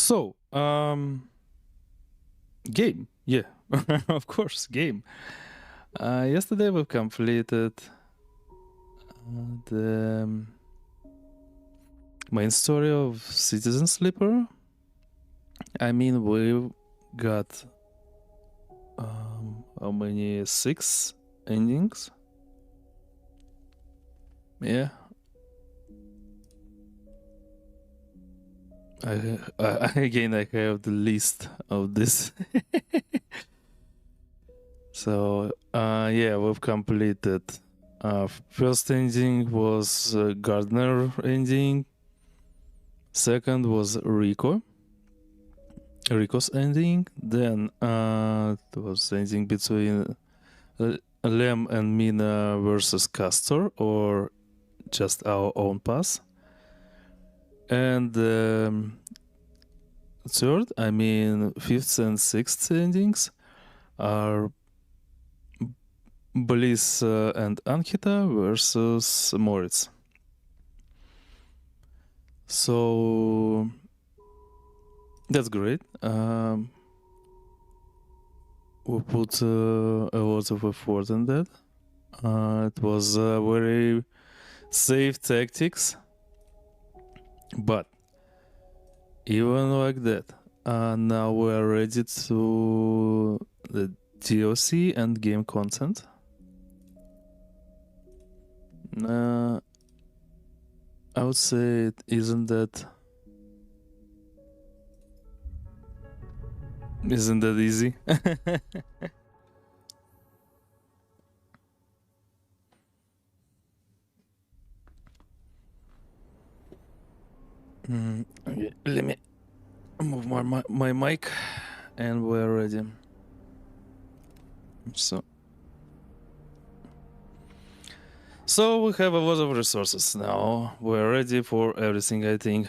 So, game. Yeah, of course, game. Yesterday we completed the main story of Citizen Sleeper. I mean, we got how many? 6 endings. Yeah. Again, I have the list of this. So, yeah, we've completed. First ending was Gardner ending. Second was Rico's ending. Then it was ending between Lem and Mina versus Castor, or just our own pass. And third, I mean, fifth and sixth endings are Bliss and Anhita versus Moritz. So that's great. We put a lot of effort in that. It was very safe tactics, but even like that, now we are ready to the DLC and game content. I would say it isn't that easy. Okay, let me move my mic, and we're ready. So we have a lot of resources now. We're ready for everything, I think.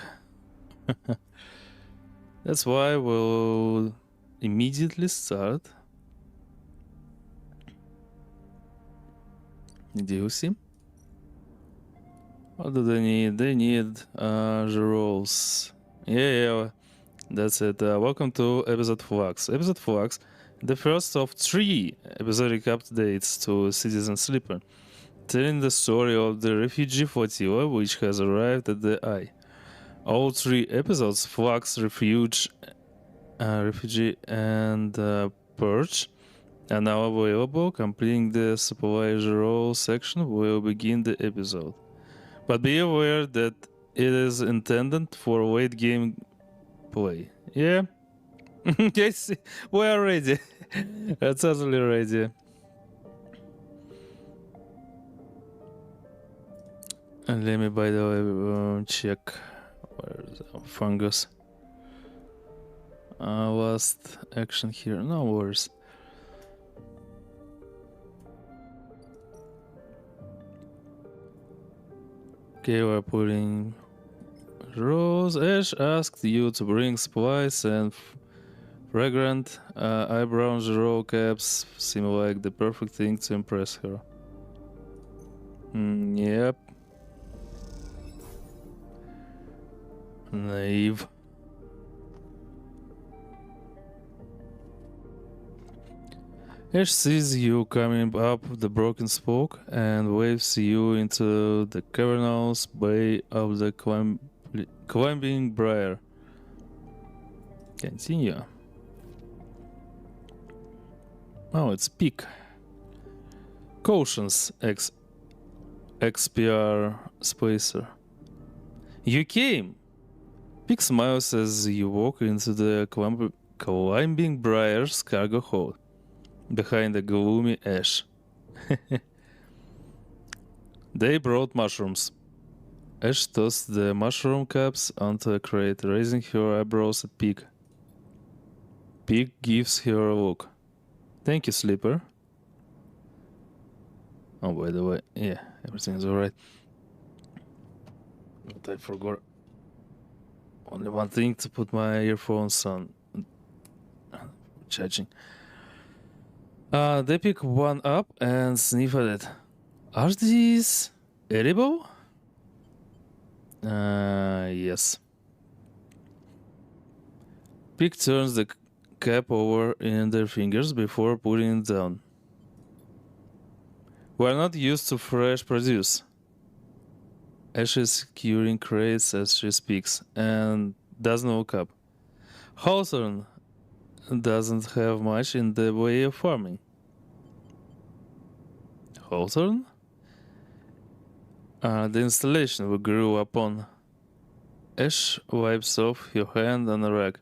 That's why we'll immediately start. Do you see? What do they need? They need the roles. Yeah, that's it. Welcome to episode FLUX. Episode FLUX, the first of 3 episodic updates to Citizen Sleeper, telling the story of the refugee flotilla which has arrived at the Eye. All 3 episodes, FLUX, Refugee, and Purge, are now available. Completing the supply role section will begin the episode. But be aware that it is intended for late game play. Yeah? Yes, we are ready. We're totally ready. And let me, by the way, check where is our fungus. Last action here. No worries. Okay, we're putting Rose. Ash asked you to bring supplies and fragrant eyebrows, roll caps seem like the perfect thing to impress her. Yep. Naive. Ash sees you coming up the broken spoke and waves you into the cavernous bay of the climbing briar. Continue. Oh, it's Peake. Cautions, XPR Spacer. You came! Peake smiles as you walk into the climbing briar's cargo hold, behind a gloomy Ash. They brought mushrooms. Ash tossed the mushroom caps onto a crate, raising her eyebrows at Peake. Peake gives her a look. Thank you, Sleeper. Oh, by the way, yeah, everything's alright. But I forgot only one thing, to put my earphones on charging. They pick one up and sniff at it. Are these edible? Yes. Peake turns the cap over in their fingers before putting it down. We're not used to fresh produce. Eshe is securing crates as she speaks and doesn't look up. Hawthorne doesn't have much in the way of farming. Hawthorne? The installation we grew up on. Eshe wipes off her hand on a rag.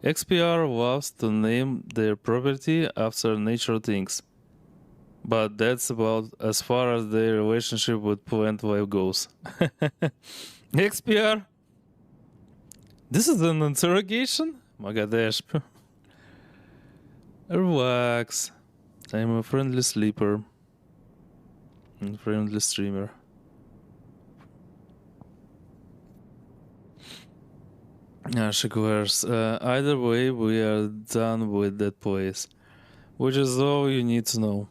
XPR loves to name their property after nature things. But that's about as far as their relationship with plant life goes. XPR? This is an interrogation? My god, Ash. Relax. I'm a friendly sleeper. And friendly streamer. She glares. Either way, we are done with that place. Which is all you need to know.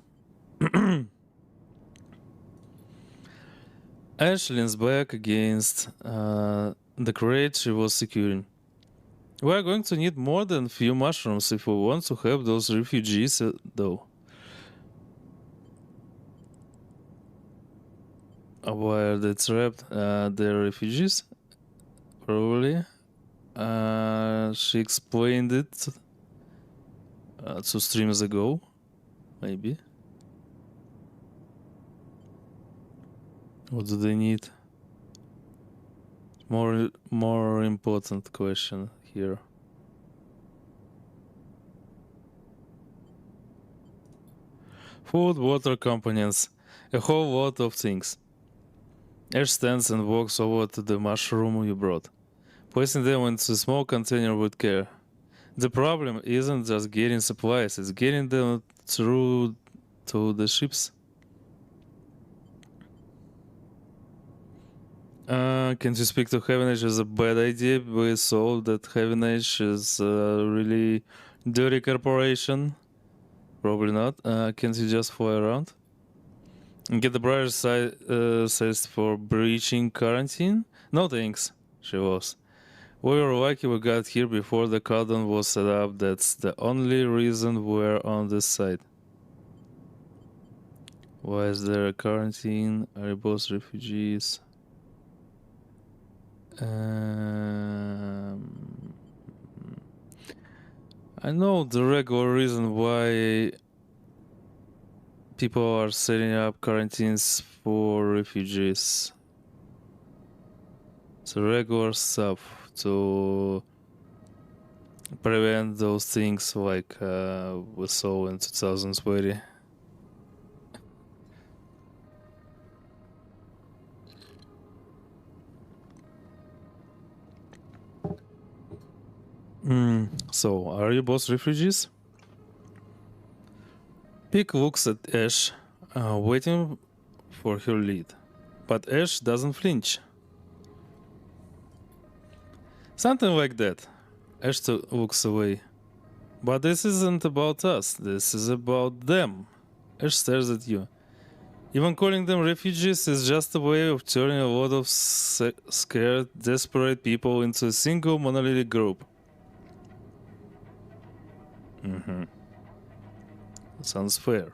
Ash leans back against the crate she was securing. We are going to need more than a few mushrooms if we want to help those refugees, though. Why are they trapped? They're refugees? Probably. She explained it 2 streams ago. Maybe. What do they need? More important question here. Food, water, components, a whole lot of things. Ash stands and walks over to the mushroom you brought, placing them into a small container with care. The problem isn't just getting supplies, it's getting them through to the ships. Can't you speak to Heaven Age is a bad idea? We saw that Heaven Age is a really dirty corporation. Probably not. Can't you just fly around? And get the brighter side says for breaching quarantine? No thanks, she was. We were lucky we got here before the cordon was set up. That's the only reason we're on this side. Why is there a quarantine? Are you both refugees? I know the regular reason why people are setting up quarantines for refugees. It's regular stuff to prevent those things like we saw in 2020. So, are you both refugees? Peake looks at Ash, waiting for her lead. But Ash doesn't flinch. Something like that. Ash looks away. But this isn't about us, this is about them. Ash stares at you. Even calling them refugees is just a way of turning a lot of scared, desperate people into a single monolithic group. Sounds fair.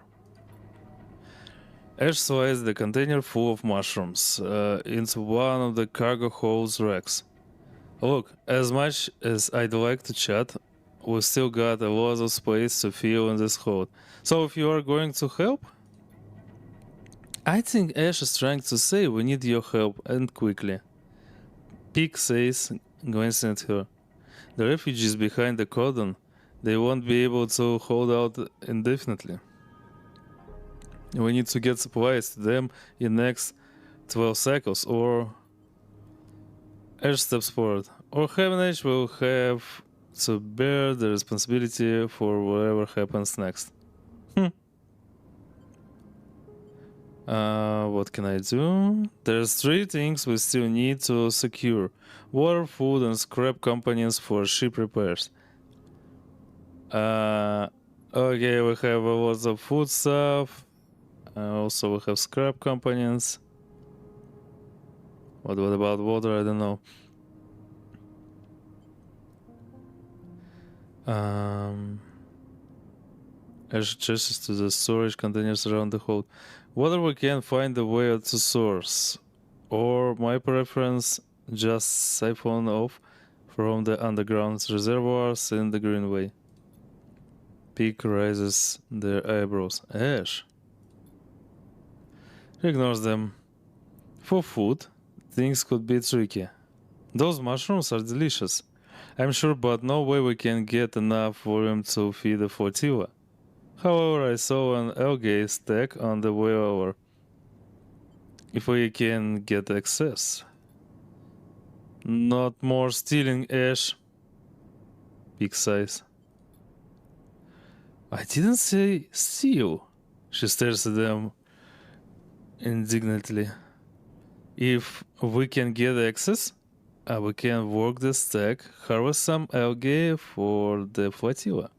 Ash slides the container full of mushrooms into one of the cargo hold's racks. Look, as much as I'd like to chat, we still got a lot of space to fill in this hold. So if you are going to help? I think Ash is trying to say we need your help, and quickly. Peake says, glancing at her. The refugees behind the cordon, they won't be able to hold out indefinitely. We need to get supplies to them in next 12 cycles, or Ash steps forward, or Heaven Age will have to bear the responsibility for whatever happens next. What can I do? There's 3 things we still need to secure: water, food, and scrap components for ship repairs. Okay, we have a lot of food stuff. Also, we have scrap components. What about water? I don't know. Ash gestures to the storage containers around the hold. Whether we can find a way to source, or my preference, just siphon off from the underground reservoirs in the Greenway. Peake raises their eyebrows. Ash. He ignores them. For food, things could be tricky. Those mushrooms are delicious, I'm sure, but no way we can get enough volume to feed the Flotilla. However, I saw an algae stack on the way over. If we can get access. Not more stealing, Ash. Big size. I didn't say steal. She stares at them indignantly. If we can get access, we can work the stack, harvest some algae for the Flotilla.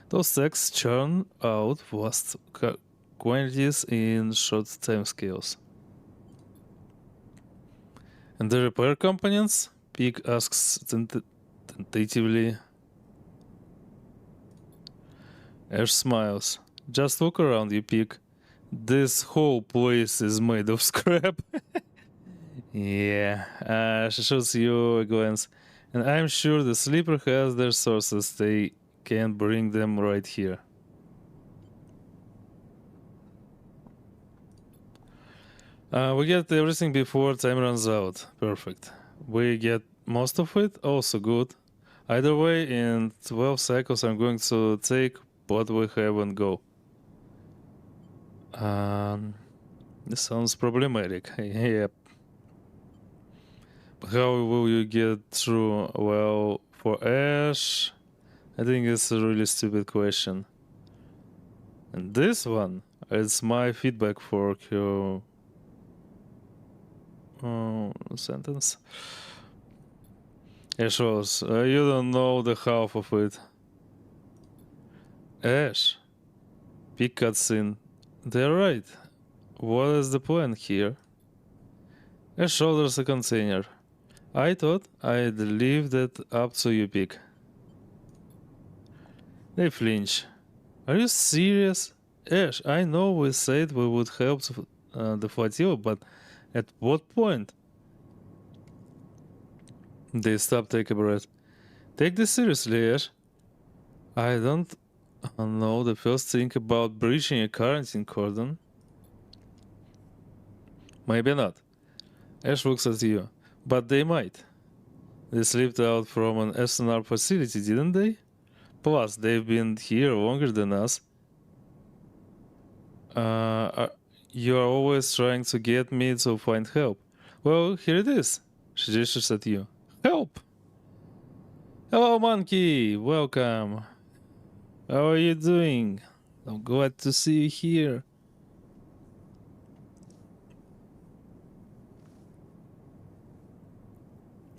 Those stacks churn out vast quantities in short timescales. And the repair components? Peake asks tentatively. Ash smiles. Just look around you, Peake. This whole place is made of scrap. Yeah, she shows you a glance. And I'm sure the sleeper has their sources. They can bring them right here. We get everything before time runs out. Perfect. We get most of it, also good. Either way, in 12 cycles I'm going to take what we have and go. This sounds problematic. Yep. How will you get through? Well, for Ash, I think it's a really stupid question. And this one, it's my feedback for her sentence. Ash was, you don't know the half of it. Ash, Peake cuts in. They're right. What is the plan here? Ash shoulders a container. I thought I'd leave that up to you, Peake. They flinch. Are you serious? Ash, I know we said we would help the Flotilla, but at what point? They stop, take a breath. Take this seriously, Ash. I don't know the first thing about breaching a quarantine cordon. Maybe not. Ash looks at you. But they might. They slipped out from an SNR facility, didn't they? Plus, they've been here longer than us. You are always trying to get me to find help. Well, here it is. She gestures at you. Help! Hello, monkey! Welcome. How are you doing? I'm glad to see you here.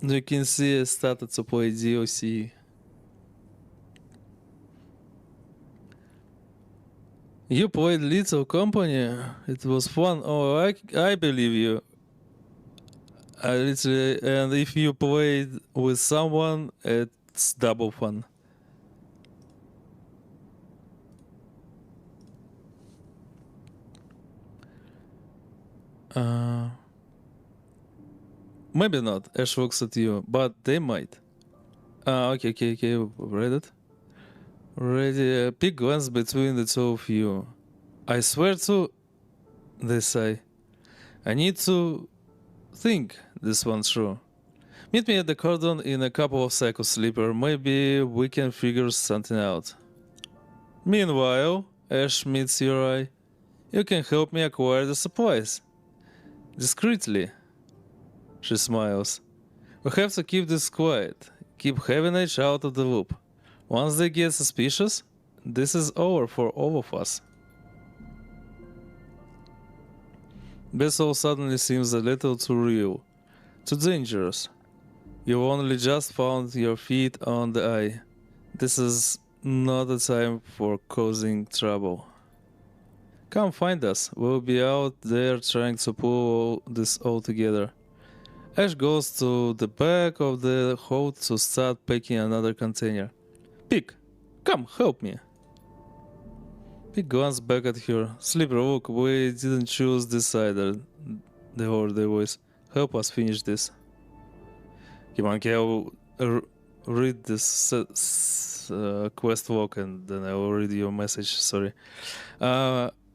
You can see I started to play DLC. You played Little Company? It was fun. Oh, I believe you. I literally, and if you played with someone, it's double fun. Maybe not. Ash looks at you, but they might. Okay, read it. Ready. Peake glance between the two of you. I swear to, they say. I need to think this one through. Meet me at the cordon in a couple of cycles, Sleeper. Maybe we can figure something out. Meanwhile, Ash meets your eye. You can help me acquire the supplies. Discreetly. She smiles. We have to keep this quiet. Keep Heaven Age out of the loop. Once they get suspicious, this is over for all of us. Bessel suddenly seems a little too real. Too dangerous. You only just found your feet on the eye. This is not the time for causing trouble. Come find us. We'll be out there trying to pull this all together. Ash goes to the back of the hold to start packing another container. Peake, Come, help me. Peake glanced back at her. Sleeper, look, we didn't choose this either. They heard their voice. Help us finish this. Come on, okay, I'll read this quest log and then I will read your message. Sorry.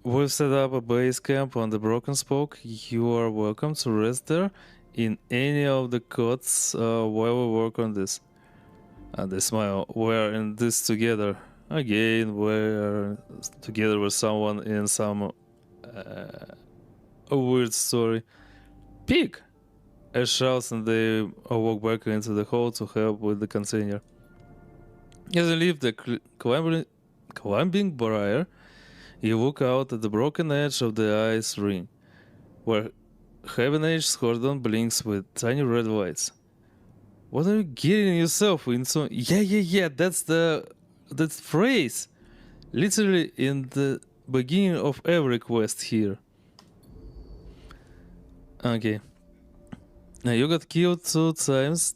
We've set up a base camp on the Broken Spoke. You are welcome to rest there in any of the cots while we work on this. They smile. We're in this together. Again, we're together with someone in some a weird story. Peake! Ash shouts and they walk back into the hall to help with the container. As you leave the climbing barrier, you look out at the broken edge of the ice ring, where Heaven Age's cordon blinks with tiny red lights. What are you getting yourself into? Yeah, that's that phrase. Literally in the beginning of every quest here. Okay. Now you got killed 2 times.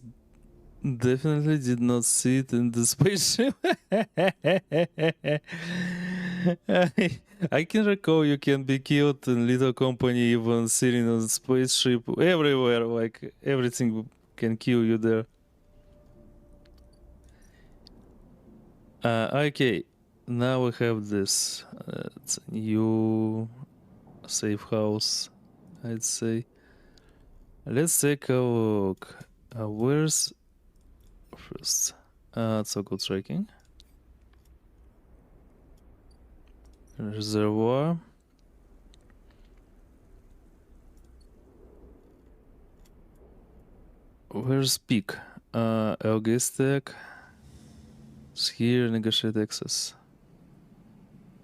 Definitely did not see it in the spaceship. I can recall you can be killed in Little Company even sitting on the spaceship everywhere, like everything can kill you there. Okay, now we have this. It's a new safe house, I'd say. Let's take a look. Where's first? Toggle tracking. Reservoir. Where's Peake? Elgistec. It's here, negotiate access.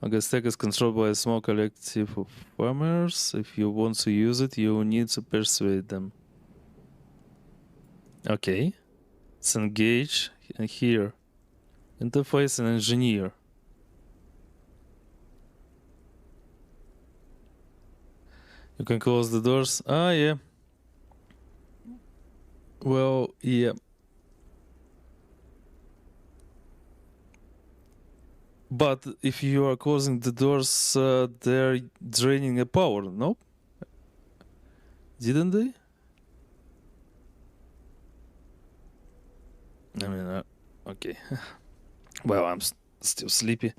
Elgistec is controlled by a small collective of farmers. If you want to use it, you need to persuade them. Okay. Let's engage here. Interface and engineer. You can close the doors. Yeah. Well, yeah. But if you are closing the doors, they're draining the power, no? Didn't they? I mean, okay. Well, I'm still sleepy.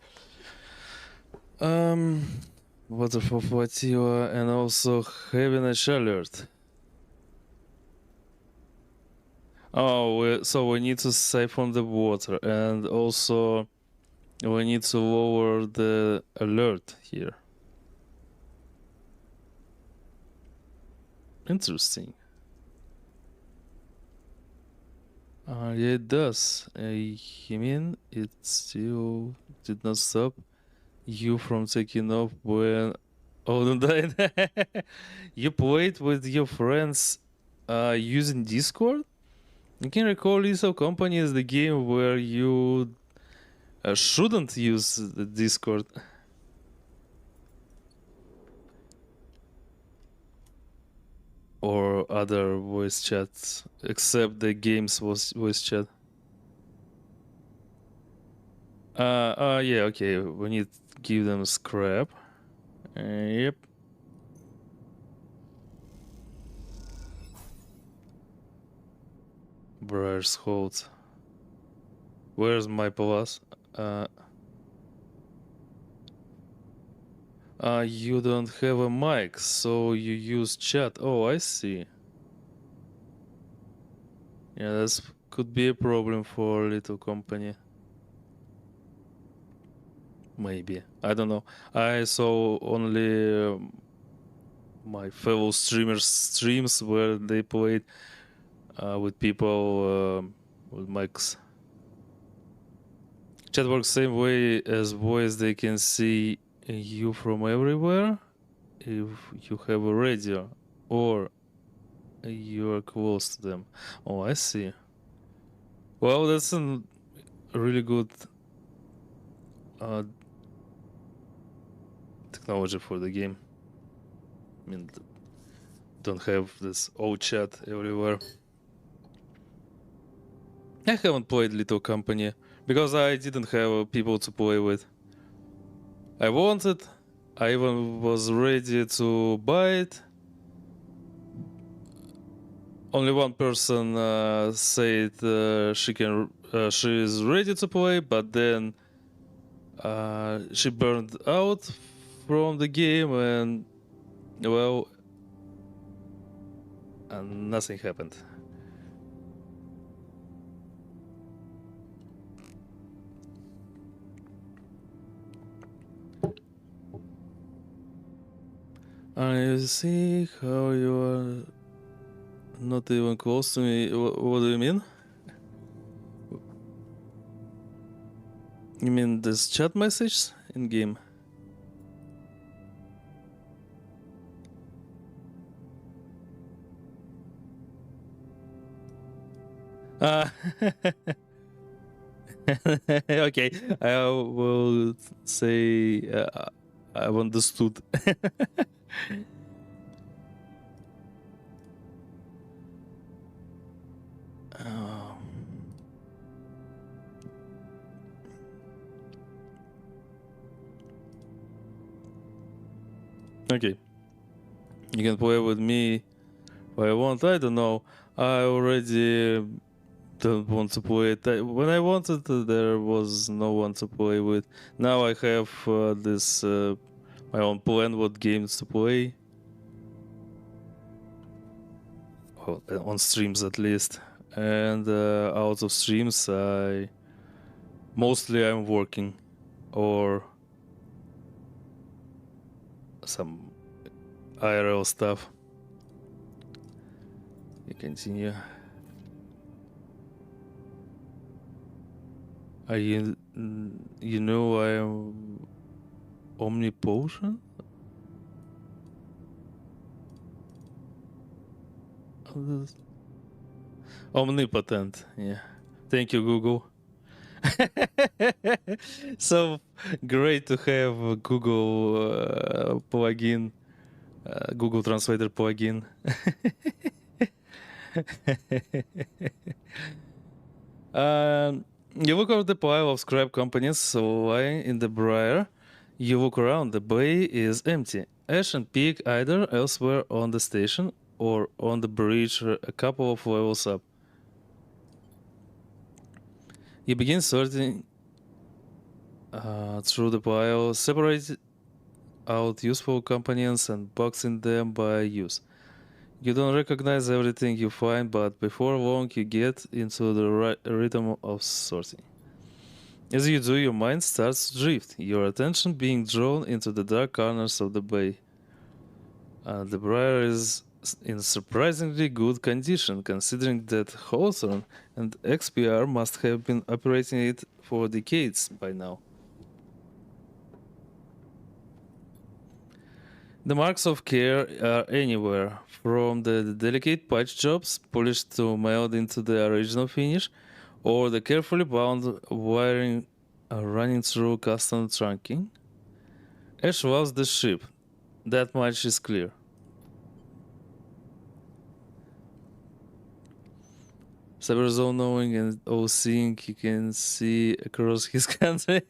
Water for Flotilla and also having a alert. Oh, so we need to siphon the water and also we need to lower the alert here. Interesting. Yeah, it does. I mean, it still did not stop you from taking off when Odin died. You played with your friends using Discord? I can recall Lethal Company as the game where you shouldn't use the Discord. Or other voice chats, except the game's voice chat. Yeah, okay, we need to give them scrap. Yep. Briar's Hold. Where's my plus? You don't have a mic, so you use chat. Oh, I see. Yeah, that could be a problem for a little company. Maybe. I don't know. I saw only my fellow streamers' streams where they played with people with mics. Chat works same way as voice. They can see you from everywhere if you have a radio or you are close to them. Oh, I see. Well, that's a really good technology for the game. I mean, don't have this old chat everywhere. I haven't played Little Company because I didn't have people to play with. I wanted, I even was ready to buy it. Only one person said she is ready to play, but then she burned out from the game, and well, nothing happened. I see how you are not even close to me. What do you mean? You mean this chat message in game? Okay, I will say I've understood. Oh. Okay, you can play with me if I want. I don't know. I already don't want to play it. When I wanted, there was no one to play with. Now I have this my own plan what games to play. Well, on streams at least, and out of streams, mostly I'm working or some IRL stuff. You continue. Are you know I am omnipotent? Omnipotent, yeah. Thank you, Google. So great to have a Google plugin, Google Translator plugin. You look over the pile of scrap components lying in the briar. You look around, the bay is empty. Ash and Peake either elsewhere on the station or on the bridge a couple of levels up. You begin sorting through the pile, separate out useful components and boxing them by use. You don't recognize everything you find, but before long you get into the rhythm of sorting. As you do, your mind starts to drift, your attention being drawn into the dark corners of the bay. The briar is in surprisingly good condition, considering that Hawthorne and XPR must have been operating it for decades by now. The marks of care are anywhere, from the delicate patch jobs polished to meld into the original finish, or the carefully bound wiring running through custom trunking. Ash loves the ship, that much is clear. Cyberos all knowing and all seeing, he can see across his country.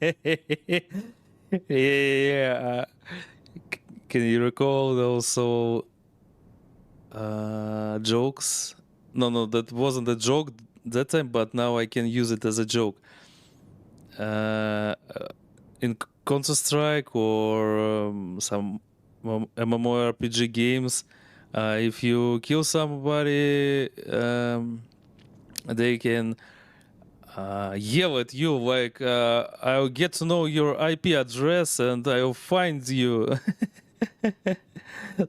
Yeah. Can you recall also jokes? No, that wasn't a joke that time, but now I can use it as a joke. In Counter Strike or some MMORPG games, if you kill somebody, they can yell at you like, "I'll get to know your IP address and I'll find you."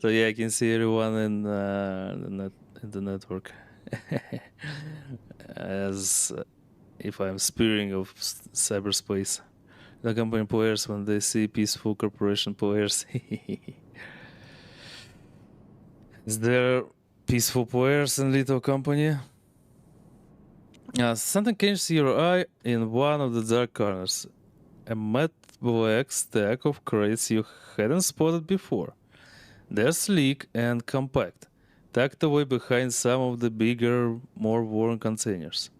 So yeah, I can see everyone in the network as if I'm spearing of cyberspace. The company players when they see peaceful corporation players. Is there peaceful players in Little Company? Something catches your eye in one of the dark corners. A matte black stack of crates you hadn't spotted before. They're sleek and compact, tucked away behind some of the bigger, more worn containers.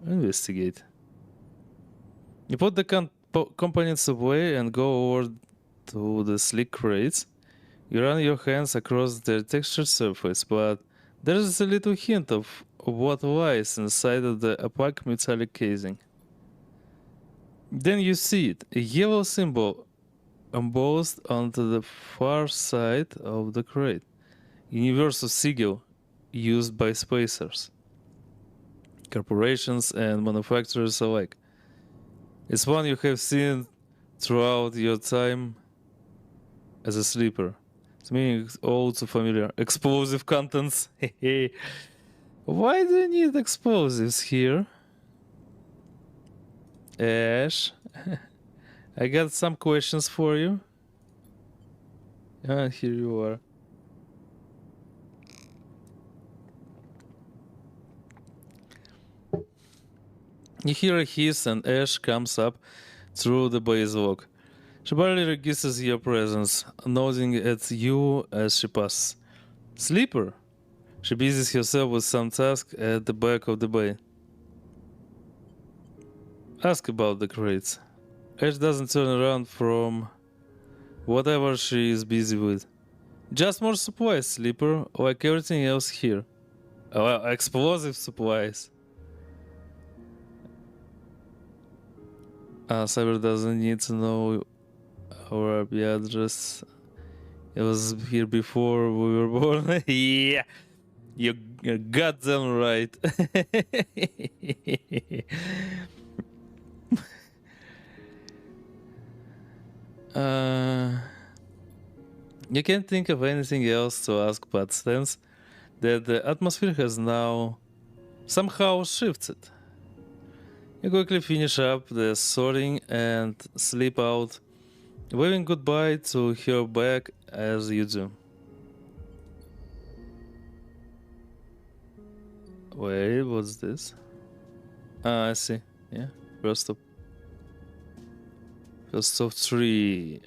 Investigate. You put the components away and go over to the sleek crates. You run your hands across their textured surface, but there is a little hint of what lies inside of the opaque metallic casing. Then you see it, a yellow symbol embossed onto the far side of the crate. Universal sigil used by spacers, corporations, and manufacturers alike. It's one you have seen throughout your time as a sleeper. It's meaning all too familiar. Explosive contents. Why do you need explosives here? Ash, I got some questions for you. Ah, here you are. You hear a hiss and Ash comes up through the base log. She barely registers your presence, nodding at you as she passes. Sleeper! She busies herself with some task at the back of the bay. Ask about the crates. Ash doesn't turn around from whatever she is busy with. Just more supplies, Sleeper, like everything else here. Oh, explosive supplies. Cyber doesn't need to know our IP address. It was here before we were born. Yeah, you're goddamn right. You can't think of anything else to ask, but sense that the atmosphere has now somehow shifted. You quickly finish up the sorting and slip out, waving goodbye to her back as you do. Wait, what's this? I see. Yeah, first of three.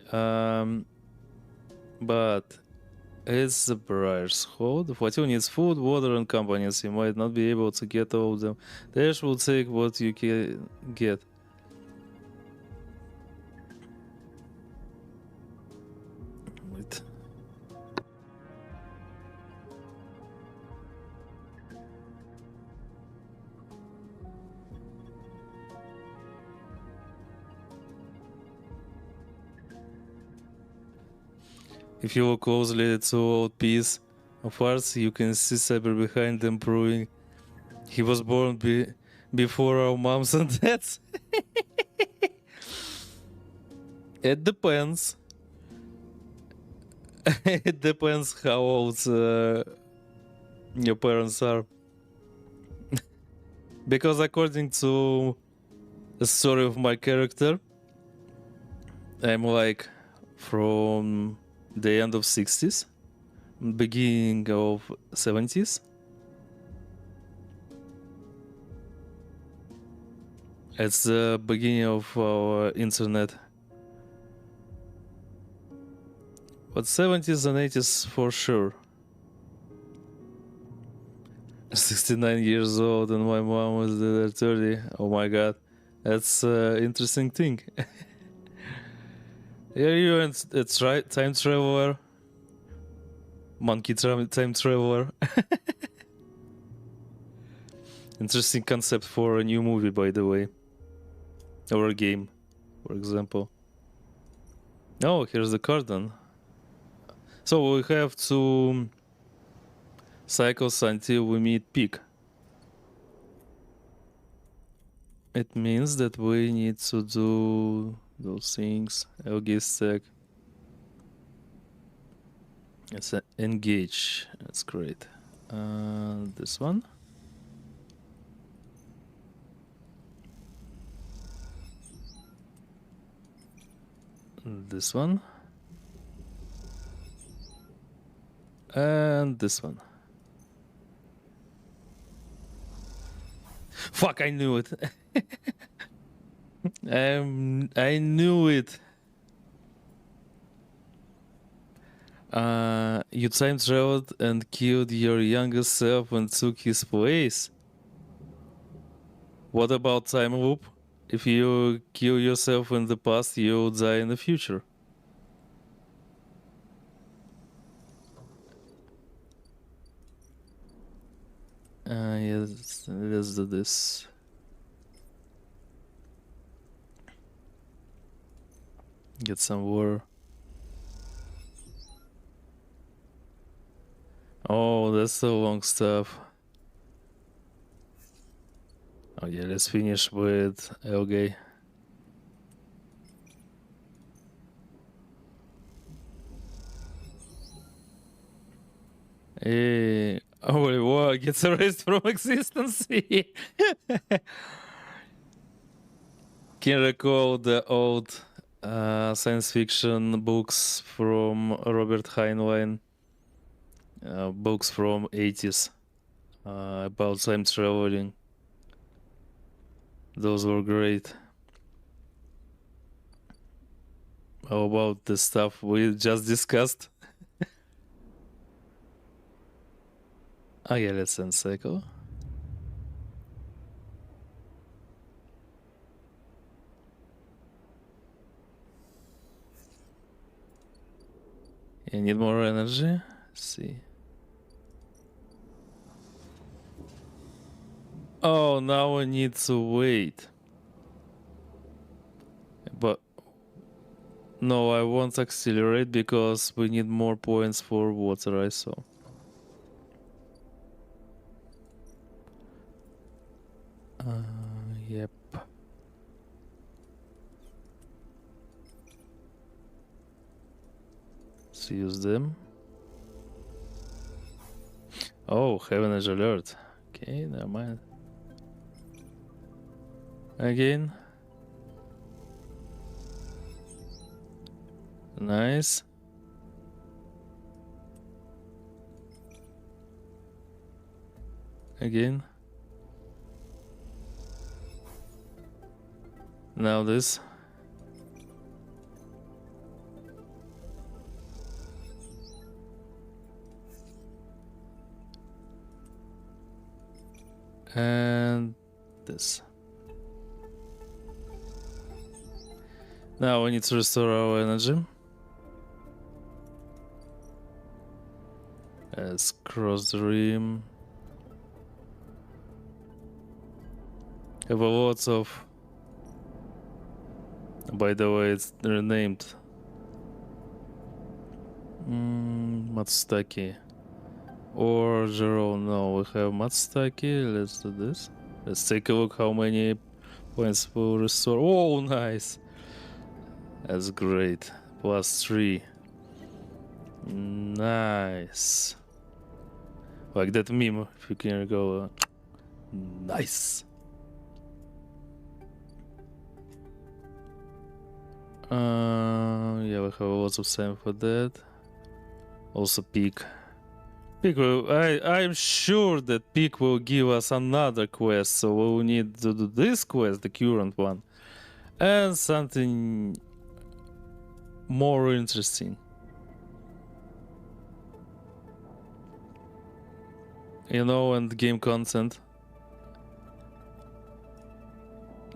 But it's the Briar's Hold. Flotilla needs food, water, and companions. You might not be able to get all of them. The Ash will take what you can get. Wait. If you look closely at two old piece of arts, you can see Cyber behind them proving he was born before our moms and dads. It depends. It depends how old your parents are. Because according to the story of my character, I'm like from the end of 60s, beginning of 70s. It's the beginning of our internet. But 70s and 80s for sure. 69 years old and my mom was there 30. Oh my god. That's an interesting thing. Are you a time traveler? Monkey time traveler. Interesting concept for a new movie, by the way. Or a game, for example. Oh, here's the cardon. So we have two cycles until we meet Peake. It means that we need to do those things. LG stack. It's engage. That's great. This one. This one. And this one. Fuck, I knew it. I knew it. You time traveled and killed your younger self and took his place. What about time loop? If you kill yourself in the past, you'll die in the future. Yes, let's do this. Get some water. Oh, that's the long stuff. Oh yeah, let's finish with Elgay. Hey, holy war gets erased from existence. Can recall the old science fiction books from Robert Heinlein, books from 80s about time traveling. Those were great. How about the stuff we just discussed? Oh yeah, let's end cycle. You need more energy? Let's see. Oh, now I need to wait. But no, I won't accelerate because we need more points for water, I saw. Yep. Let's use them. Oh, Heaven Edge alert. Okay, never mind. Again. Nice. Again. Now this. And this. Now we need to restore our energy. Let's cross the rim. Have a lot of... By the way, it's renamed. Matsutake. Or Jerome. No, we have Matsutake. Let's do this. Let's take a look how many points will restore. Oh, nice. That's great. +3. Nice. Like that meme, if you can go. Nice. Yeah, we have lots of time for that. Also Peake. Peake will, I'm sure that Peake will give us another quest, so we will need to do this quest, the current one, and something more interesting. You know, and game content.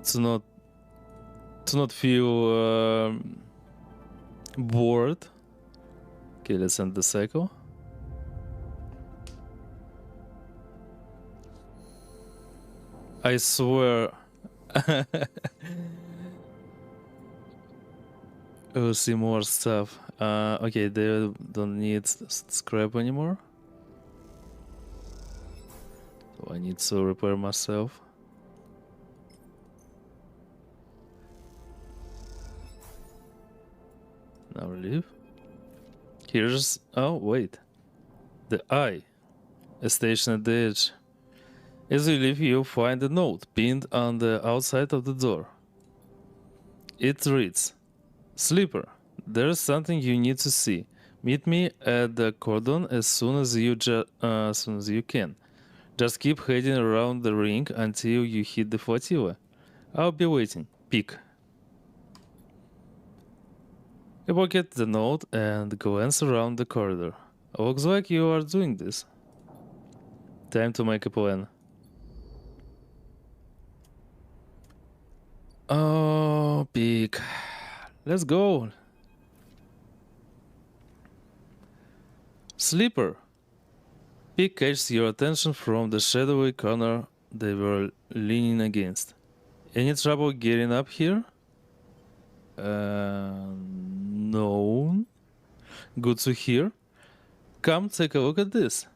To not feel bored. Okay, let's end the cycle. I swear. We'll see more stuff. Okay, they don't need scrap anymore. So I need to repair myself. Now leave. Here's... Oh, wait. The eye. A station at the edge. As you leave, you find a note pinned on the outside of the door. It reads, Sleeper, there's something you need to see. Meet me at the cordon as soon as you can. Just keep heading around the ring until you hit the flotilla. I'll be waiting. Peake. You pocket the note and glance around the corridor. Looks like you are doing this. Time to make a plan. Oh, Peake. Let's go. Sleeper. Peake catches your attention from the shadowy corner they were leaning against. Any trouble getting up here? No. Good to hear. Come take a look at this.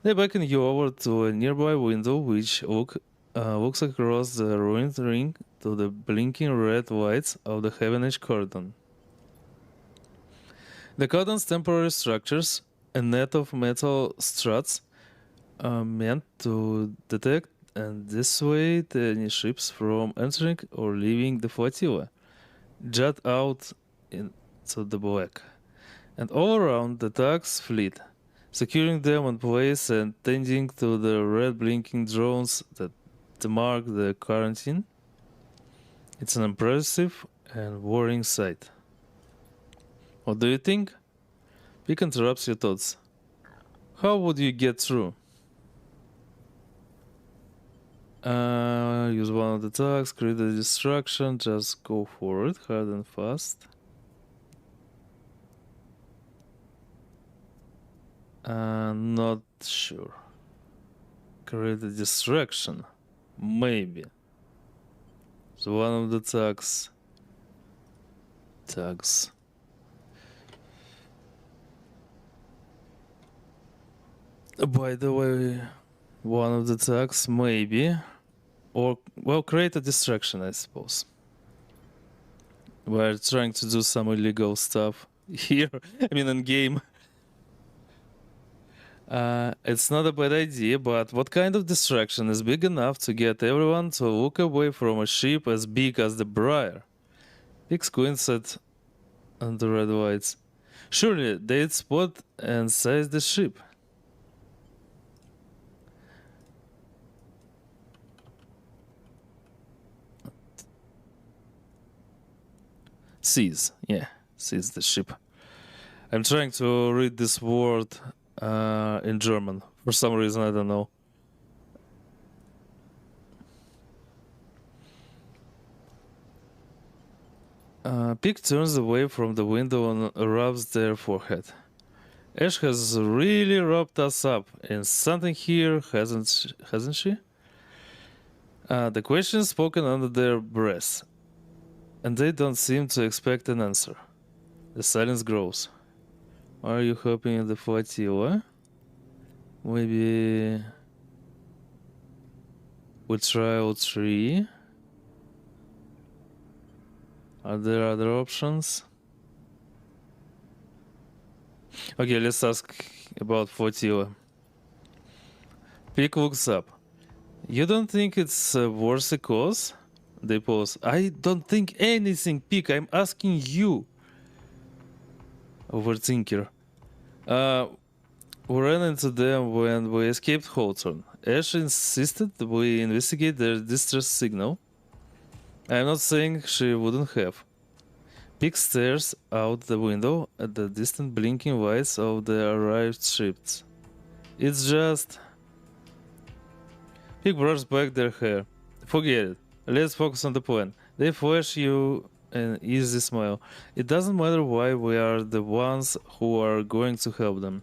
They beckon you over to a nearby window which looks across the ruined ring to the blinking red lights of the Heaven Edge cordon. The cordon's temporary structures, a net of metal struts, are meant to detect and dissuade any ships from entering or leaving the flotilla, jut out into the black, and all around the tug's fleet, securing them in place and tending to the red blinking drones that mark the quarantine. It's an impressive and worrying sight. What do you think? Peake interrupts your thoughts. How would you get through? Use one of the tags, create a distraction, just go for it, hard and fast. Not sure. Create a distraction. Maybe. So one of the tags. By the way, one of the tags, maybe. Or, well, create a distraction, I suppose. We're trying to do some illegal stuff here. I mean, in game. It's not a bad idea, but what kind of distraction is big enough to get everyone to look away from a ship as big as the Briar? Peake squints at the red lights. Surely they'd spot and size the ship. Seize, yeah, seize the ship. I'm trying to read this word in German. For some reason, I don't know. Peake turns away from the window and rubs their forehead. Eshe has really rubbed us up in something here, hasn't she? The question is spoken under their breath, and they don't seem to expect an answer. The silence grows. Are you hoping in the flotilla? Maybe we try all three? Are there other options? Okay, let's ask about flotilla. Peake looks up. You don't think it's worth a cause? They pause. I don't think anything, Peake. I'm asking you. Overthinker. We ran into them when we escaped Hawthorne. Eshe insisted we investigate their distress signal. I'm not saying she wouldn't have. Peake stares out the window at the distant blinking lights of the arrived ships. It's just... Peake brushes back their hair. Forget it. Let's focus on the plan. They flash you an easy smile. It doesn't matter why, we are the ones who are going to help them.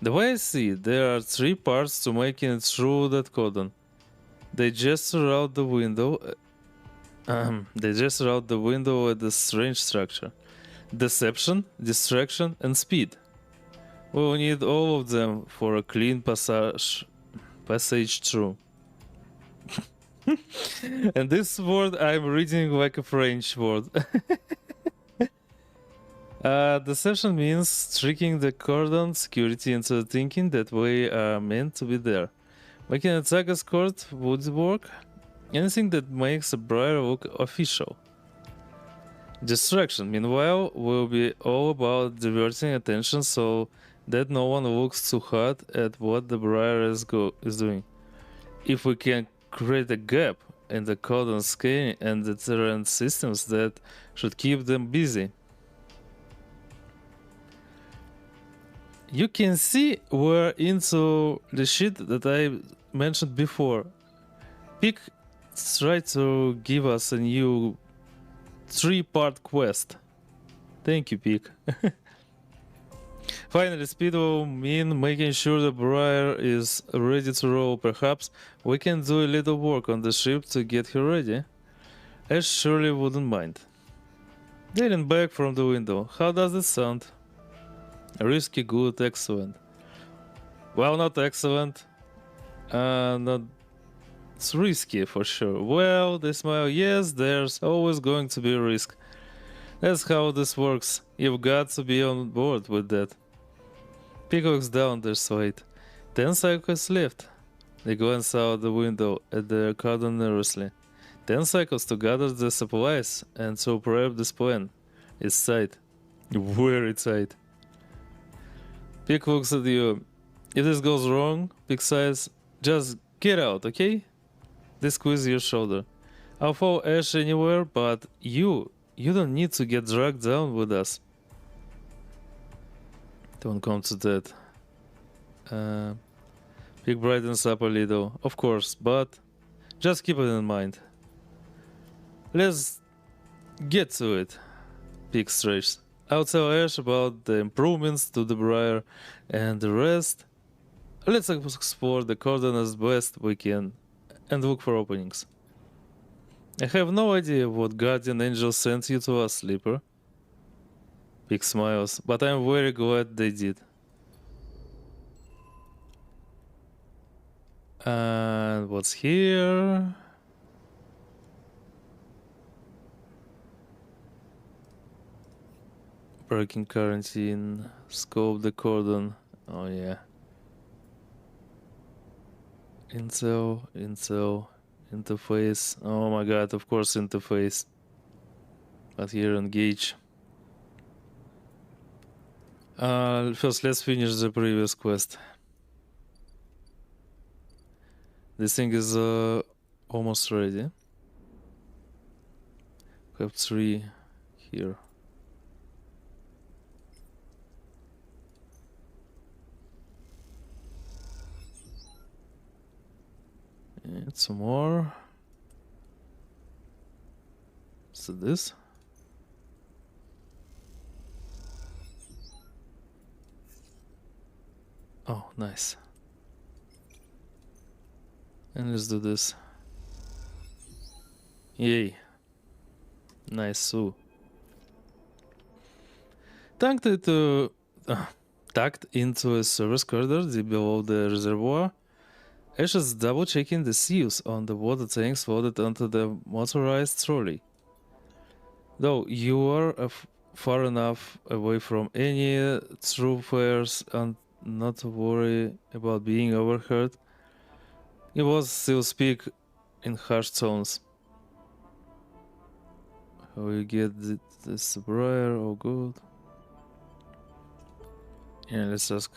The way I see it, there are three parts to making it through that cordon. They gesture out the window. They gesture out the window at the strange structure. Deception, distraction, and speed. We will need all of them for a clean passage through. And this word I'm reading like a French word. Deception means tricking the cordon security into thinking that we are meant to be there. Making a tag escort would work. Anything that makes a briar look official. Distraction, meanwhile, will be all about diverting attention so that no one looks too hard at what the briar is doing. If we can create a gap in the cordon scanning and deterrent systems, that should keep them busy. You can see we're into the shit that I mentioned before. Peake try to give us a new 3-part quest. Thank you, Peake. Finally, speed will mean making sure the Briar is ready to roll. Perhaps we can do a little work on the ship to get her ready. Ash surely wouldn't mind. Leaning back from the window. How does it sound? Risky, good, excellent. Well, not excellent. Not... It's risky for sure. Well, they smile. Yes, there's always going to be a risk. That's how this works. You've got to be on board with that. Peake looks down their slate. 10 cycles left. They glance out the window at their cordon nervously. 10 cycles to gather the supplies and to prep this plan. It's tight. Very tight. Peake looks at you. If this goes wrong, Peake says, just get out, okay? They squeeze your shoulder. I'll follow Ash anywhere, but you don't need to get dragged down with us. Don't come to that. Peake brightens up a little, of course, but just keep it in mind. Let's get to it. Peake stretches. I'll tell Ash about the improvements to the Briar and the rest. Let's explore the cordon as best we can and look for openings. I have no idea what guardian angel sent you to us, Sleeper. Peake smiles, but I'm very glad they did. And what's here? Breaking quarantine, scope the cordon. Oh yeah. Intel, interface. Oh my god, of course interface. But here engage. First, let's finish the previous quest. This thing is almost ready. We have 3 here. And some more. So this. Oh, nice. And let's do this. Yay. Nice, so. Tucked into a service corridor deep below the reservoir, Ash is double-checking the seals on the water tanks loaded onto the motorized trolley. Though you are far enough away from any true flares and not to worry about being overheard, he was still speak in harsh tones. How you get this Briar? Oh good. Yeah, let's ask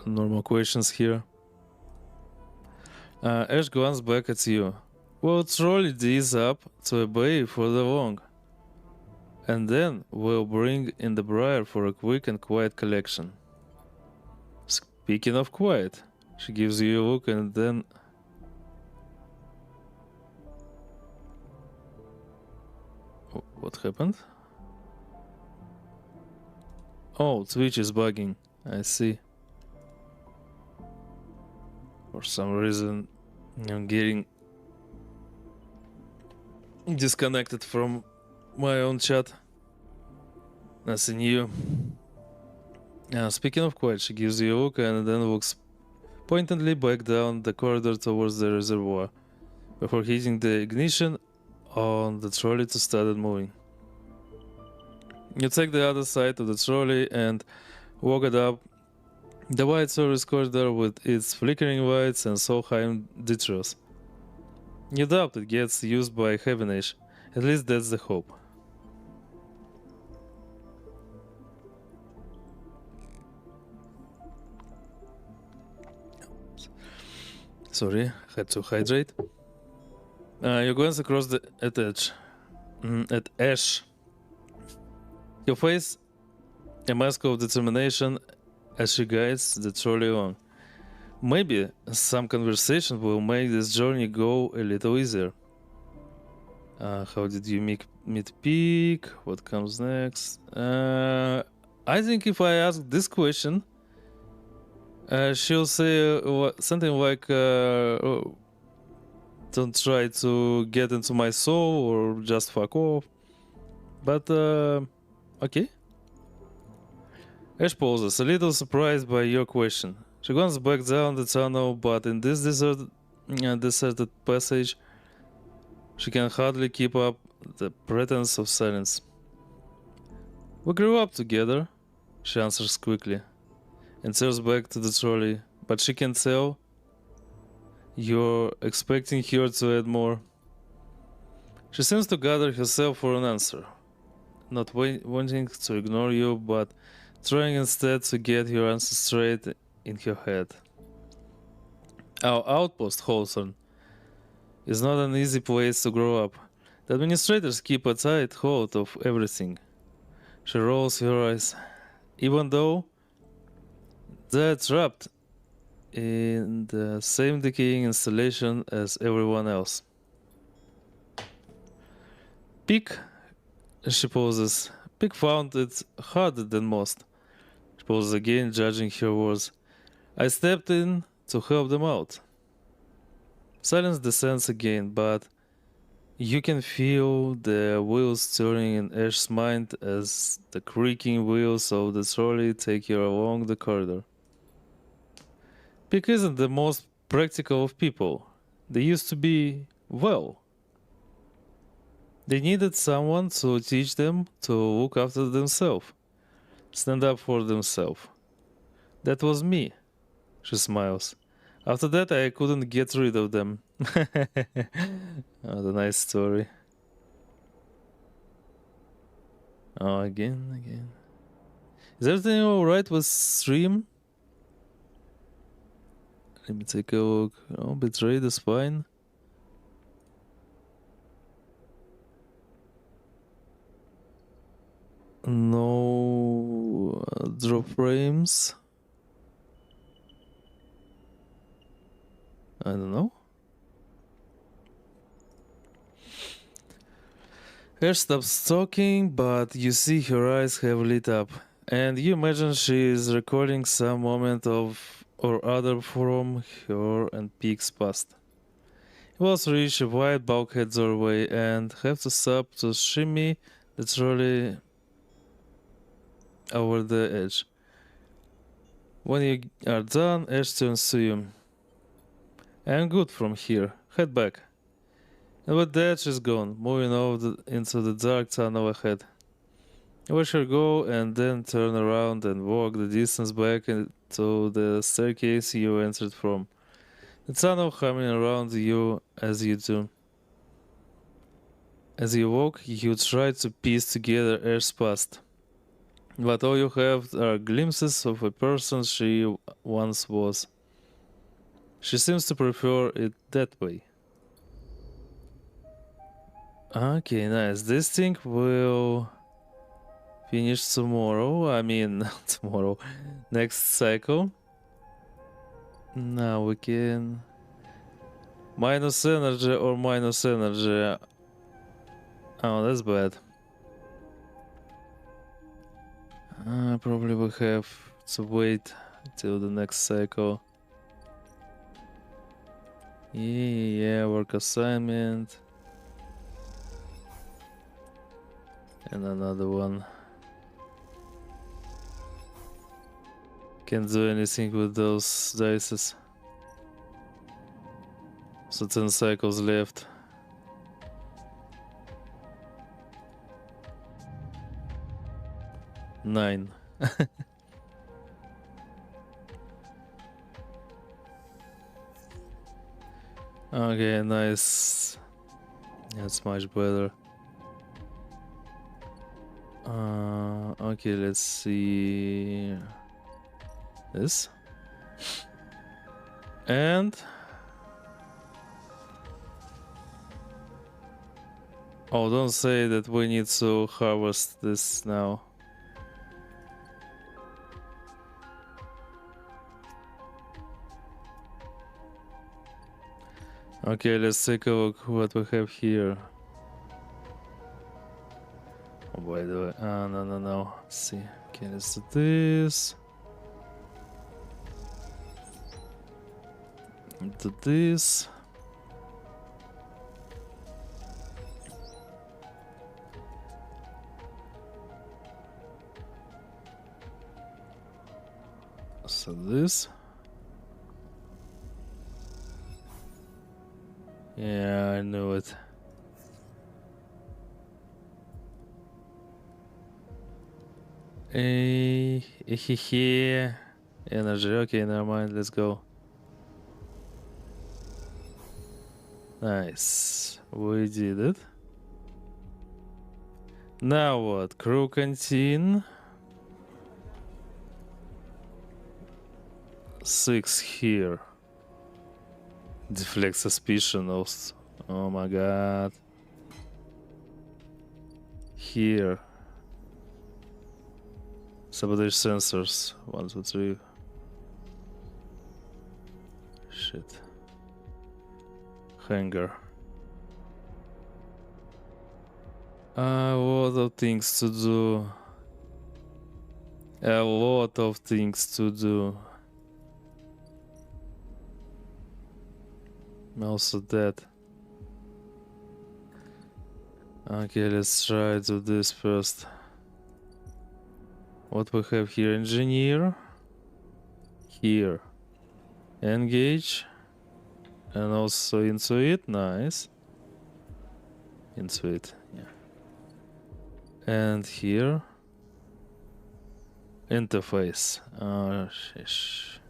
normal questions here. Ash glances back at you. We'll trolley these up to a bay for the long. And then we'll bring in the Briar for a quick and quiet collection. Speaking of quiet, she gives you a look and then... What happened? Oh, Twitch is bugging. I see. For some reason, I'm getting disconnected from my own chat. Nothing new. Speaking of quiet, she gives you a look and then looks pointedly back down the corridor towards the reservoir before hitting the ignition on the trolley to start it moving. You take the other side of the trolley and walk it up the wide service corridor with its flickering lights and Solheim detours. You doubt it gets used by Heaven Age. At least that's the hope. Sorry, had to hydrate. You glance across at Ash. Your face a mask of determination as she guides the trolley along. Maybe some conversation will make this journey go a little easier. How did you meet Peake? What comes next? I think if I ask this question, she'll say something like, "Don't try to get into my soul," or "Just fuck off." But okay. Ash pauses, a little surprised by your question. She goes back down the tunnel, but in this deserted passage, she can hardly keep up the pretense of silence. We grew up together, she answers quickly, and stares back to the trolley, but she can tell you're expecting her to add more. She seems to gather herself for an answer, not wanting to ignore you, but trying instead to get your answer straight in her head. Our outpost, Hawthorne, is not an easy place to grow up. The administrators keep a tight hold of everything. She rolls her eyes. Even though they're trapped in the same decaying installation as everyone else. Peake, she pauses. Peake found it harder than most. She pauses again, judging her words. I stepped in to help them out. Silence descends again, but you can feel the wheels turning in Ash's mind as the creaking wheels of the trolley take her along the corridor. Peake isn't the most practical of people. They used to be, well, they needed someone to teach them to look after themselves, stand up for themselves. That was me, she smiles. After that, I couldn't get rid of them. What a nice story. Oh, again. Is everything alright with stream? Let me take a look. Oh, betrayed is fine. No drop frames. I don't know. Ash stops talking, but you see her eyes have lit up, and you imagine she is recording some moment of or other from her and Peake's past. He was reach a wide bulkhead doorway and have to stop to shimmy the trolley over the edge. When you are done, Ash turns to you. I'm good from here. Head back. And with that, she's gone, moving into the dark tunnel ahead. You watch her go and then turn around and walk the distance back to the staircase you entered from. The tunnel humming around you as you do. As you walk, you try to piece together Ash's past. But all you have are glimpses of a person she once was. She seems to prefer it that way. Okay, nice. This thing will finish tomorrow. I mean, tomorrow. Next cycle. Now we can... minus energy or minus energy. Oh, that's bad. Probably we have to wait till the next cycle. Yeah, work assignment. And another one. Can't do anything with those dices. So 10 cycles left. Nine. Okay, nice. That's much better. Okay, let's see this. And oh, don't say that we need to harvest this now. Okay, let's take a look what we have here. Oh, by the way, no. Let's see. Okay, let's do this. Do this. So this. Yeah, I knew it. Energy. Okay, never mind. Let's go. Nice. We did it. Now what? Crew canteen. 6 here. Deflect suspicion also. Oh my god. Here. Sabotage sensors. 1, 2, 3. Shit. Hangar. A lot of things to do. A lot of things to do. Also that. Okay, let's try to do this first. What we have here? Engineer. Here. Engage. And also into it. Nice. Into it. Yeah. And here. Interface. Oh, shish.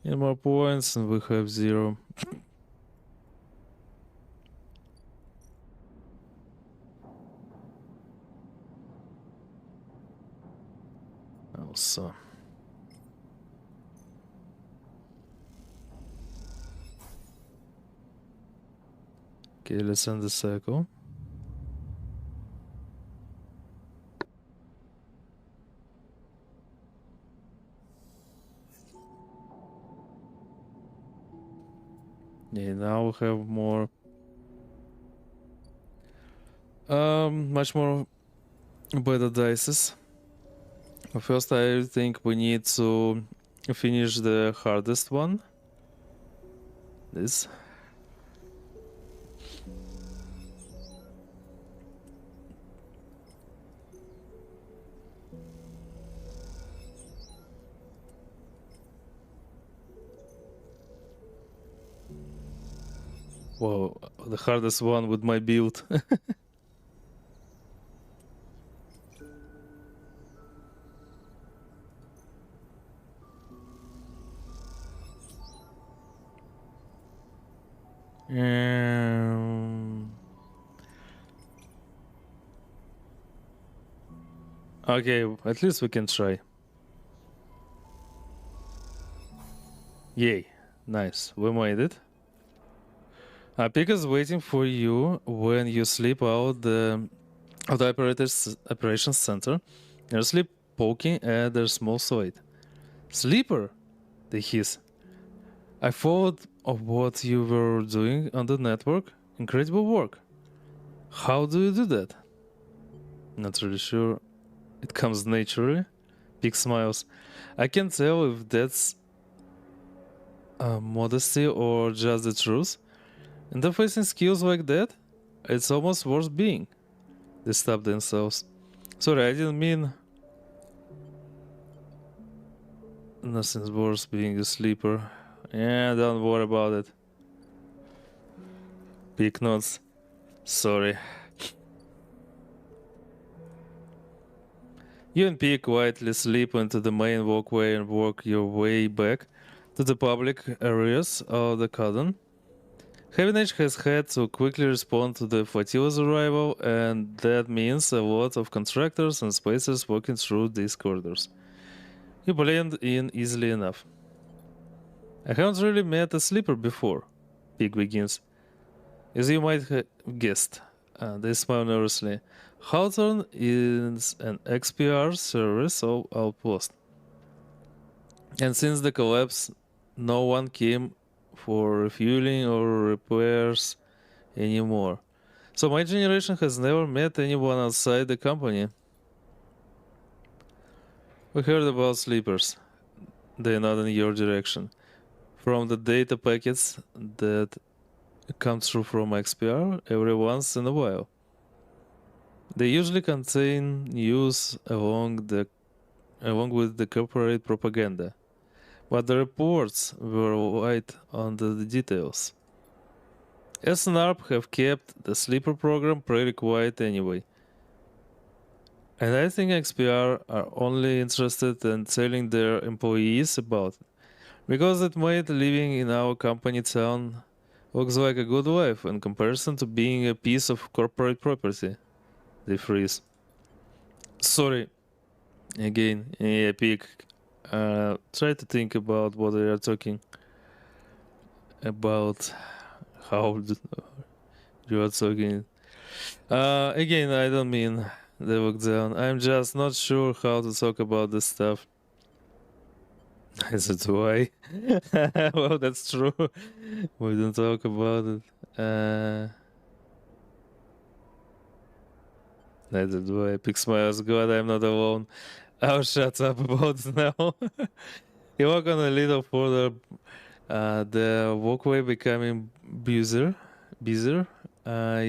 Need more points, and we have 0. Also. Okay, let's end the cycle. Yeah, now we have more. Much more better dices. First, I think we need to finish the hardest one. This. Whoa, the hardest one with my build. Okay, at least we can try. Yay, nice, we made it. Peake is waiting for you when you sleep out of the operations center. You're sleep poking at their small slate. Sleeper, they hiss. I thought of what you were doing on the network. Incredible work. How do you do that? Not really sure. It comes naturally. Peake smiles. I can't tell if that's modesty or just the truth. Interfacing skills like that, it's almost worth being. They stop themselves. Sorry, I didn't mean. Nothing's worse being a sleeper. Yeah, don't worry about it. Peake nods. Sorry. You and Peake quietly slip into the main walkway and work your way back to the public areas of the cordon. Heavy Edge has had to quickly respond to the Flotilla's arrival, and that means a lot of contractors and spacers walking through these corridors. You blend in easily enough. I haven't really met a sleeper before, Peake begins. As you might have guessed, they smile nervously. Hawthorne is an XPR service of Outpost. And since the collapse, no one came for refueling or repairs anymore. So my generation has never met anyone outside the company. We heard about sleepers. They nod in your direction. From the data packets that come through from XPR every once in a while. They usually contain news along with the corporate propaganda. But the reports were light on the details. SNARP have kept the sleeper program pretty quiet anyway. And I think XPR are only interested in telling their employees about it. Because it made living in our company town looks like a good life in comparison to being a piece of corporate property. They freeze. Sorry, again, yeah, Peake. Try to think about what they are talking about. How you are talking. Again, I don't mean the lockdown. I'm just not sure how to talk about this stuff. Is it why? Well, that's true. We don't talk about it. That's why. Big smiles. God, I'm not alone. I'll shut up about it now. You walk on a little further. The walkway becoming busier. You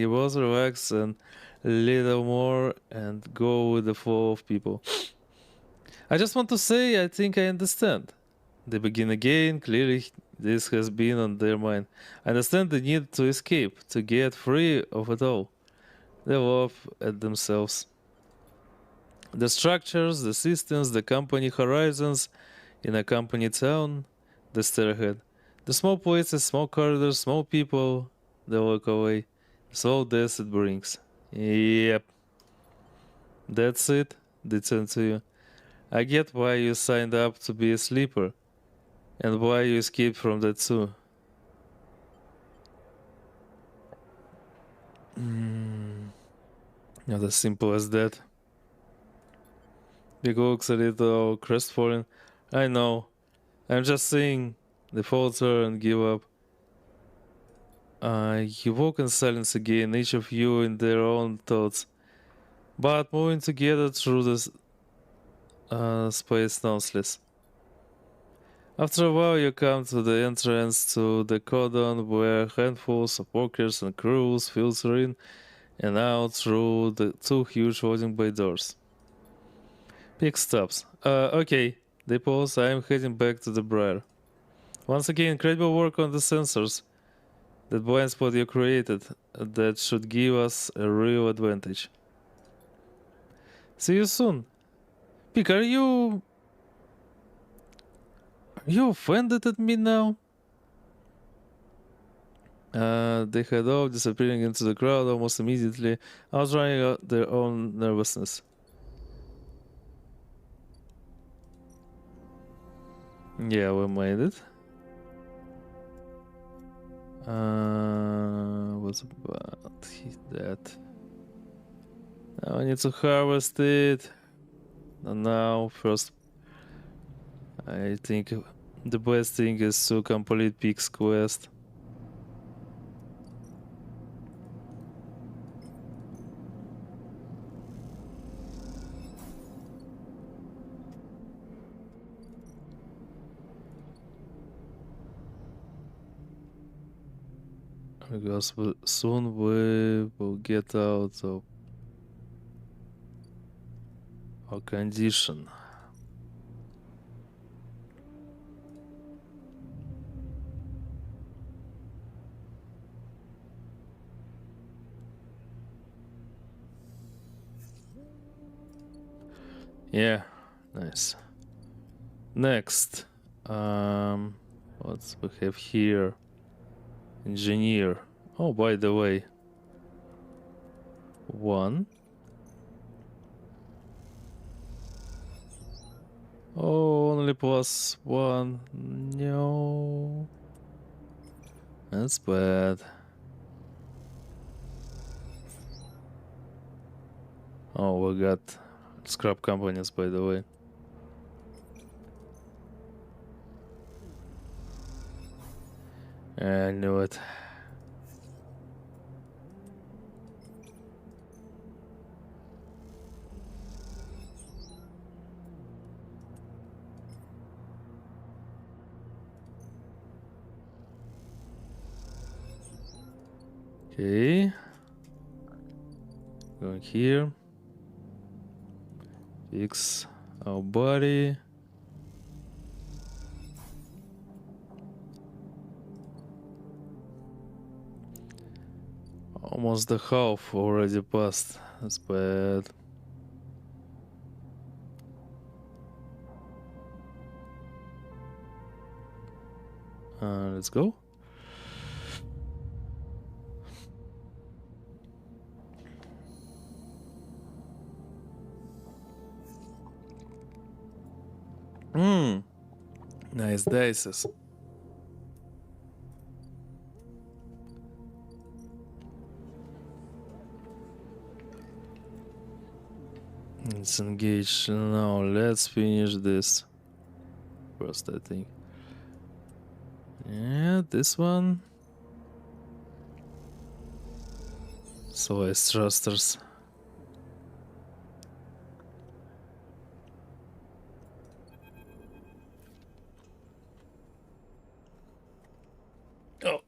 both relax and a little more and go with the flow of people. I just want to say, I think I understand. They begin again. Clearly, this has been on their mind. I understand the need to escape, to get free of it all. They laugh at themselves. The structures, the systems, the company horizons in a company town, they stare ahead. The small places, small corridors, small people, they walk away. Slow death it brings. Yep, that's it. They turn to you. I get why you signed up to be a sleeper, and why you escaped from that too. Not as simple as that. Big looks a little crestfallen. I know. I'm just saying. They falter and give up. You walk in silence again, each of you in their own thoughts, but moving together through this space noiseless. After a while, you come to the entrance to the cordon where handfuls of workers and crews filter in and out through the two huge loading bay doors. Pick stops. Okay, they pause. I am heading back to the Briar. Once again, incredible work on the sensors. That blind spot you created, that should give us a real advantage. See you soon. Pick, are you offended at me now? They head off, disappearing into the crowd almost immediately, outrunning their own nervousness. Yeah, we made it. What's about that? Now I need to harvest it. And now, first, I think the best thing is to complete Peake's quest. Because soon we will get out of our condition. Yeah, nice. Next, what we have here? Engineer. Oh, by the way, one. Oh, only plus one. No, that's bad. Oh, we got scrap companies, by the way. I knew it. Okay. Going here. Fix our body. Almost the half already passed. That's bad. Let's go. Nice dices. Let's engage. Now let's finish this first, I think. Yeah, this one. So ice thrusters. Oh.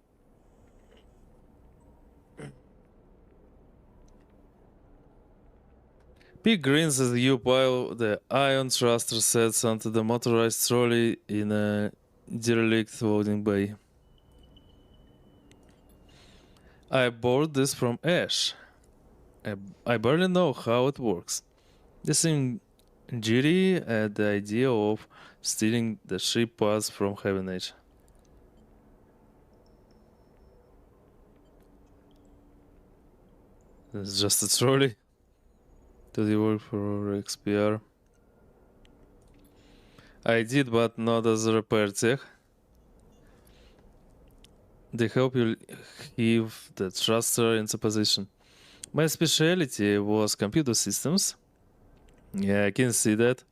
Peake grins as you pile the ion thruster sets onto the motorized trolley in a derelict loading bay. I borrowed this from Ash. I barely know how it works. They seem jitty at the idea of stealing the ship parts from Heaven Age. It's just a trolley. Did you work for XPR? I did, but not as a repair tech. They help you heave the thruster into position. My specialty was computer systems. Yeah, I can see that.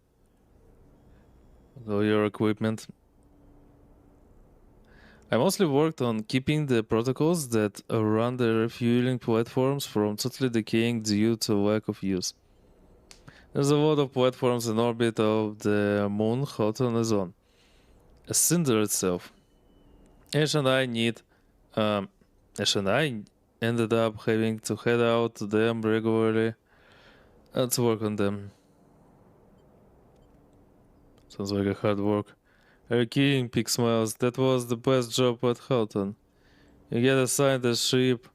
All your equipment. I mostly worked on keeping the protocols that run the refueling platforms from totally decaying due to lack of use. There's a lot of platforms in orbit of the moon Houghton is on. A cinder itself. Ash and I need Ash and I ended up having to head out to them regularly to work on them. Sounds like a hard work. Are you kidding? Peake smiles. That was the best job at Houghton. You get assigned a ship,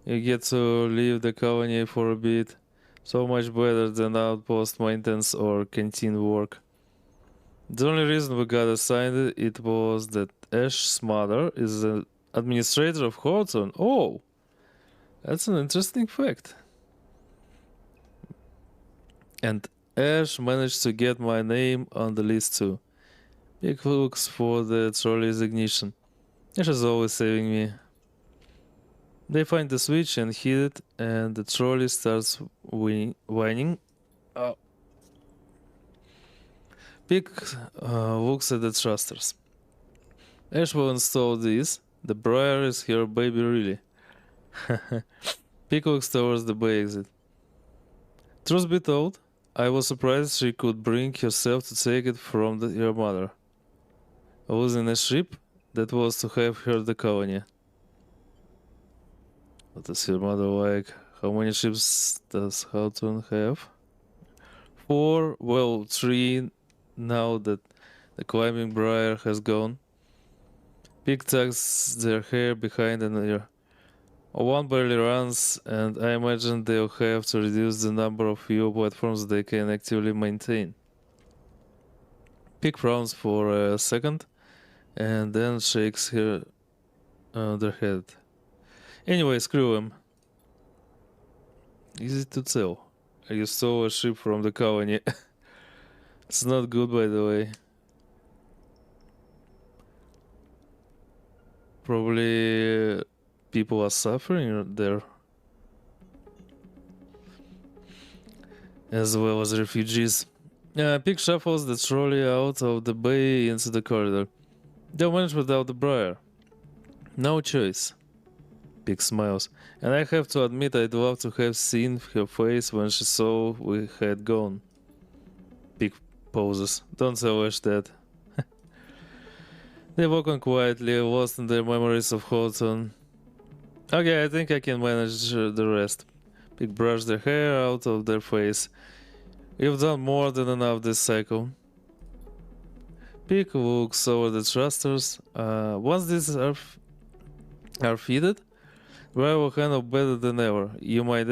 you get to leave the colony for a bit. So much better than outpost maintenance or canteen work. The only reason we got assigned it was that Ash's mother is an administrator of Houghton. Oh, that's an interesting fact. And Ash managed to get my name on the list too. Big looks for the trolley's ignition. Ash is always saving me. They find the switch and hit it, and the trolley starts whining. Oh. Peake looks at the thrusters. Ash will install this. The Briar is her baby, really. Peake looks towards the bay exit. Truth be told, I was surprised she could bring herself to take it from her mother. Losing a ship, that was to have her the colony. What is her mother like? How many ships does Houghton have? 4, well, 3 now that the climbing briar has gone. Peake tucks their hair behind an ear. One barely runs, and I imagine they'll have to reduce the number of fuel platforms they can actively maintain. Peake frowns for a second, and then shakes their head. Anyway, screw him. Easy to tell. You stole a ship from the colony. It's not good, by the way. Probably people are suffering there. as well as refugees. Peake shuffles the trolley out of the bay into the corridor. They'll manage without the briar. No choice. Peake smiles. And I have to admit I'd love to have seen her face when she saw we had gone. Peake pauses. Don't tell Ash that. They walk on quietly, lost in their memories of Houghton. Okay, I think I can manage the rest. Peake brush their hair out of their face. You've done more than enough this cycle. Peake looks over the thrusters. Once these are fitted, we will handle better than ever. You might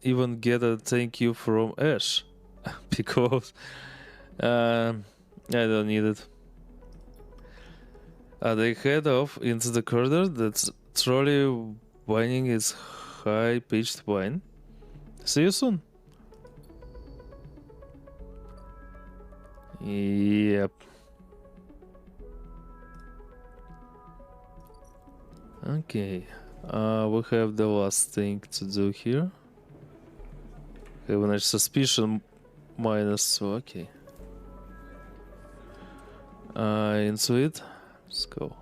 even get a thank you from Ash. Because I don't need it. They head off into the corridor. The trolley whining its high-pitched whine. See you soon. Yep. Okay. We have the last thing to do here. Have an edge suspicion minus. Okay. Into it. Let's go.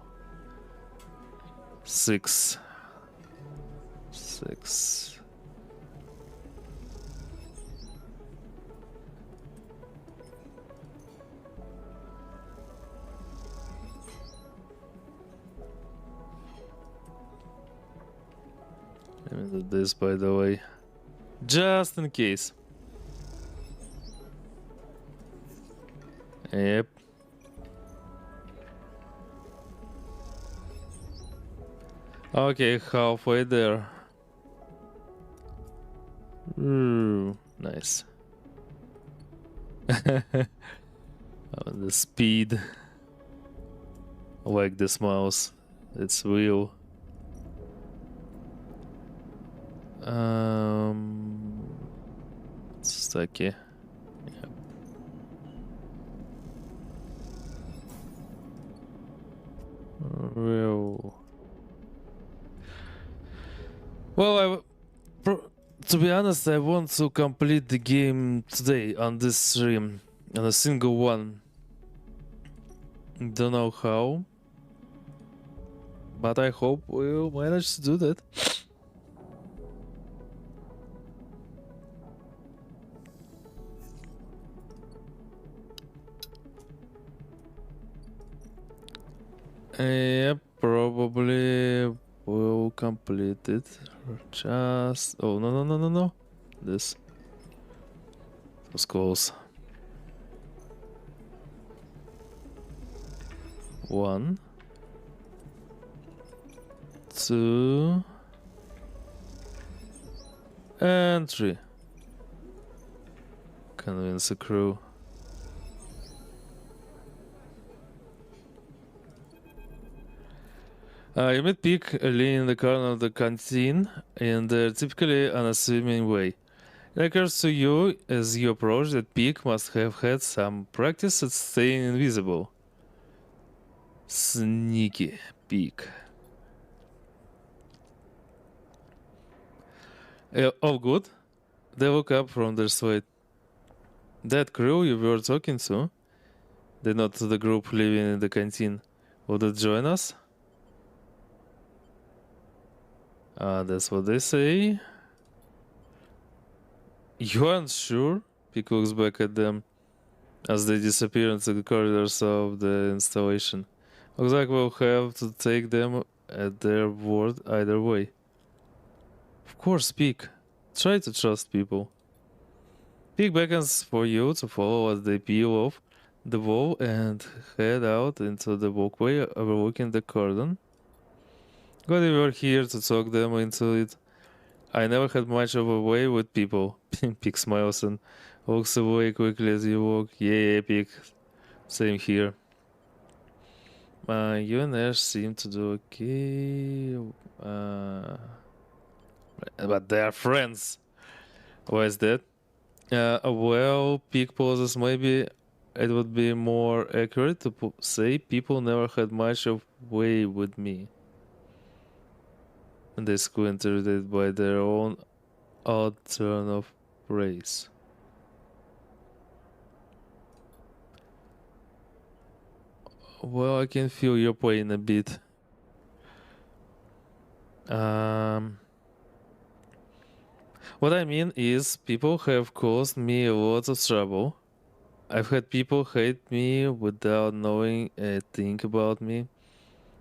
6. Let me do this, by the way, just in case. Yep. Okay, halfway there. Nice. The speed. I like this mouse. It's real. Stucky. Yep. Real. Well, to be honest, I want to complete the game today on this stream, on a single one. Don't know how, but I hope we'll manage to do that. Yeah, probably we'll complete it. Just oh no. This was close. 1, 2, and 3. Convince the crew. You meet Peake, Erlin in the corner of the canteen in their typically unassuming way. It occurs to you as you approach that Peake must have had some practice at staying invisible. Sneaky Peake. All good? They look up from their slate. That crew you were talking to? They nod to the group living in the canteen. Would it join us? That's what they say. You aren't sure? Peake looks back at them as they disappear into the corridors of the installation. Looks like we'll have to take them at their word either way. Of course, Peake. Try to trust people. Peake beckons for you to follow as they peel off the wall and head out into the walkway overlooking the cordon. Glad you were here to talk them into it. I never had much of a way with people. Peake smiles and walks away quickly as you walk. Yeah, Peake. Same here. You and Ash seem to do okay. But they are friends. Why is that? Well, Peake pauses. Maybe it would be more accurate to say people never had much of way with me. And they squint, irritated by their own odd turn of praise. Well, I can feel your pain a bit. What I mean is, people have caused me a lot of trouble. I've had people hate me without knowing a thing about me.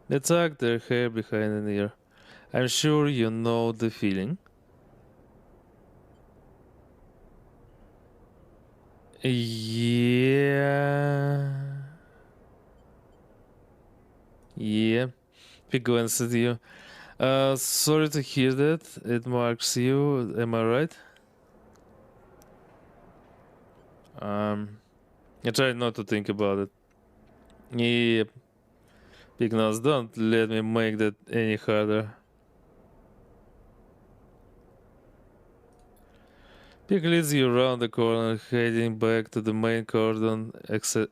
They tuck their hair behind an ear. I'm sure you know the feeling. Yeah. Yeah. He glanced at you. Sorry to hear that. It marks you. Am I right? I tried not to think about it. Yep. Pignuts, don't let me make that any harder. Pig leads you around the corner, heading back to the main cordon access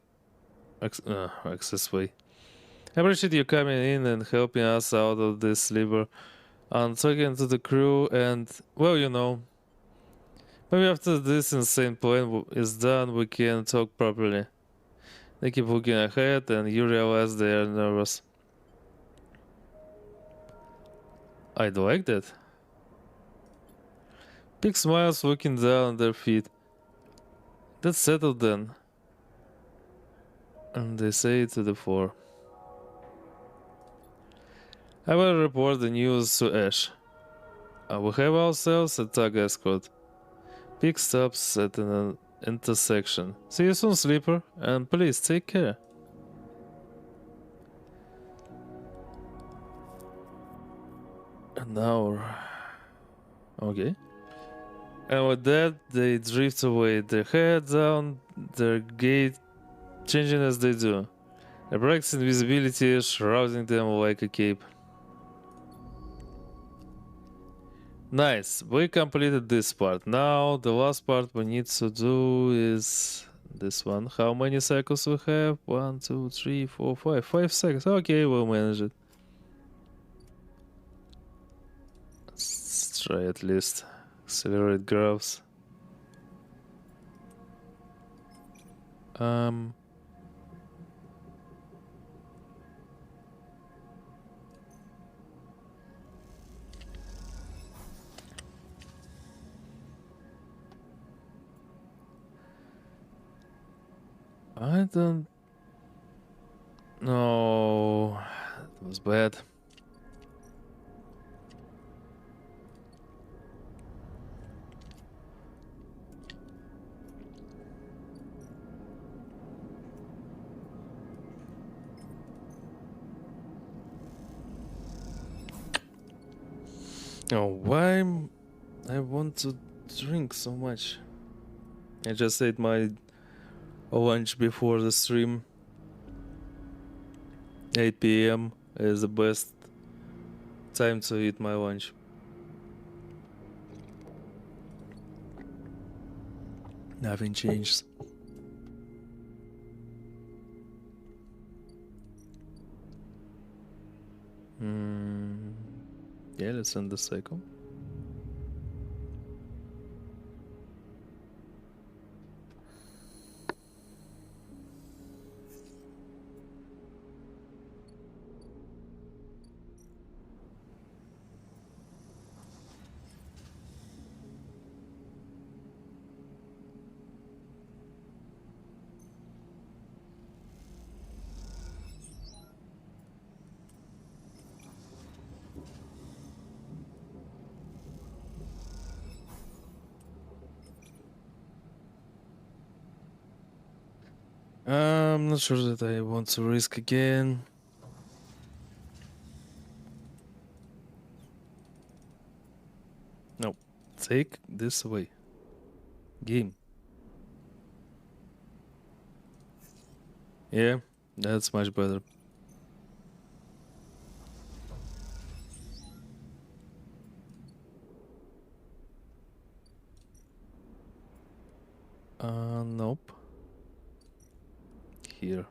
way. I appreciate you coming in and helping us out of this sliver. I'm talking to the crew, and, well, maybe after this insane plan is done, we can talk properly. They keep looking ahead, and you realize they are nervous. I'd like that. Pig smiles, looking down at their feet. That's settled then. And they say to the four. I will report the news to Ash. We have ourselves a tug escort. Pig stops at an intersection. See you soon, Sleeper, and please take care. An hour. Okay. And with that, they drift away, their head down, their gait changing as they do. A breaks invisibility shrouding them like a cape. Nice, we completed this part. Now the last part we need to do is this one. How many cycles we have? 1, 2, 3, 4, 5. 5 seconds. Okay, we'll manage it. Let's try at least. Accelerate graphs. I don't know. It was bad. Oh, why I want to drink so much? I just ate my lunch before the stream. 8 p.m. is the best time to eat my lunch. Nothing changed. Yeah, let's end the cycle. I'm not sure that I want to risk again. No, take this away. Game. Yeah, that's much better. Nope. Here.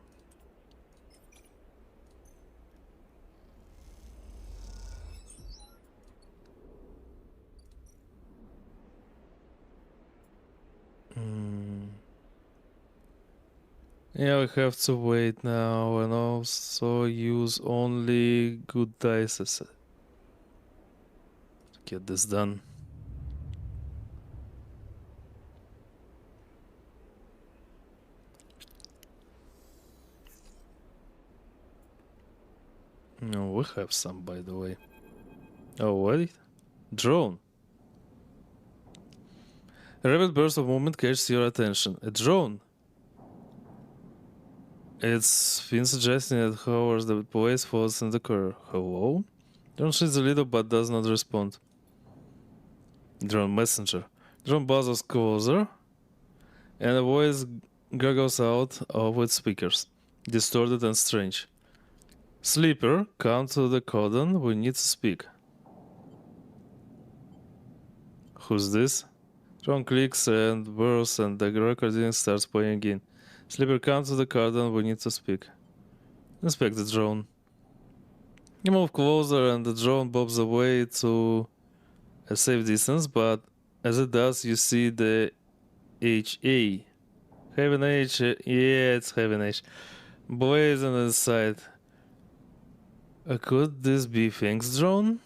Yeah, we have to wait now and also use only good dice to get this done. No, we have some, by the way. Oh, wait. Drone. A rapid burst of movement catches your attention. A drone. It's been suggesting that hovers the voice falls in the car. Hello? Drone shoots a little but does not respond. Drone messenger. Drone buzzes closer, and a voice gurgles out of its speakers, distorted and strange. Sleeper, come to the cordon, we need to speak. Who's this? Drone clicks and whirs, and the recording starts playing again. Sleeper, come to the cordon, we need to speak. Inspect the drone. You move closer, and the drone bobs away to a safe distance, but as it does, you see the HA. Heaven H, yeah, it's Heaven H. Blazing inside. Could this be Fang's drone?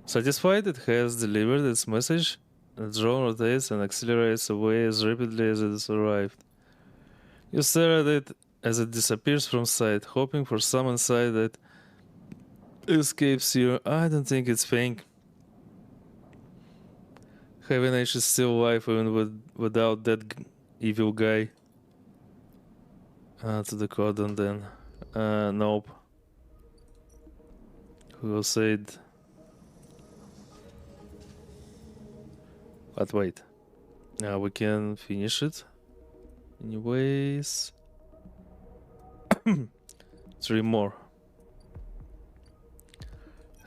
Satisfied it has delivered its message, the drone rotates and accelerates away as rapidly as it has arrived. You stare at it as it disappears from sight, hoping for some insight that escapes you. I don't think it's Fang. Heaven H is still alive even without that evil guy. To the cordon then. Nope. Who said? But wait. We can finish it. Anyways. 3 more.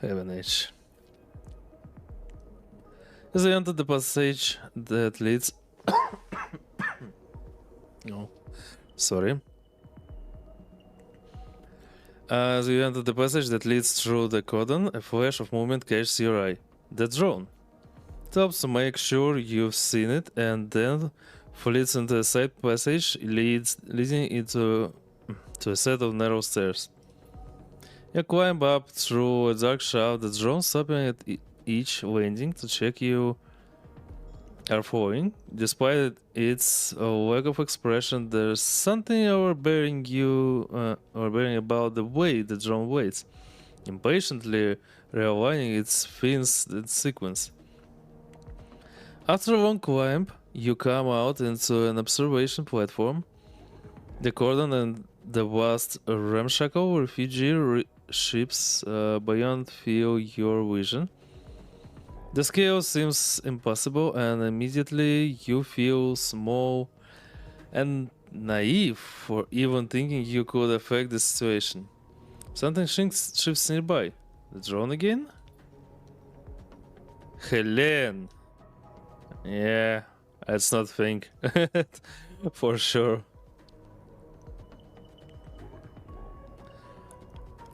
Heaven H. As I enter the passage that leads. No. Sorry. As you enter the passage that leads through the cordon, a flash of movement catches your eye. The drone. Stops to make sure you've seen it, and then flees into a side passage leading into a set of narrow stairs. You climb up through a dark shaft, the drone stopping at each landing to check you are following. Despite its lack of expression, there's something overbearing about the way the drone waits, impatiently realigning its fins in sequence. After a long climb, you come out into an observation platform. The cordon and the vast ramshackle refugee ships beyond fill your vision. The scale seems impossible, and immediately you feel small and naive for even thinking you could affect the situation. Something shifts nearby. The drone again? Helen! Yeah, that's not thing. For sure.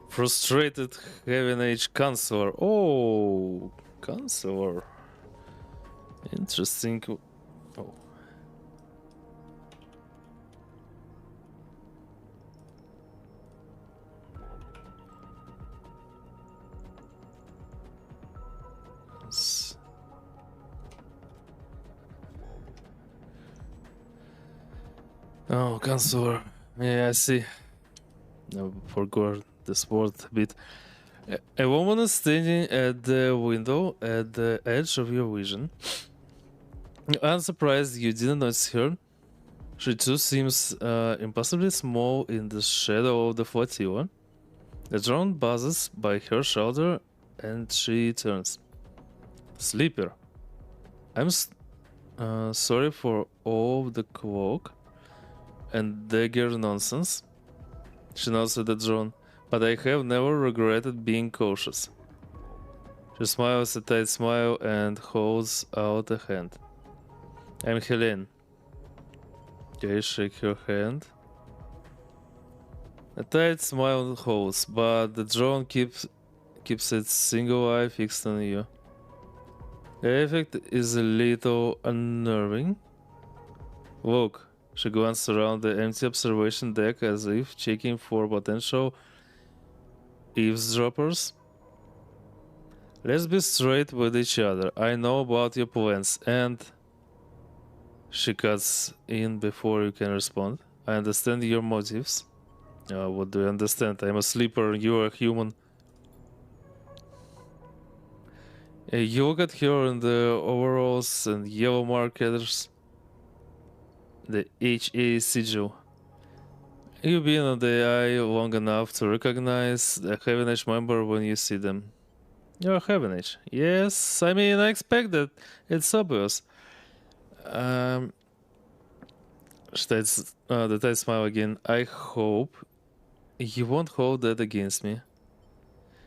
Frustrated Heaven Age Counselor. Oh, Counselor. Interesting. Oh. Oh, Counselor. Yeah, I see. I forgot this word a bit. A woman is standing at the window at the edge of your vision. Unsurprised you didn't notice her. She too seems impossibly small in the shadow of the flotilla. The drone buzzes by her shoulder and she turns. Sleeper. I'm sorry for all the cloak and dagger nonsense. She nods at the drone, but I have never regretted being cautious. She smiles a tight smile and holds out a hand. I'm Helene. I shake her hand. A tight smile holds, but the drone keeps its single eye fixed on you. The effect is a little unnerving. Look, She glanced around the empty observation deck as if checking for potential eavesdroppers. Let's be straight with each other. I know about your plans and... She cuts in before you can respond. I understand your motives. What do you understand? I'm a sleeper, you're a human. You look at her in the overalls and yellow markers. The HA sigil. You've been on the eye long enough to recognize a Heaven Age member when you see them. You're a Heaven Age. Yes, I mean, I expect that. It's obvious. The tight smile again. I hope you won't hold that against me.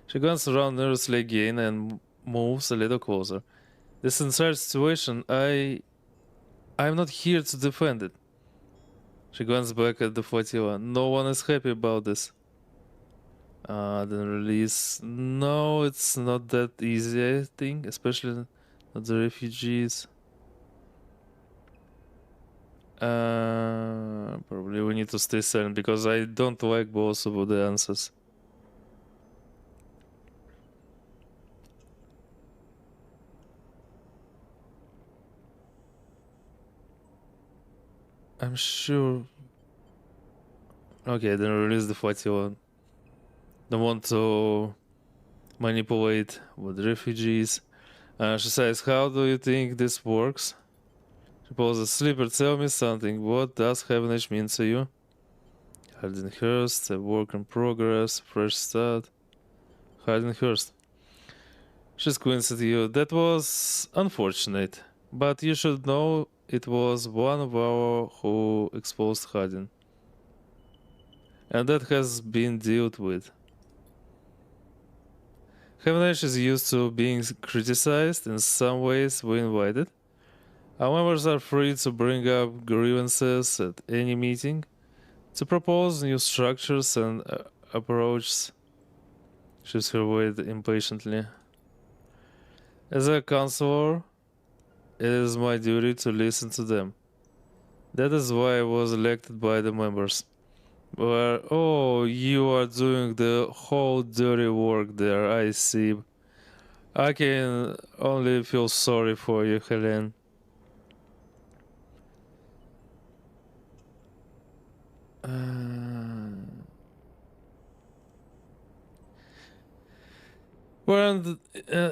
She glances around nervously again and moves a little closer. This entire situation, I'm not here to defend it. She glances back at the Flotilla. No one is happy about this. Then release. No, it's not that easy, I think, especially not the refugees. Probably we need to stay silent because I don't like both of the answers. I'm sure. Okay, then release the Flotilla. Don't want to manipulate with refugees. She says, how do you think this works? She poses, Sleeper, tell me something. What does Heaven Age mean to you? Hardenhurst, a work in progress, fresh start. Hardenhurst. She squints at you. That was unfortunate, but you should know it was one of our who exposed Harden. And that has been dealt with. Heaven Age is used to being criticized. In some ways, we invite it. Our members are free to bring up grievances at any meeting, to propose new structures and approaches. Shifts her weight impatiently. As a counselor, it is my duty to listen to them. That is why I was elected by the members. Where, oh, you are doing the whole dirty work there, I see. I can only feel sorry for you, Helen.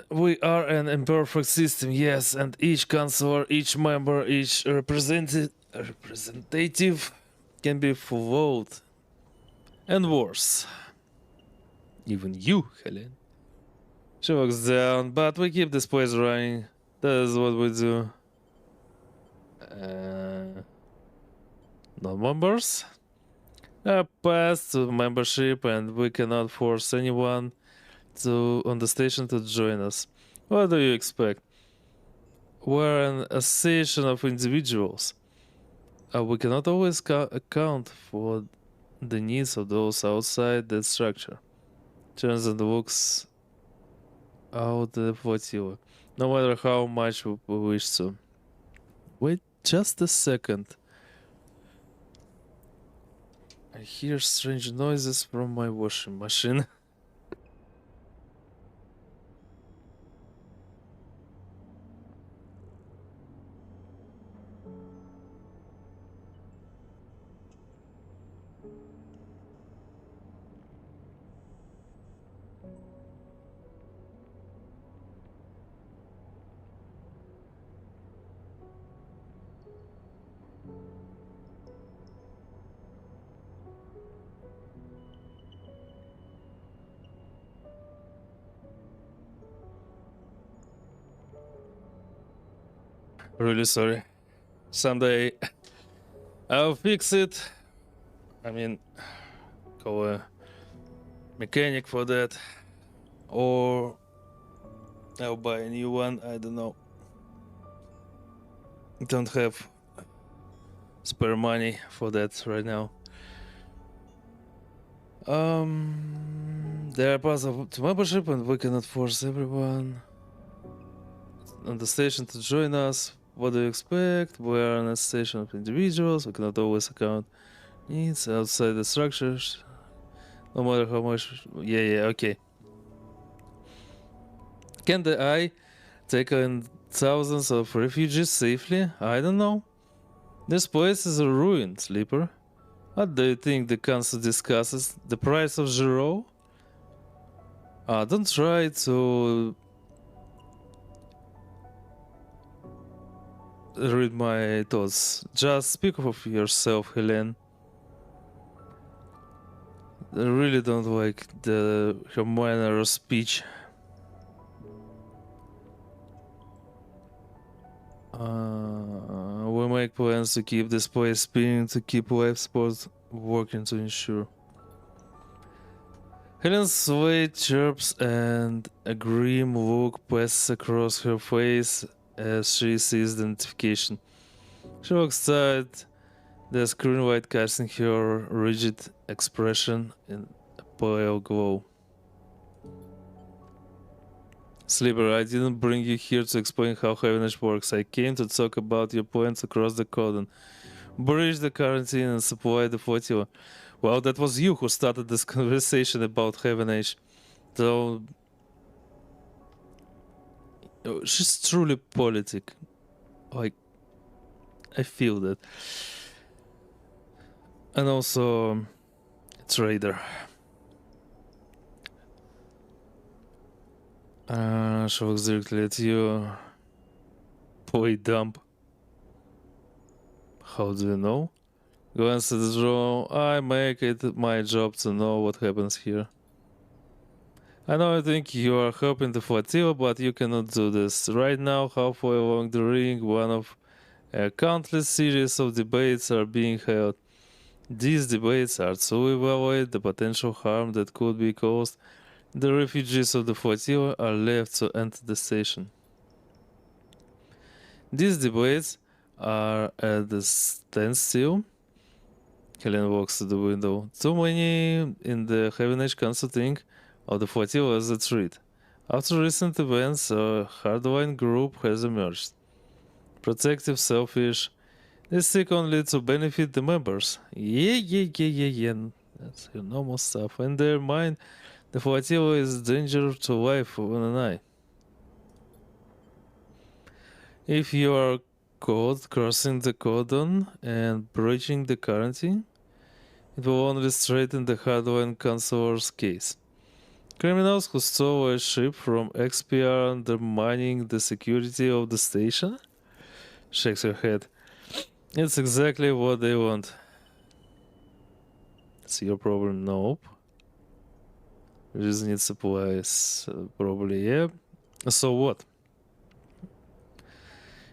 We are an imperfect system, yes, and each counselor, each member, each representative can be flawed. And worse. Even you, Helen. She walks down, but we keep this place running. That is what we do. Non-members? A pass to membership, and we cannot force anyone on the station to join us. What do you expect? We're an association of individuals. We cannot always account for the needs of those outside that structure. Turns and looks out the Flotilla. No matter how much we wish to. Wait just a second. I hear strange noises from my washing machine. Really sorry. Someday I'll fix it. I mean, call a mechanic for that. Or I'll buy a new one. I don't know. Don't have spare money for that right now. There are parts of membership and we cannot force everyone on the station to join us. What do you expect? We are an station of individuals. We cannot always account needs outside the structures. No matter how much. Yeah, okay. Can the eye take in thousands of refugees safely? I don't know. This place is a ruin, Sleeper. What do you think the council discusses? The price of zero? Don't try to read my thoughts. Just speak of yourself, Helen. I really don't like her manner of speech. We make plans to keep this place spinning, to keep life support working to ensure. Helen's sweat chirps and a grim look passes across her face as she sees the notification. She looks tired, the screen light casting her rigid expression in a pale glow. Sleeper, I didn't bring you here to explain how Heavenage works. I came to talk about your plans across the cordon, bridge the quarantine and supply the flotilla. Well, that was you who started this conversation about Heavenage. So she's truly politic. Like, I feel that. And also a trader. She looks directly at you. Play dump. How do you know? Glance at the draw. I make it my job to know what happens here. I know I think you are helping the flotilla, but you cannot do this. Right now, halfway along the ring, one of a countless series of debates are being held. These debates are to evaluate the potential harm that could be caused. The refugees of the flotilla are left to enter the station. These debates are at the standstill. Helen walks to the window. Too many in the Heaven Age Council think of the flotilla as a threat. After recent events, a hardline group has emerged. Protective, selfish. They seek only to benefit the members. Yeah. That's your normal stuff. In their mind, the flotilla is a danger to life of an eye. If you are caught crossing the cordon and breaching the quarantine, it will only straighten the hardline counselor's case. Criminals who stole a ship from XP are undermining the security of the station? Shakes her head. It's exactly what they want. It's your problem? Nope. We just need supplies. Probably, yeah. So what?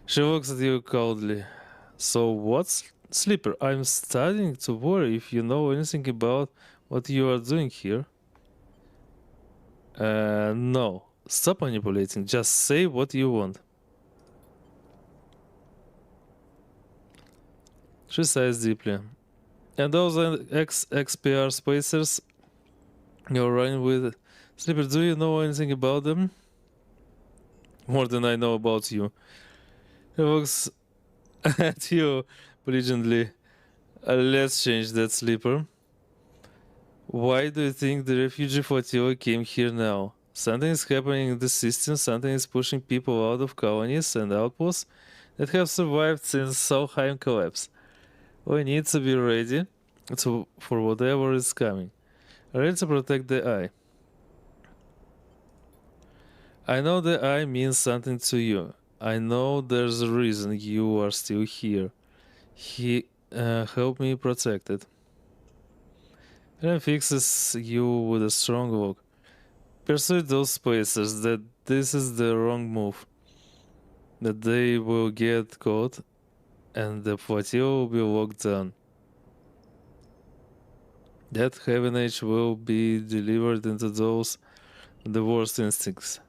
She looks at you coldly. So what's Sleeper? I'm starting to worry if you know anything about what you are doing here. No. Stop manipulating. Just say what you want. She sighs deeply. And those XPR spacers you're running with, Sleeper, do you know anything about them? More than I know about you. He looks at you brilliantly. Let's change that, Sleeper. Why do you think the refugee flotilla came here now? Something is happening in the system, something is pushing people out of colonies and outposts that have survived since Solheim collapse. We need to be ready for whatever is coming. Ready to protect the eye. I know the eye means something to you. I know there's a reason you are still here. He helped me protect it. Erlin fixes you with a strong look. Persuade those spacers that this is the wrong move. That they will get caught and the flotilla will be locked down. That Heaven Age will be delivered into those with the worst instincts.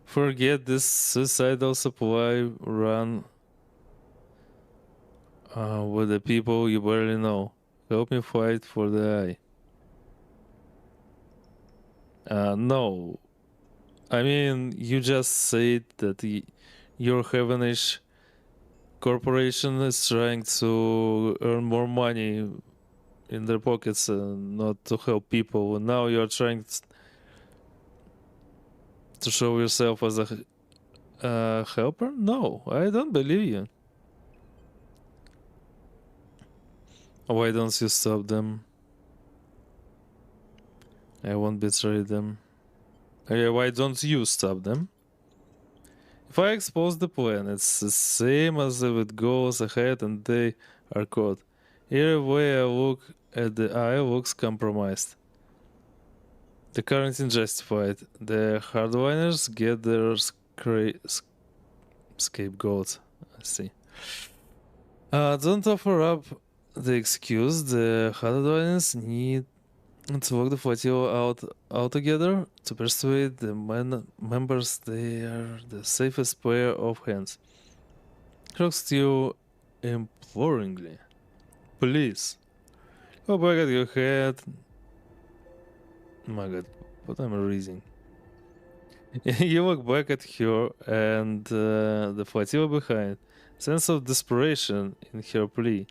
Forget this suicidal supply run with the people you barely know. Help me fight for the eye. No. I mean, you just said that your Heaven Age corporation is trying to earn more money in their pockets and not to help people. And now you're trying to show yourself as a helper? No, I don't believe you. Why don't you stop them? I won't betray them. Why don't you stop them? If I expose the plan, it's the same as if it goes ahead and they are caught. Either way I look at the eye looks compromised. The current is justified. The hardliners get their scapegoats. I see. Don't offer up the excuse. The hardliners need to work the Flotilla out altogether to persuade the members they are the safest pair of hands. Crooks to you imploringly. Please. Go back at your head. My god, what am I reading? You look back at her and the Flotilla behind. Sense of desperation in her plea.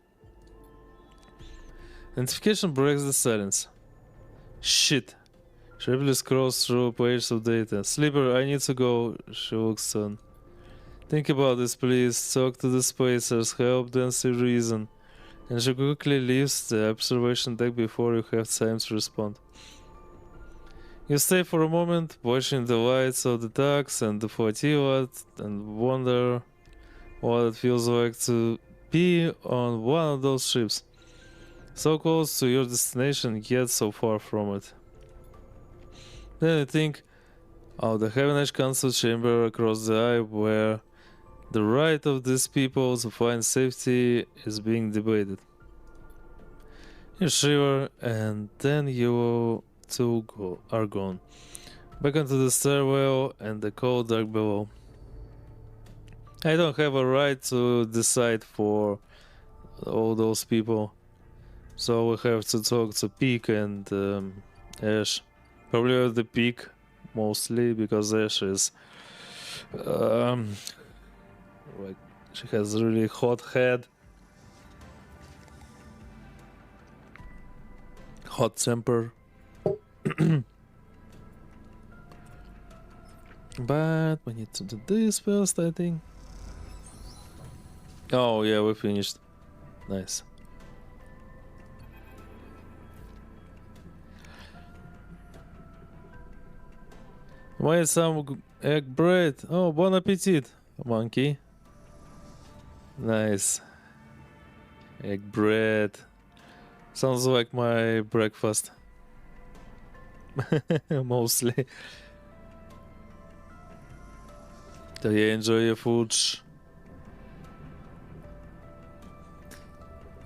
Identification breaks the silence. Shit. Sharply scrolls through pages of data. Sleeper, I need to go. She looks on. Think about this, please. Talk to the spacers. Help them see reason. And she quickly leaves the observation deck before you have time to respond. You stay for a moment, watching the lights of the docks and the Flotilla, and wonder what it feels like to be on one of those ships. So close to your destination, yet so far from it. Then you think of the Heaven Edge Council chamber across the eye, where the right of these people to find safety is being debated. You shiver, and then you two are gone. Back onto the stairwell and the cold dark below. I don't have a right to decide for all those people. So we have to talk to Peake and Eshe. Probably the Peake mostly, because Eshe is like she has a really hot head, hot temper. But we need to do this first, I think. Oh yeah, we finished. Nice. Made some egg bread. Oh, bon appetit, monkey. Nice. Egg bread. Sounds like my breakfast. Mostly. So yeah, enjoy your food.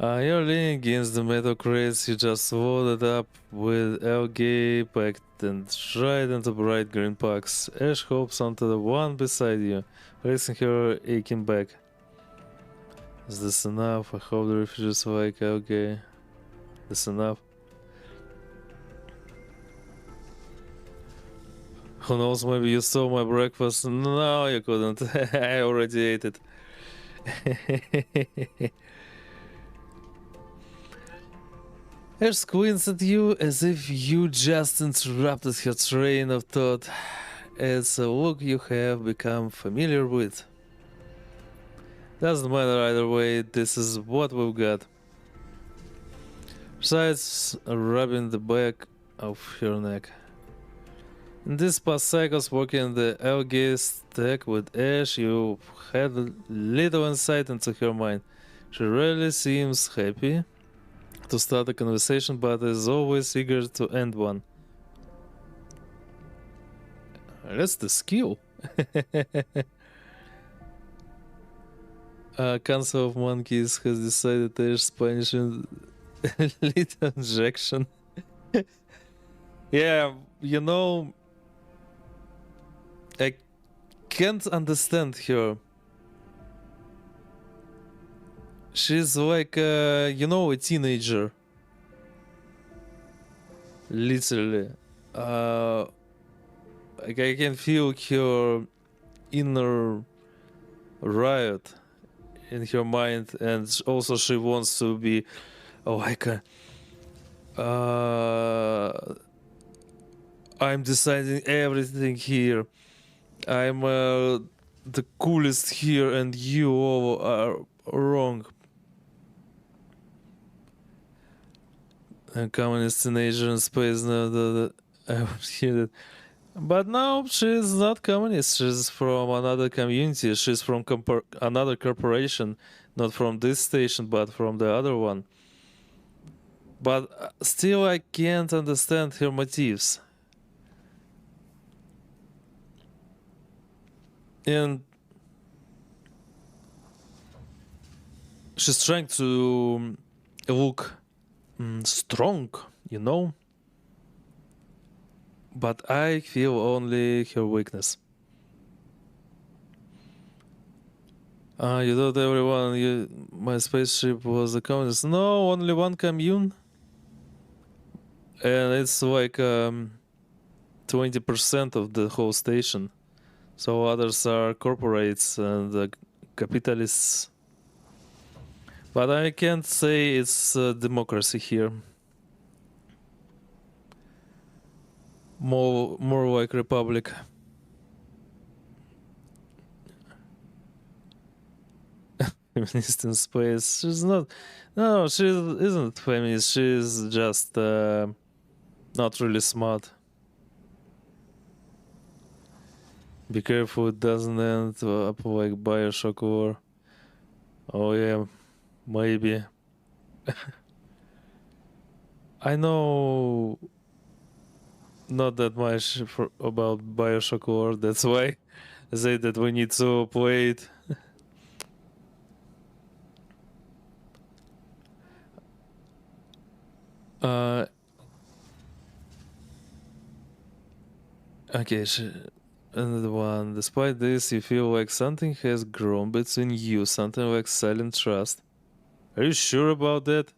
You're leaning against the metal crates you just loaded up with algae packed and right into bright green pucks. Eshe hops onto the one beside you, raising her aching back. Is this enough? I hope the refugees like algae. This enough? Who knows, maybe you saw my breakfast. No, you couldn't. I already ate it. Eshe squints at you as if you just interrupted her train of thought. It's a look you have become familiar with. Doesn't matter either way, this is what we've got. Besides rubbing the back of her neck. In these past cycles working the algae stack with Eshe, you had little insight into her mind. She rarely seems happy to start a conversation, but is always eager to end one. That's the skill. Council of Monkeys has decided there's Spanish little injection. Yeah, you know, I can't understand her. She's like, you know, a teenager. Literally. Like I can feel her inner riot in her mind, and also she wants to be like I'm deciding everything here. I'm the coolest here, and you all are wrong. And communist in Asian space. No, I hear that. But no, she's not communist. She's from another community. She's from another corporation, not from this station, but from the other one. But still, I can't understand her motives. And she's trying to look strong, you know? But I feel only her weakness. You told everyone my spaceship was a communist. No, only one commune. And it's like 20% of the whole station. So others are corporates and capitalists. But I can't say it's democracy here. More like republic. Feminist in space. She's not. No, she isn't feminist. She's just not really smart. Be careful it doesn't end up like Bioshock War. Oh yeah, maybe. I know not that much about Bioshock War. That's why I say that we need to play it. Okay, another one. Despite this, you feel like something has grown between you, something like silent trust. Are you sure about that?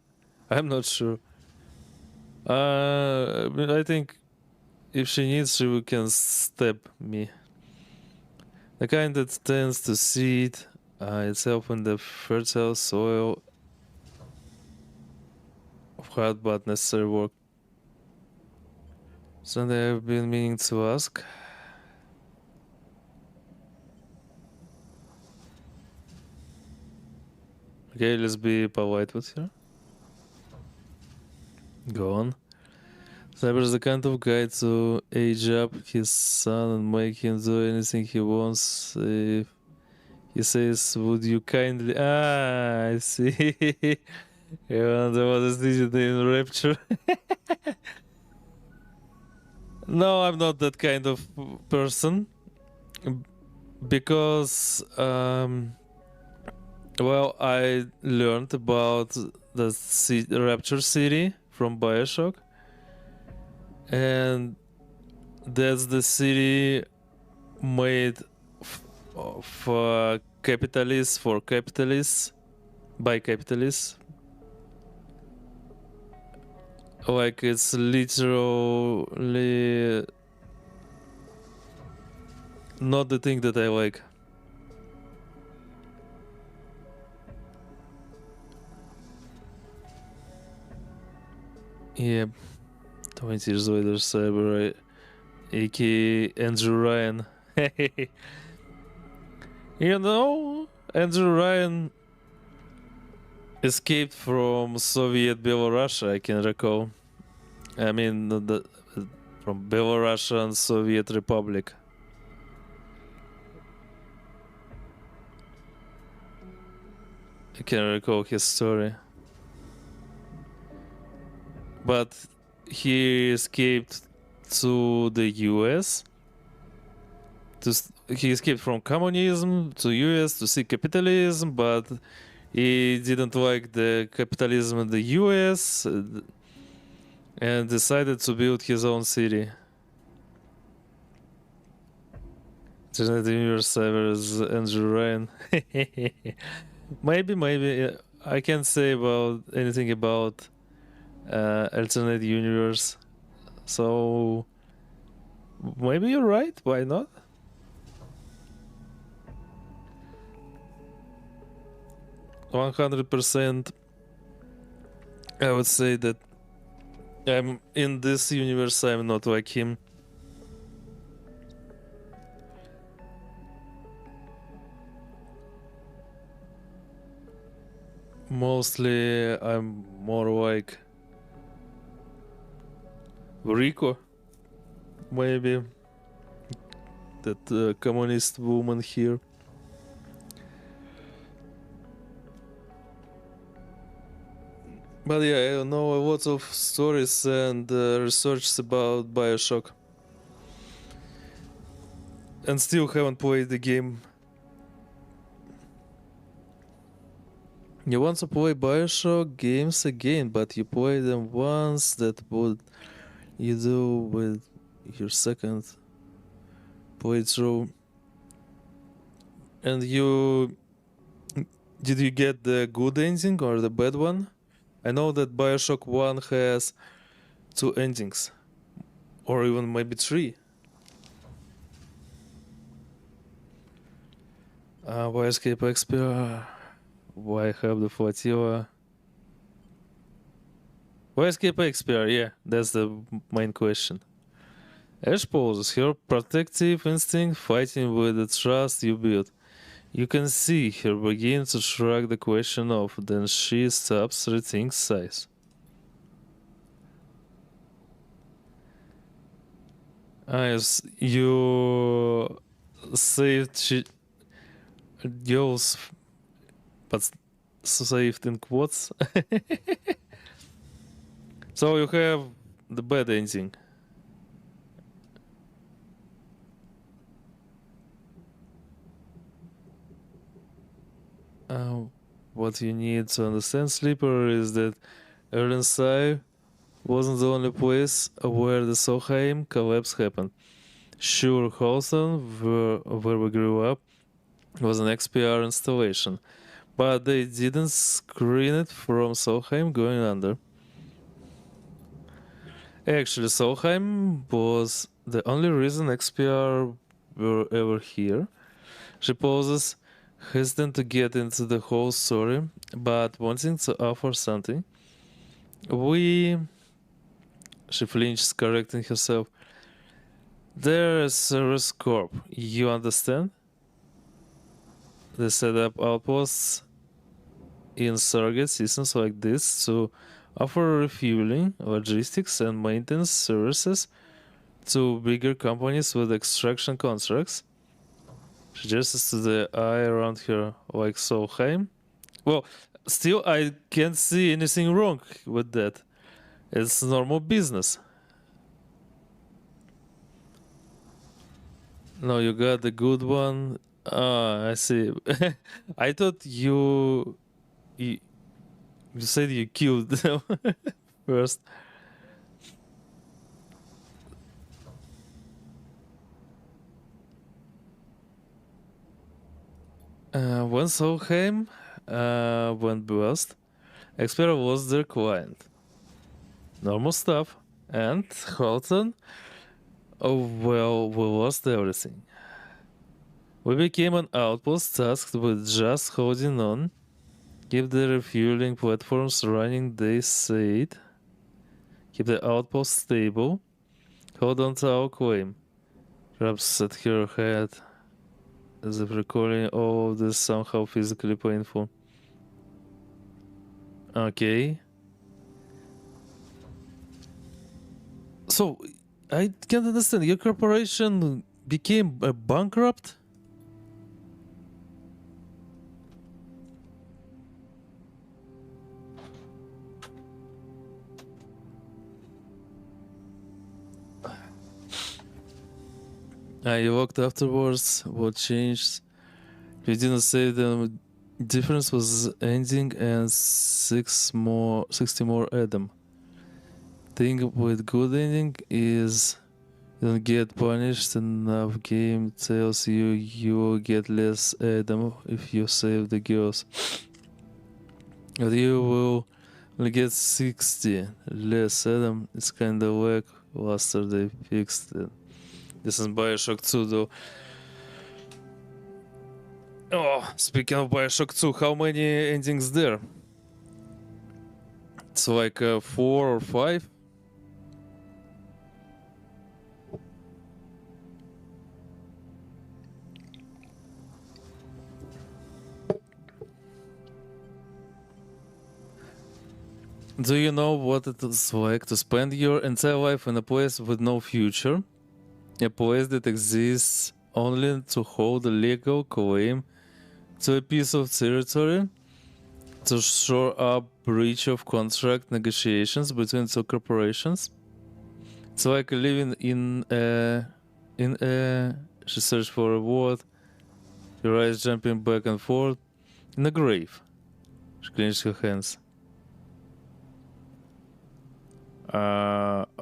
I'm not sure. I think if she needs, she can stab me. The kind that tends to seed itself in the fertile soil of hard but necessary work. Something I've been meaning to ask. Okay, let's be polite with her. Go on. Cyberos the kind of guy to age up his son and make him do anything he wants. If he says, "Would you kindly?" Ah, I see. You wonder what is needed in Rapture. No, I'm not that kind of person. Because, well, I learned about the Rapture City from Bioshock. And that's the city made for capitalists, for capitalists, by capitalists. Like it's literally not the thing that I like. Yeah, 20 years later, Cyber, aka Andrew Ryan. You know, Andrew Ryan escaped from Soviet Belarus, I can recall. I mean, from Belarus and Soviet Republic. I can recall his story. But he escaped to the US. He escaped from communism to US to see capitalism, but he didn't like the capitalism in the US and decided to build his own city. Internet Universe Cyberos Andrew Ryan. Maybe I can't say about anything about alternate universe. So maybe you're right. Why not? 100%, I would say that I'm in this universe, I'm not like him. Mostly, I'm more like Rico, maybe. That communist woman here. But yeah, I know a lot of stories and research about Bioshock. And still haven't played the game. You want to play Bioshock games again, but you play them once. That would you do with your second playthrough. And did you get the good ending or the bad one? I know that Bioshock 1 has 2 endings, or even maybe 3. Why escape XP? Why have the Flotilla? Why escape XP? Yeah, that's the main question. Ash poses her protective instinct fighting with the trust you built. You can see her begin to shrug the question off, then she stops, rethinks size. Yes, you saved yours, but saved in quotes. So you have the bad ending. What you need to understand, Sleeper, is that Erlin wasn't the only place where the Solheim collapse happened. Sure, Holston, where we grew up, was an XPR installation, but they didn't screen it from Solheim going under. Actually, Solheim was the only reason XPR were ever here. She poses, hesitant to get into the whole story, but wanting to offer something. She flinches, correcting herself. There's a Cyberos Corp, you understand? They set up outposts in surrogate systems like this to offer refueling, logistics, and maintenance services to bigger companies with extraction contracts. She gestures to the eye around her like Solheim. Well, still, I can't see anything wrong with that. It's normal business. No, you got the good one. Ah, I see. I thought you said you killed them first. When Solheim went bust, Expert was their client. Normal stuff. And Halton, oh well, we lost everything. We became an outpost tasked with just holding on, keep the refueling platforms running, they said, keep the outpost stable, hold on to our claim. Rubs at her head, as if recalling all of this somehow physically painful. Okay. So, I can't understand. Your corporation became bankrupt? You walked afterwards. What changed? You didn't say the difference was ending and 60 more Adam. Thing with good ending is you don't get punished enough. Game tells you will get less Adam if you save the girls. But you will only get 60 less Adam. It's kinda lackluster. They fixed it. This is Bioshock 2 though. Oh, speaking of Bioshock 2, how many endings there? It's like 4 or 5? Do you know what it is like to spend your entire life in a place with no future? A place that exists only to hold a legal claim to a piece of territory? To shore up breach of contract negotiations between two corporations? It's like living in a she searched for a word, your eyes jumping back and forth in a grave. She clenched her hands.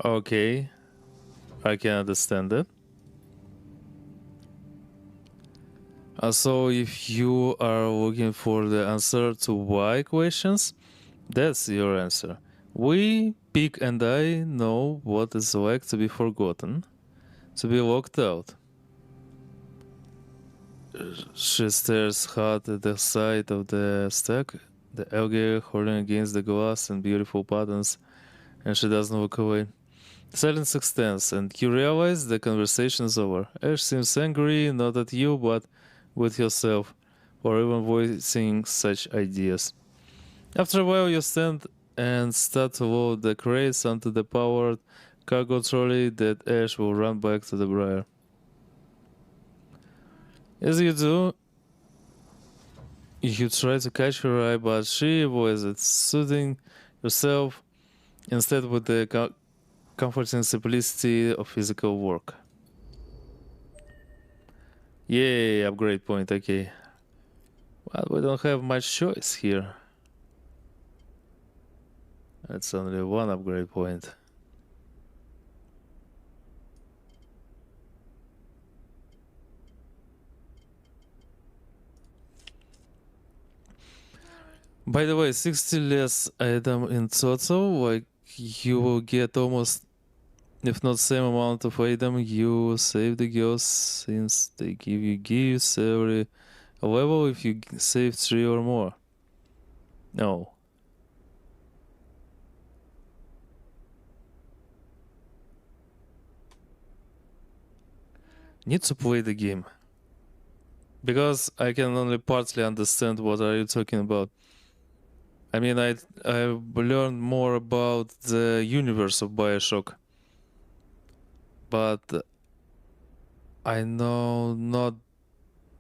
Okay. I can understand that. So if you are looking for the answer to why questions, that's your answer. We, Peake and I, know what it's like to be forgotten, to be locked out. She stares hard at the side of the stack, the algae holding against the glass and beautiful patterns, and she doesn't look away. Silence extends, and you realize the conversation is over. Ash seems angry, not at you, but with yourself, for even voicing such ideas. After a while, you stand and start to load the crates onto the powered cargo trolley that Ash will run back to the briar. As you do, you try to catch her eye, but she avoids it, soothing yourself instead with the comforting simplicity of physical work. Yay, upgrade point, okay. But we don't have much choice here. That's only one upgrade point. By the way, 60 less item in total, like you will get almost, if not same amount of item you save the girls, since they give you gifts every level if you save 3 or more. No. Need to play the game. Because I can only partly understand what are you talking about. I mean, I've learned more about the universe of Bioshock, but I know not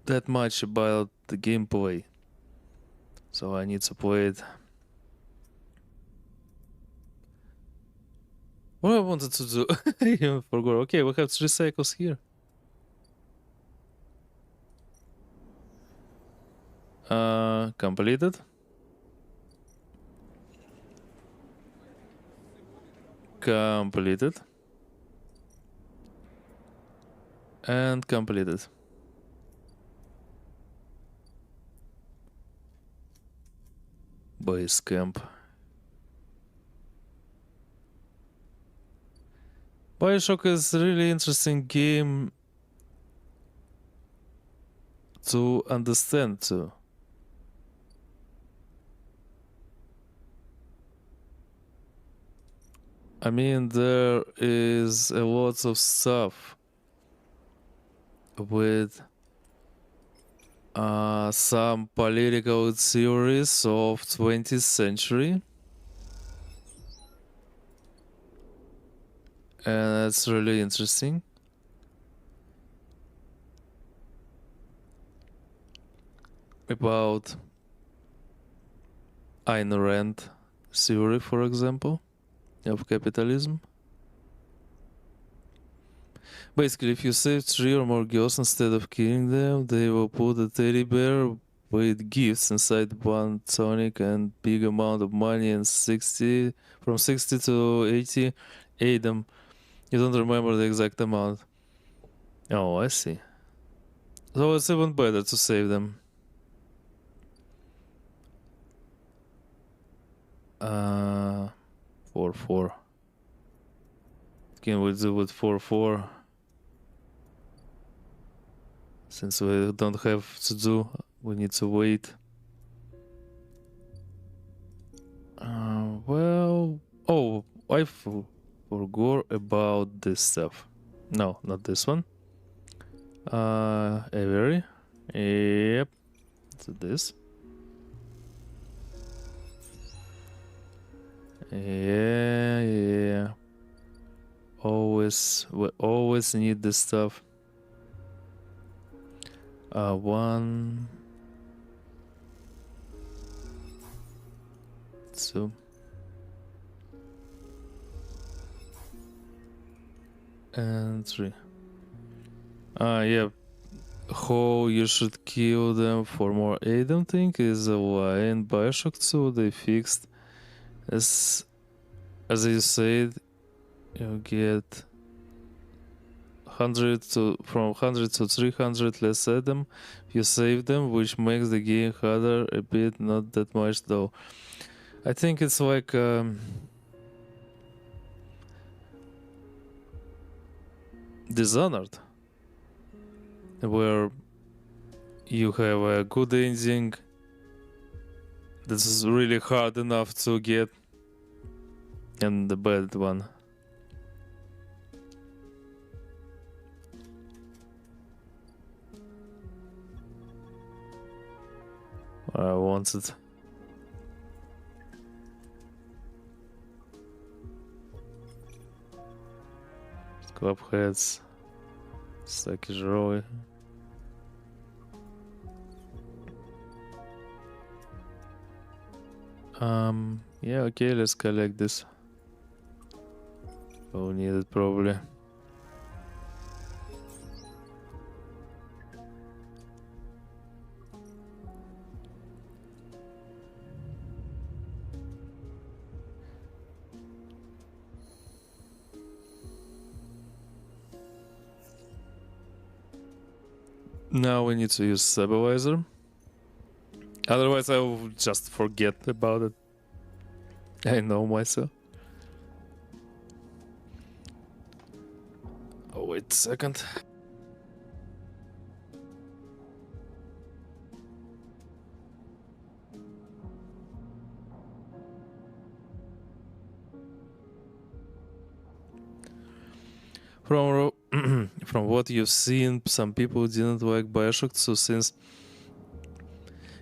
that much about the gameplay, so I need to play it. What I wanted to do, I even forgot. Okay, we have 3 cycles here. Completed. Completed. And completed. Base camp. Bioshock is a really interesting game to understand too. I mean, there is a lot of stuff with some political theories of 20th century, and that's really interesting. About Ayn Rand theory, for example, of capitalism. Basically, if you save 3 or more girls instead of killing them, they will put a teddy bear with gifts inside one tonic and big amount of money and from 60 to 80 Adam. You don't remember the exact amount. Oh, I see. So it's even better to save them. 4-4. Can we do with 4-4? Since we don't have to do we need to wait. Well, oh, I forgot about this stuff. No, not this one. Avery. Yep. So this. Yeah. We always need this stuff. 1, 2. And 3. Yeah. How you should kill them for more I don't think is a lie. In Bioshock 2 they fixed as you said, you get 100 to from 100 to 300 less Adam if you save them, which makes the game harder a bit, not that much though. I think it's like Dishonored, where you have a good ending that's really hard enough to get, and the bad one. I wanted. Club heads. Stack is roy. Yeah, okay, let's collect this. We'll need it probably. Now we need to use stabilizer. Otherwise I will just forget about it. I know myself. Oh, wait a second. From what you've seen, some people didn't like Bioshock 2 since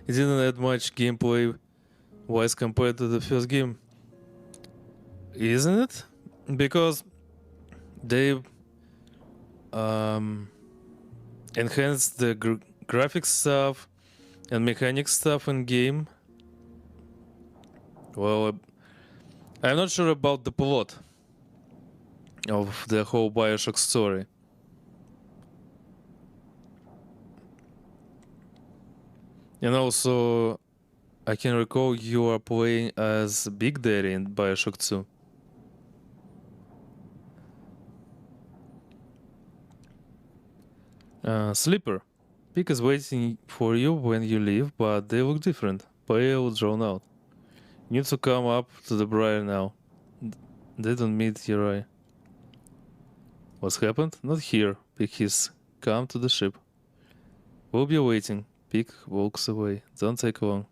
it didn't add much gameplay wise compared to the first game. Isn't it? Because they enhanced the graphics stuff and mechanics stuff in game. Well, I'm not sure about the plot of the whole Bioshock story. And also, I can recall you are playing as Big Daddy in Bioshock 2. Sleeper. Peake is waiting for you when you leave, but they look different. Pale, drawn out. You need to come up to the briar now. They don't meet your eye. What's happened? Not here. Peake has come to the ship. We'll be waiting. Peake walks away. Don't take long.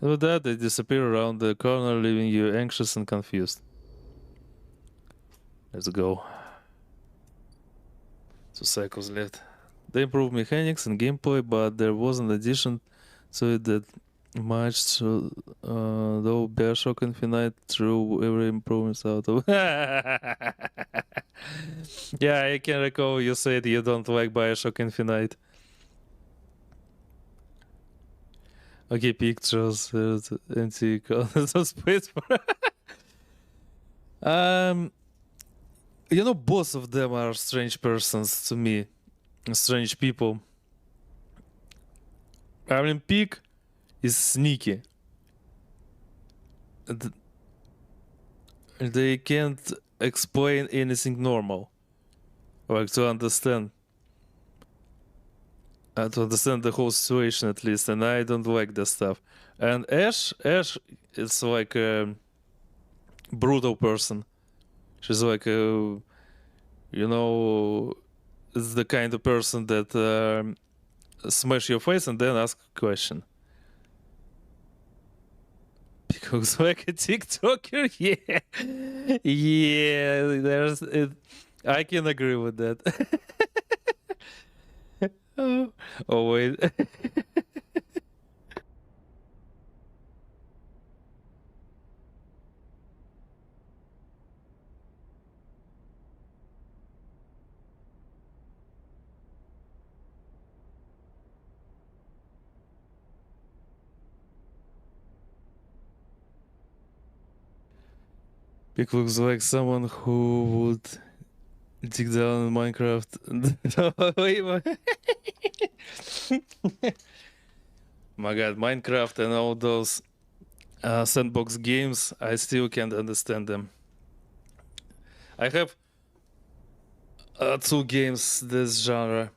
And with that, they disappear around the corner, leaving you anxious and confused. Let's go. 2 cycles left. They improved mechanics and gameplay, but there was an addition to it that much, so, though Bioshock Infinite threw every improvement out of. Yeah, I can recall you said you don't like Bioshock Infinite. Okay, pictures, empty corners of space for. You know, both of them are strange persons to me. Strange people. I mean, Peake is sneaky. They can't explain anything normal. Like, to understand. To understand the whole situation at least, and I don't like that stuff. And Ash is like a brutal person. She's like a, you know, is the kind of person that smash your face and then ask a question. Peake looks like a TikToker. Yeah, yeah. There's it. I can agree with that. Oh wait. Peake looks like someone who would dig down in Minecraft. My god, Minecraft and all those sandbox games, I still can't understand them. I have two games this genre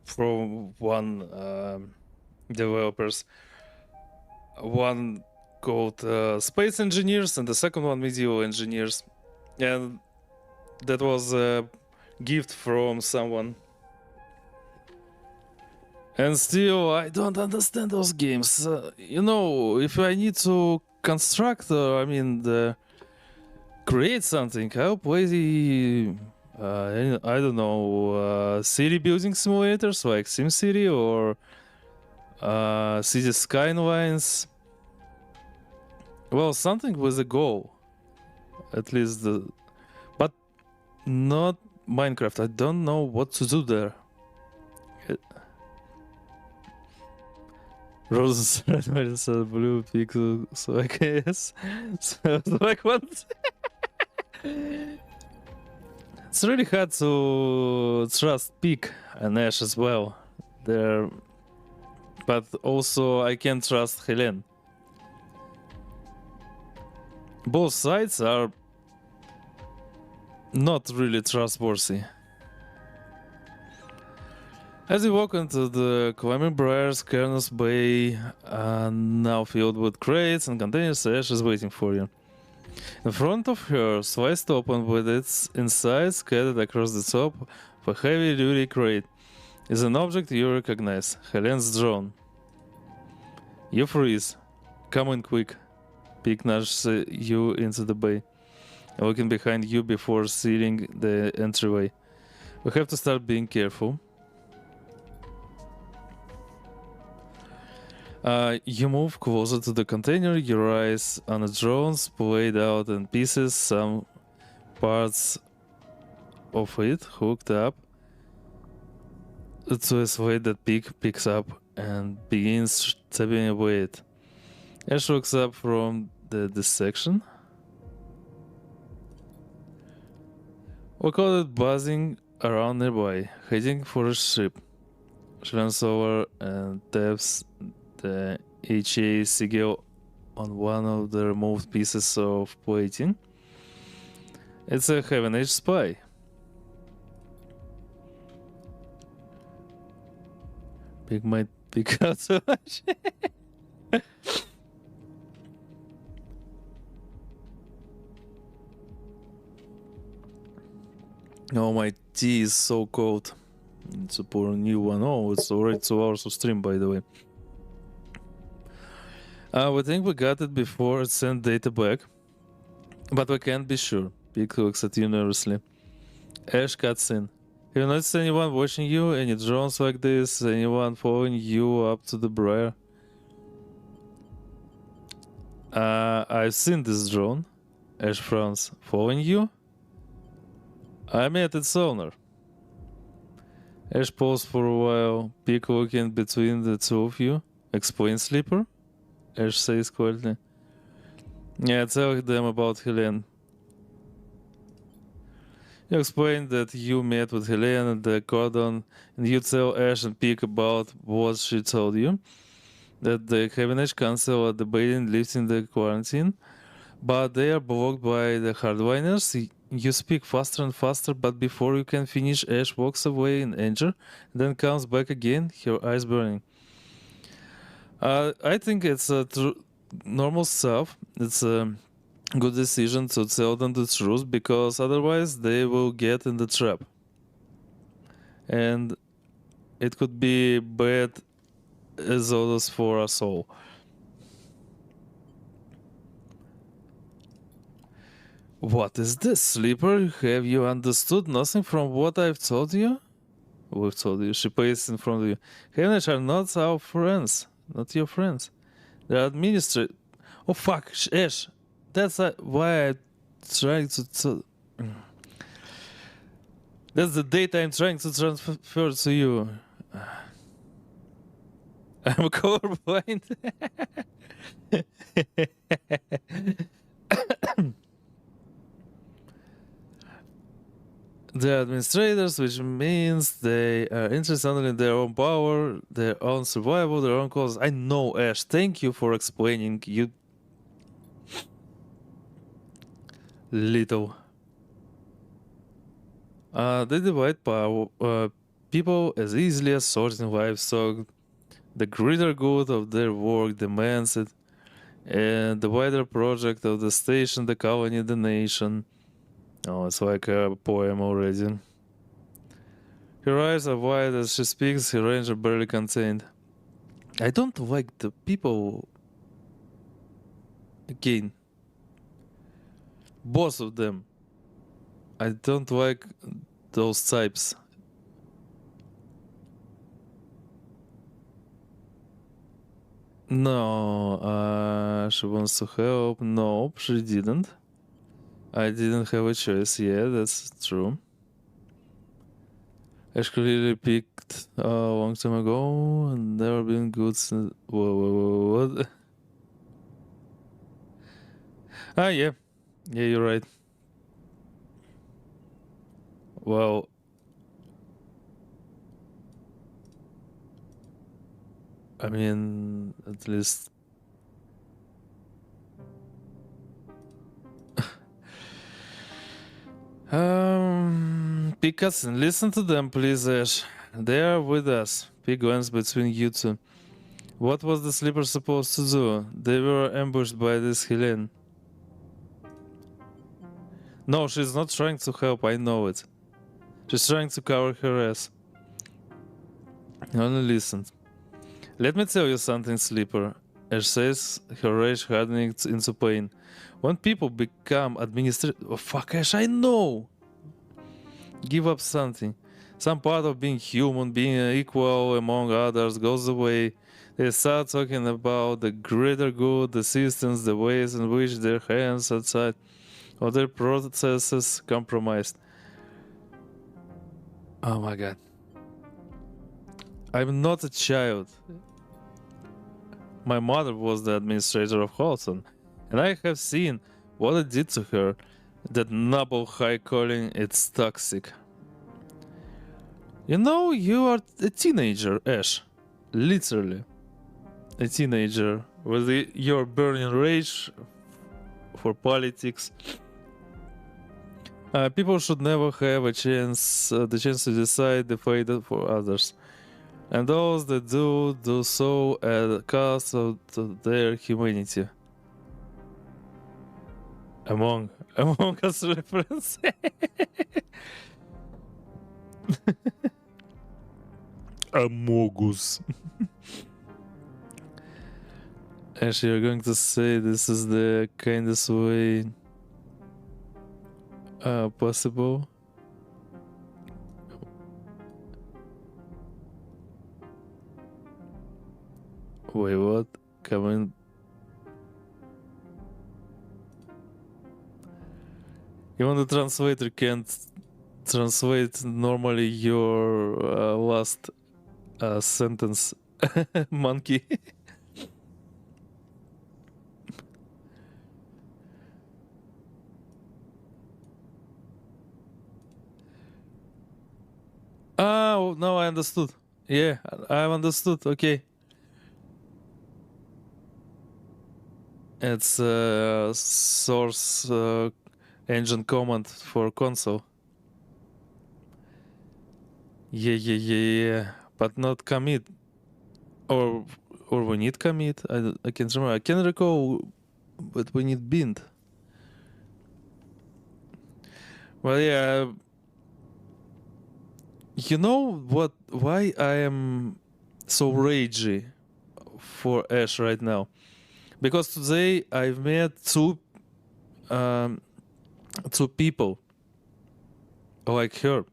from one developers. One called Space Engineers and the second one Medieval Engineers. And that was a gift from someone. And still, I don't understand those games. If I need to construct, create something, I'll play the, I don't know, city building simulators like SimCity or City Skylines. Well, something with a goal, at least, but not Minecraft. I don't know what to do there. Roses, red, white, and blue, pixel, so I guess. So like what? It's really hard to trust Peake and Eshe as well. But also I can't trust Helen. Both sides are not really trustworthy. As you walk into the climbing briars, Carnus Bay, now filled with crates and containers, Eshe is waiting for you. In front of her, sliced open with its inside scattered across the top of a heavy-duty crate, is an object you recognize, Helen's drone. You freeze. Come in quick. Peake nudges you into the bay, looking behind you before sealing the entryway. We have to start being careful. You move closer to the container, your eyes on the drone splayed out in pieces, some parts of it hooked up to a slate that Peake picks up and begins tapping away it. Eshe looks up from this section. We call it buzzing around nearby, heading for a ship. She leans over and taps the HA sigil on one of the removed pieces of plating. It's a Heaven Age spy. Peake might pick out so much. Oh, my tea is so cold. It's a pour a new one. Oh, it's already 2 hours of stream, by the way. We think we got it before it sent data back, but we can't be sure. Peake looks at you nervously. Eshe cuts in. Have you noticed anyone watching you? Any drones like this? Anyone following you up to the briar? I've seen this drone. Eshe frowns. Following you? I met its owner. Eshe paused for a while, Peake looking between the two of you. Explain, Sleeper? Eshe says quietly. Yeah, tell them about Helen. You explain that you met with Helen at the cordon, and you tell Eshe and Peake about what she told you. That the Heaven Age Council are debating lifting the quarantine, but they are blocked by the hardliners. You speak faster and faster, but before you can finish, Eshe walks away in anger, then comes back again, her eyes burning. I think it's normal stuff. It's a good decision to tell them the truth, because otherwise they will get in the trap. And it could be bad exodus for us all. What is this, Sleeper? Have you understood nothing from what I've told you? We've told you. She paced in front of you. Heavenage are not our friends. Not your friends. They're administrators. Oh fuck, Ash. That's why I'm trying to... That's the data I'm trying to transfer to you. I'm colorblind. They're administrators, which means they are interested only in their own power, their own survival, their own cause. I know, Ash. Thank you for explaining. You little. They divide power, people as easily as sorting livestock. The greater good of their work demands it, and the wider project of the station, the colony, the nation. Oh, it's like a poem already. Her eyes are wide as she speaks, her range are barely contained. I don't like the people. Again. Both of them. I don't like those types. No, she wants to help. Nope, she didn't. I didn't have a choice. Yeah, that's true. Ash clearly picked a long time ago and never been good since. What? Yeah. Yeah, you're right. Well, I mean, at least. Peake and listen to them, please, Ash. They are with us. Peake glance between you two. What was the sleeper supposed to do? They were ambushed by this Helene. No, she's not trying to help, I know it. She's trying to cover her ass. Only listen. Let me tell you something, Sleeper. Ash says, her rage hardening into pain. When people become administrators... Oh, fuck, Ash, I know! Give up something. Some part of being human, being equal among others goes away. They start talking about the greater good, the systems, the ways in which their hands are tied, or their processes compromised. Oh my god. I'm not a child. My mother was the administrator of Holton, and I have seen what it did to her. That noble high calling, it's toxic. You know, you are a teenager, Ash. Literally. A teenager with your burning rage for politics. People should never have the chance to decide the fate for others. And those that do so at the cost of their humanity. Among Us reference. Among Us. Actually, you're going to say this is the kindest way possible. Wait, what? Come in. Even the translator can't translate normally your last sentence, monkey. Oh, now I understood. Yeah, I understood. Okay. It's source engine command for console. Yeah. But not commit. Or we need commit. I can't remember. I can recall, but we need bind. Well, yeah. You know what? Why I am so ragey for Ash right now? Because today I've met um, two people like her.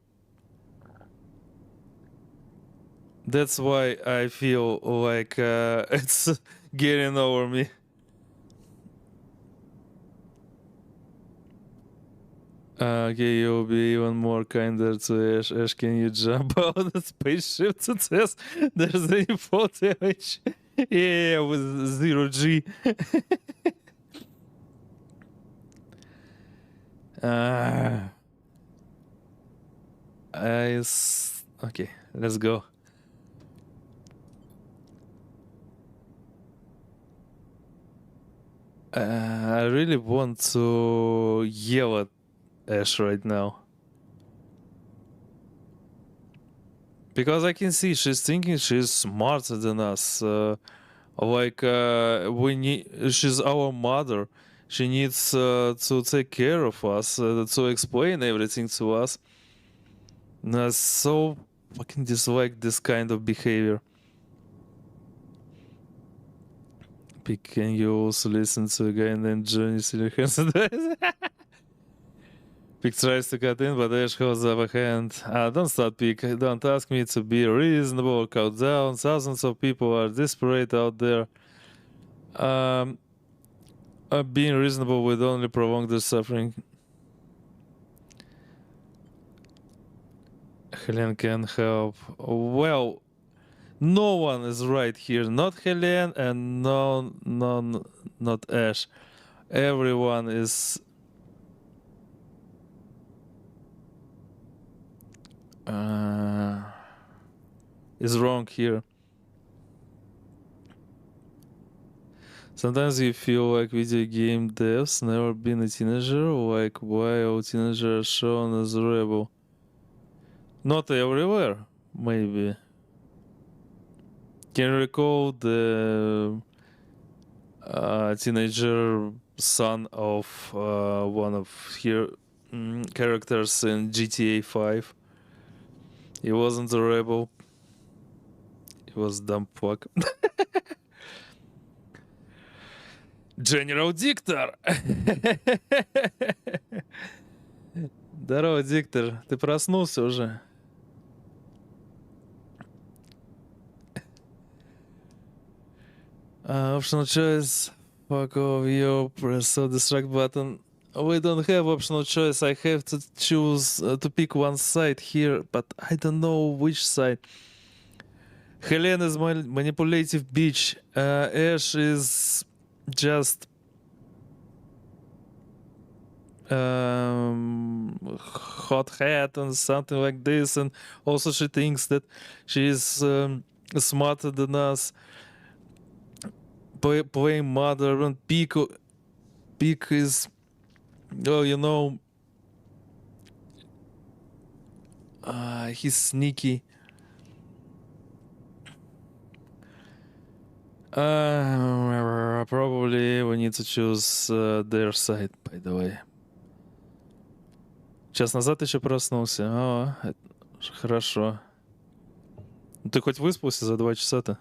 That's why I feel like it's getting over me. Okay, you'll be even more kinder to Ash. Ash, can you jump out of the spaceship to test there's any fault damage? Yeah, with 0G. Okay, let's go. I really want to yell at Ash right now. Because I can see she's thinking she's smarter than us. She's our mother. She needs to take care of us, to explain everything to us. And I so fucking dislike this kind of behavior. Can you also listen to a guy named Johnny Silverhands? Peake tries to cut in, but Ash holds the upper hand. Don't start, Peake. Don't ask me to be reasonable or cut down. Thousands of people are desperate out there. Being reasonable would only prolong their suffering. Helen can help. Well, no one is right here. Not Helen and not Ash. Everyone is wrong here. Sometimes you feel like video game devs never been a teenager, like why all teenagers are shown as rebel. Not everywhere, maybe. Can you recall the teenager son of one of here characters in GTA 5? He wasn't a rebel. He was dumb fuck. General Диктор! Здорово, Диктор. Ты проснулся уже? Optional choice. Fuck off, you press the distract button. We don't have optional choice. I have to choose to pick one side here, but I don't know which side. Helen is my manipulative bitch. Ash is just hot hat and something like this, and also she thinks that she is smarter than us. Playing mother and Peake is, oh, you know, he's sneaky. Probably we need to choose their side, by the way. Час назад еще проснулся. О, хорошо. Ты хоть выспался за 2 часа-то?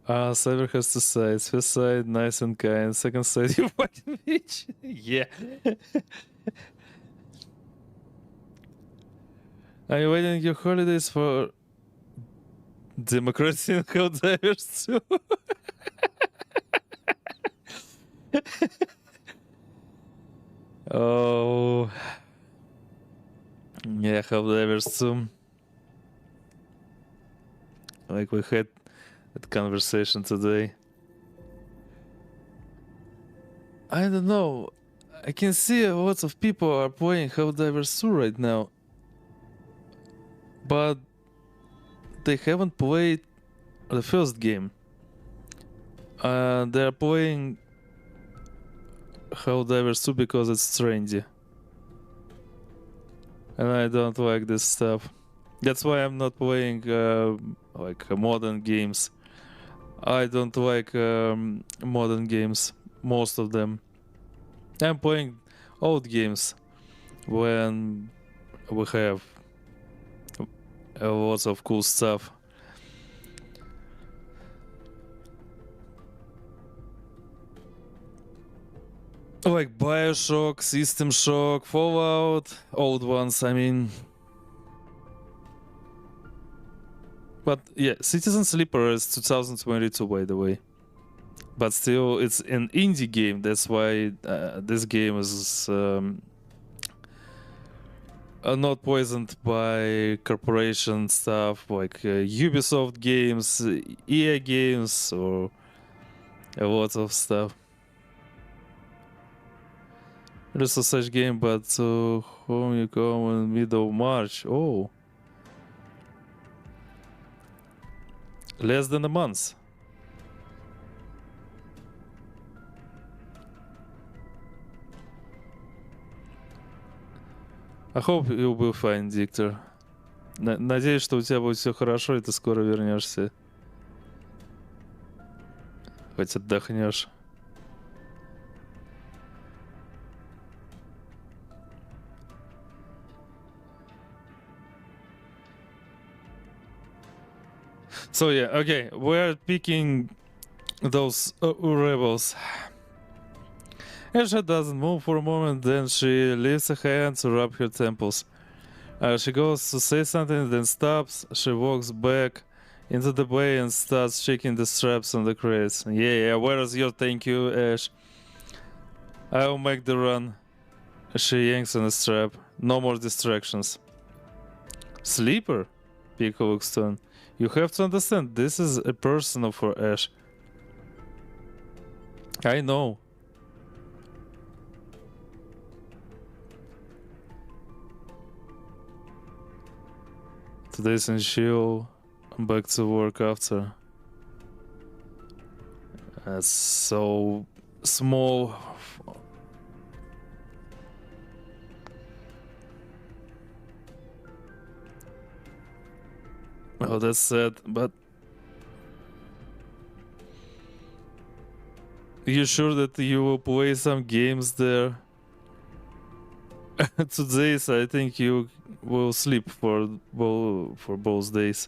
Cyber has two sides. First side, nice and kind. Second side, you fucking bitch. Yeah. Are you waiting your holidays for democracy and Helldivers too? Oh. Yeah, Helldivers too. Like we had that conversation today. I don't know. I can see lots of people are playing Helldivers 2 right now. But they haven't played the first game. They're playing Helldivers 2 because it's trendy. And I don't like this stuff. That's why I'm not playing modern games. I don't like modern games, most of them. I'm playing old games when we have lots of cool stuff. Like Bioshock, System Shock, Fallout, old ones, I mean. But yeah, Citizen Sleeper is 2022, by the way. But still, it's an indie game. That's why this game is not poisoned by corporation stuff like Ubisoft games, EA games, or a lot of stuff. There's a such game, but home you come in middle of March. Oh, less than a month. I hope you will fine, Диктор. Надеюсь, что у тебя будет все хорошо, и ты скоро вернешься. Хоть отдохнешь. So yeah, okay, we're picking those rebels. Eshe doesn't move for a moment, then she lifts a hand to rub her temples. She goes to say something, then stops. She walks back into the bay and starts checking the straps on the crates. Yeah, where is your thank you, Ash? I'll make the run. She yanks on a strap. No more distractions. Sleeper? Peake looks on. You have to understand, this is a personal for Ash. I know. Today's in chill. I'm back to work after. That's so small. Oh, that's sad, but you sure that you will play some games there? Today's, I think you will sleep for both days.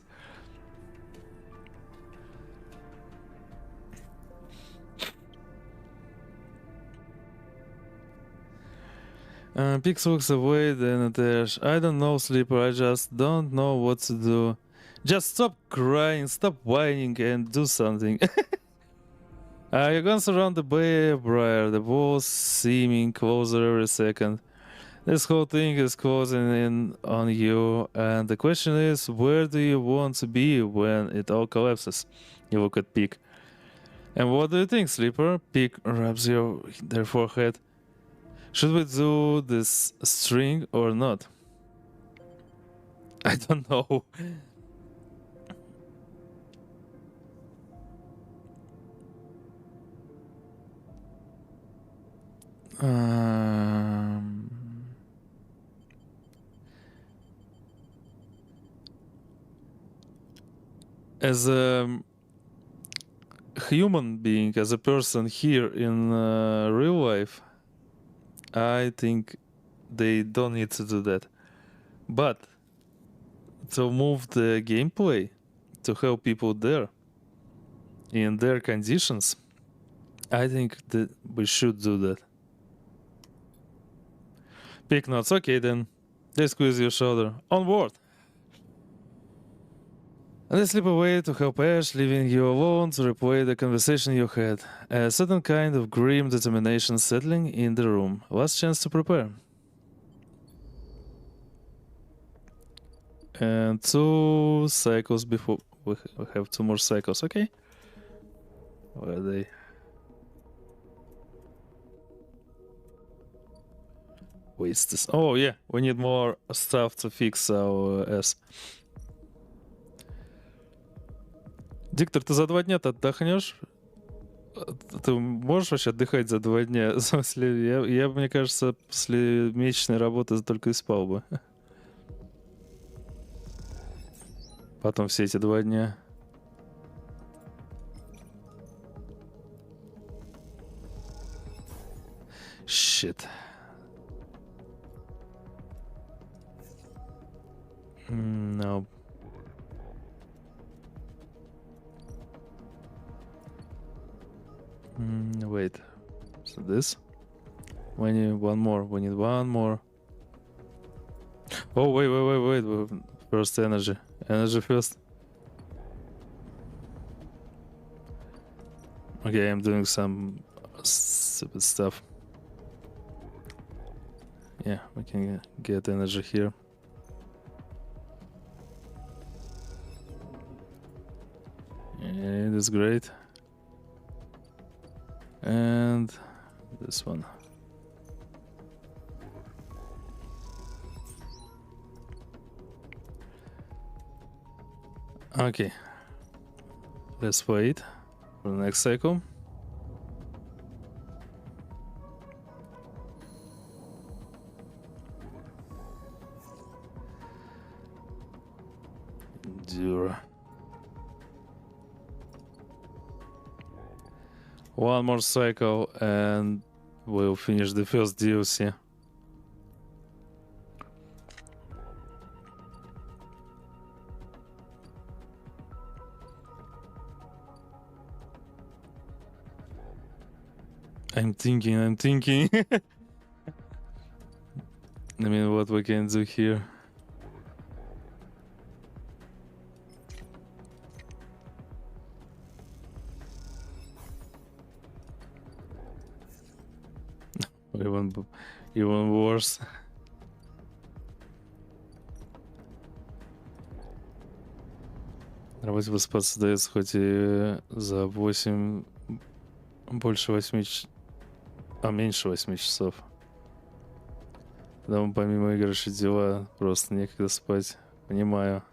Pix looks away, then at Ash. I don't know, Sleeper, I just don't know what to do. Just stop crying, stop whining, and do something. You glance around the bay, Briar. The walls seeming closer every second. This whole thing is closing in on you, and the question is, where do you want to be when it all collapses? You look at Peake. And what do you think, Sleeper? Peake rubs their forehead. Should we do this string or not? I don't know. As a human being, as a person here in real life, I think they don't need to do that. But to move the gameplay, to help people there, in their conditions, I think that we should do that. Pick notes, okay then. They squeeze your shoulder. Onward! And they slip away to help Ash, leaving you alone to replay the conversation you had. A certain kind of grim determination settling in the room. Last chance to prepare. And 2 cycles before... We have 2 more cycles, okay? Where are they? Waste this. Oh yeah, we need more stuff to fix our S. Диктор, ты за 2 дня-то отдохнешь? Ты можешь вообще отдыхать за 2 дня? В смысле, я мне кажется, после месячной работы только и спал бы. Потом все эти 2 дня. Shit. No. Wait. So this? We need one more. We need one more. Oh, wait. First energy. Energy first. Okay, I'm doing some stupid stuff. Yeah, we can get energy here. Yeah, that's great. And this one. Okay. Let's wait for the next cycle. Endure. One more cycle and we'll finish the first DLC. I'm thinking. I mean, what we can do here. Even worse. Работе выспаться дается хоть и за 8... Больше 8 меньше 8 часов. Да, помимо игр еще дела, просто некогда спать. Понимаю.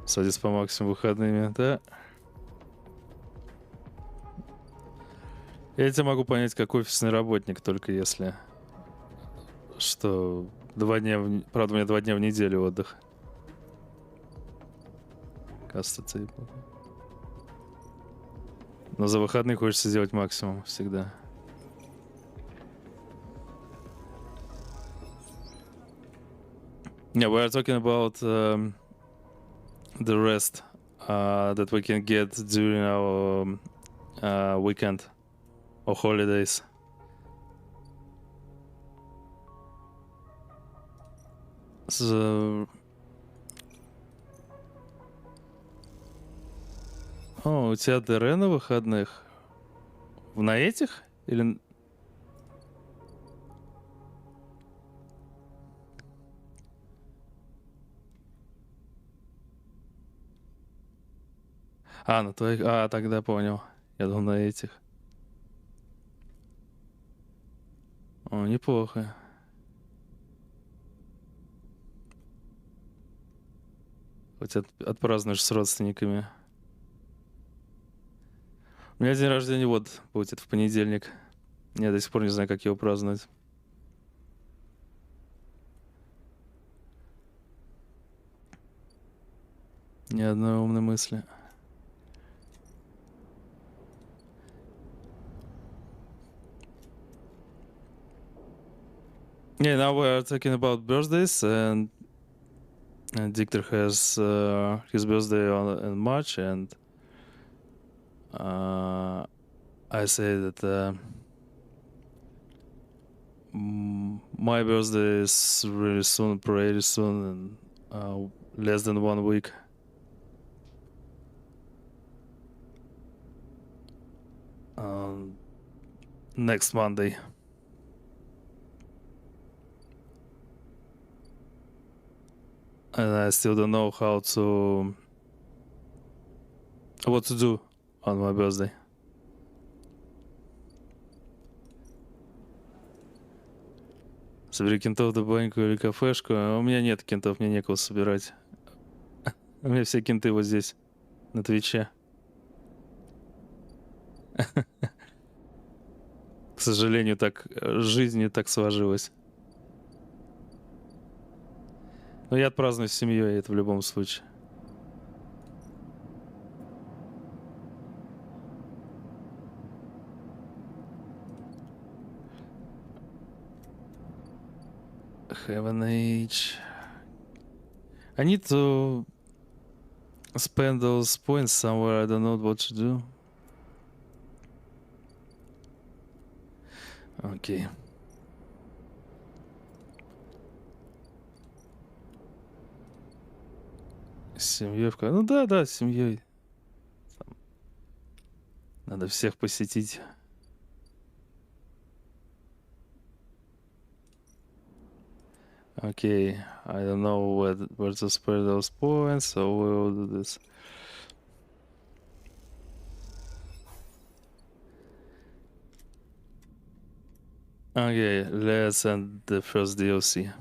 Садись по максимуму выходными, да? Я тебя могу понять, как офисный работник, только если... Что 2 дня... Правда, у меня 2 дня в неделю отдых. Кажется, но за выходные хочется сделать максимум всегда. Yeah, we are talking about the rest that we can get during our weekend or holidays. So... О, у тебя ДР на выходных? На этих? Или... на твоих... тогда понял. Я думал, на этих. О, неплохо. Хоть отпразднуешь с родственниками. У меня день рождения вот будет в понедельник. Я до сих пор не знаю, как его праздновать. Ни одной умной мысли. Yeah, now we are talking about birthdays, and Dictor has his birthday in March, and I say that my birthday is really soon, pretty soon, in less than 1 week. Next Monday. And I still don't know what to do on my birthday. Собери кентов в баньку или кафешку. У меня нет кентов, мне некого собирать. У меня все кенты вот здесь, на Твиче. К сожалению, так жизнь не так сложилась. Но я отпраздную с семьей, это в любом случае. Heaven Age. I need to spend those points somewhere. I don't know what to do. Окей. С семьей Ну да, с семьей. Надо всех посетить. Okay, I don't know where to spare those points, so we'll do this. Okay, let's end the first DLC.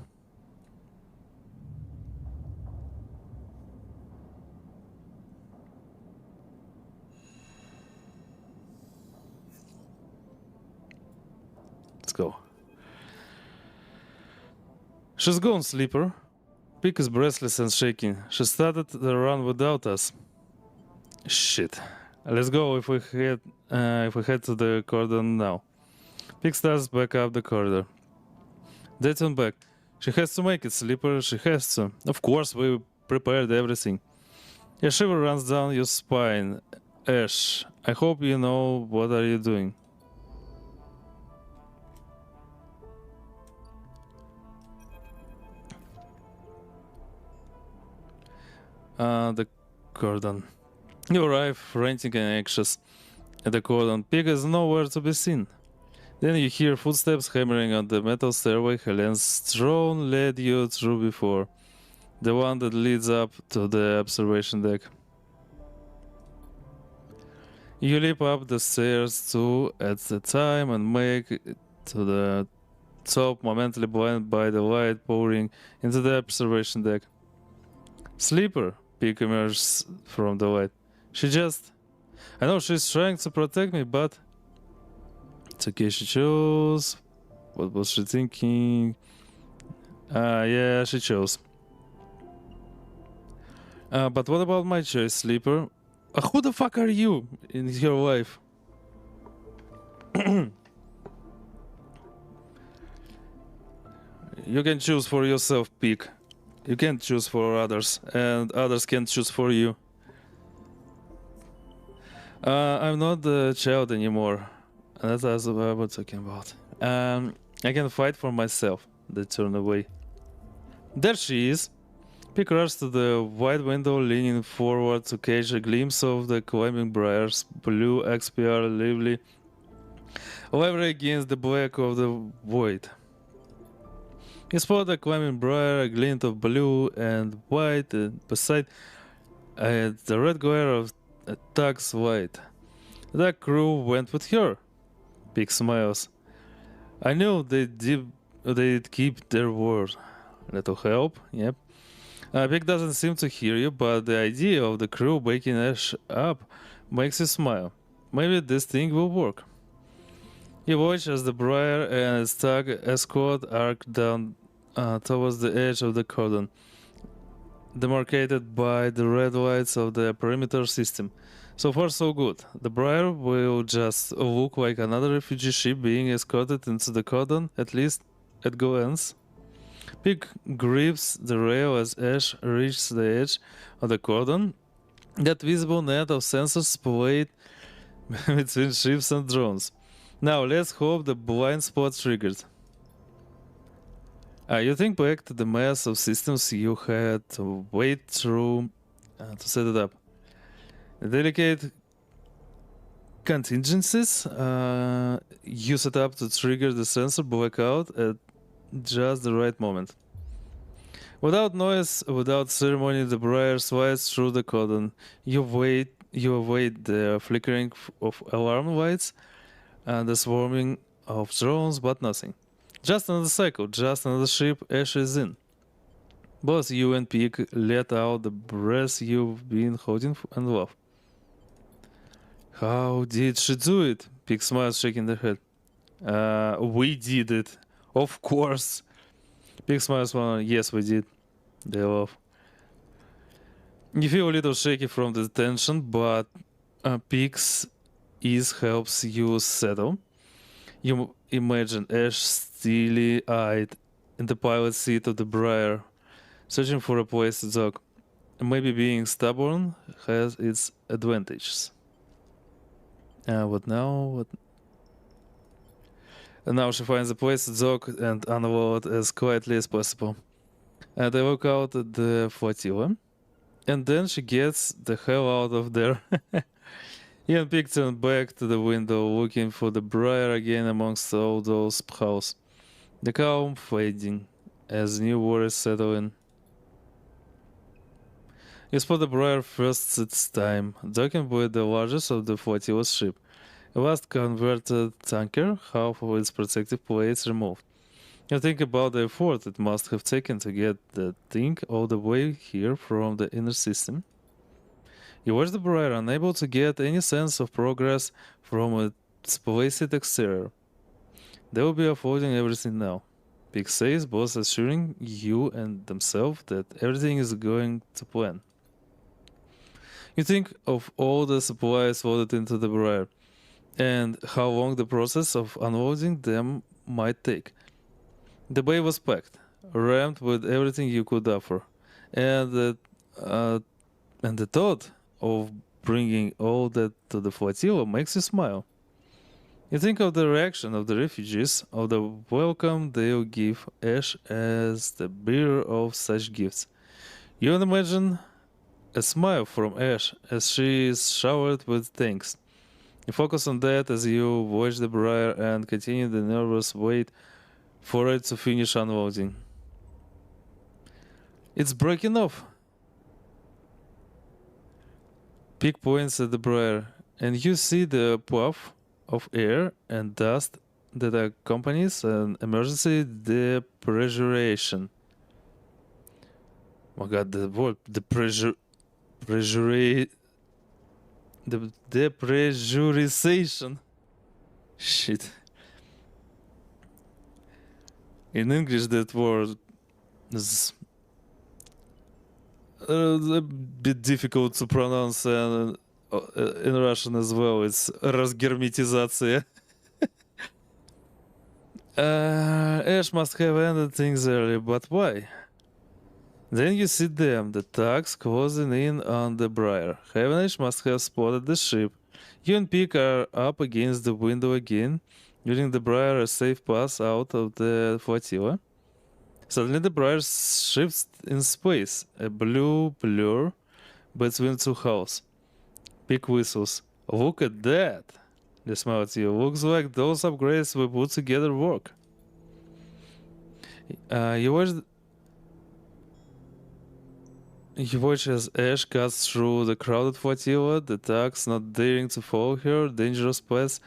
Let's go. She's gone, Sleeper. Peake is breathless and shaking. She started the run without us. Shit. Let's go if we head to the corridor now. Peake starts back up the corridor. They turn back. She has to make it, Sleeper. She has to. Of course, we prepared everything. A shiver runs down your spine. Ash, I hope you know what are you doing. The cordon. You arrive, ranting and anxious. At the cordon, Peake is nowhere to be seen. Then you hear footsteps hammering on the metal stairway Helen's throne led you through before. The one that leads up to the observation deck. You leap up the stairs two at a time and make it to the top, momentarily blinded by the light pouring into the observation deck. Sleeper, Peake emerges from the light. I know she's trying to protect me, but it's okay, she chose. What was she thinking? Yeah, she chose. But what about my choice, Sleeper? Who the fuck are you in your life? You can choose for yourself, Peake. You can't choose for others, and others can't choose for you. I'm not the child anymore. That's what I was talking about. I can fight for myself. They turn away. There she is. Peake rushed to the wide window, leaning forward to catch a glimpse of the climbing briars, blue XPR lively, lively against the black of the void. You spot a climbing briar, a glint of blue and white, and beside the red glare of a tug's light. The crew went with her. Peake smiles. I knew they'd keep their word. Little help, yep. Peake doesn't seem to hear you, but the idea of the crew waking Ash up makes you smile. Maybe this thing will work. You watch as the briar and its tug escort arc down towards the edge of the cordon, demarcated by the red lights of the perimeter system. So far, so good. The briar will just look like another refugee ship being escorted into the cordon, at least at glance. Peake grips the rail as Ash reaches the edge of the cordon. That visible net of sensors splayed between ships and drones. Now let's hope the blind spot triggered. You think back to the mess of systems you had to wade through to set it up. The delicate contingencies you set up to trigger the sensor blackout at just the right moment. Without noise, without ceremony, the briar slides through the cordon. You await the flickering of alarm lights and the swarming of drones, but nothing. Just another cycle, just another ship Ash is in. Both you and Peake let out the breath you've been holding and love. How did she do it? Peake smiles, shaking their head. We did it. Of course. Peake smiles, yes, we did. They laugh. You feel a little shaky from the tension, but Peake's ease helps you settle. You imagine Ash steely-eyed in the pilot seat of the briar, Searching for a place to dock. Maybe being stubborn has its advantages. What now? What? And now she finds a place to dock and unload as quietly as possible. And they walk out at the Flotilla. And then she gets the hell out of there. Ian Peake turned back to the window, looking for the briar again amongst all those house. The calm fading as new worries settle in. You spot the briar first its time, docking with the largest of the flotilla's ship. A vast converted tanker, half of its protective plates removed. You think about the effort it must have taken to get the thing all the way here from the inner system. You watch the briar, unable to get any sense of progress from its placid exterior. They will be uploading everything now. Peake says, both assuring you and themselves that everything is going to plan. You think of all the supplies loaded into the briar, and how long the process of unloading them might take. The bay was packed, rammed with everything you could offer, and the thought of bringing all that to the flotilla makes you smile. You think of the reaction of the refugees, of the welcome they'll give Eshe as the bearer of such gifts. You can imagine a smile from Eshe as she is showered with thanks. You focus on that as you watch the briar and continue the nervous wait for it to finish unloading. It's breaking off. Peake points at the briar, and you see the puff of air and dust that accompanies an emergency depressurization. Oh my god, the word the depressurization. Shit. In English, that word is a bit difficult to pronounce, and in Russian as well, it's разгерметизация. Eshe must have ended things early, but why? Then you see them, the tugs closing in on the briar. Eshe must have spotted the ship. You and Peake are up against the window again, giving the briar a safe pass out of the flotilla. Suddenly the briar shifts in space, a blue blur between two hulls. Peake whistles. Look at that! They smile at you. Looks like those upgrades we put together work. You watch as Eshe cuts through the crowded flotilla, the tugs not daring to follow her dangerous paths,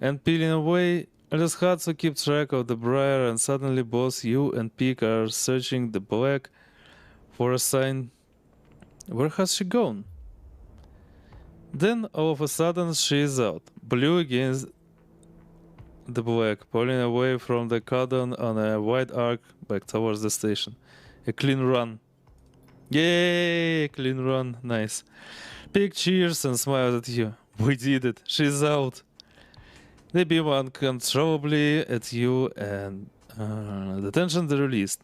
and peeling away. It is hard to keep track of the briar, and suddenly both you and Peake are searching the black for a sign. Where has she gone? Then, all of a sudden, she is out, blue against the black, pulling away from the cordon on a wide arc back towards the station. A clean run. Yay! Clean run. Nice. Peake cheers and smiles at you. We did it. She's out. They beam uncontrollably at you, and the tension is released.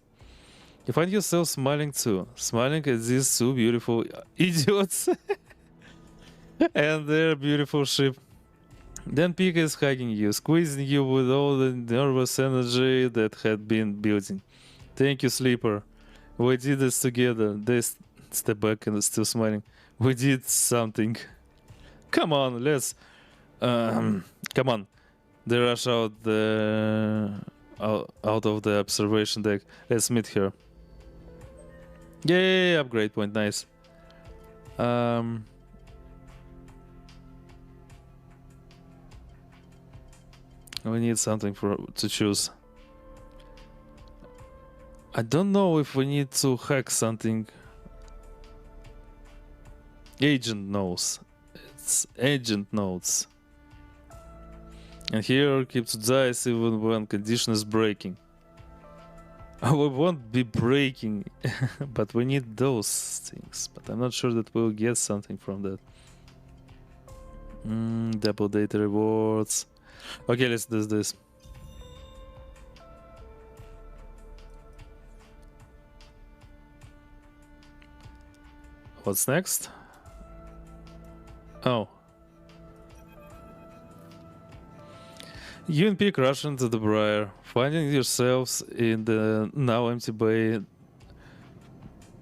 You find yourself smiling too, smiling at these two beautiful idiots and their beautiful ship. Then Peake is hugging you, squeezing you with all the nervous energy that had been building. Thank you, Sleeper. We did this together. They step back and still smiling. We did something. Come on, let's... come on. They rush out out of the observation deck. Let's meet her. Yay, upgrade point, nice. We need something to choose. I don't know if we need to hack something. Agent knows. It's agent notes. And here keeps dice even when condition is breaking. We won't be breaking, but we need those things. But I'm not sure that we'll get something from that. Double data rewards. Okay, let's do this. What's next? Oh. You and Peake rush into the briar, finding yourselves in the now empty bay.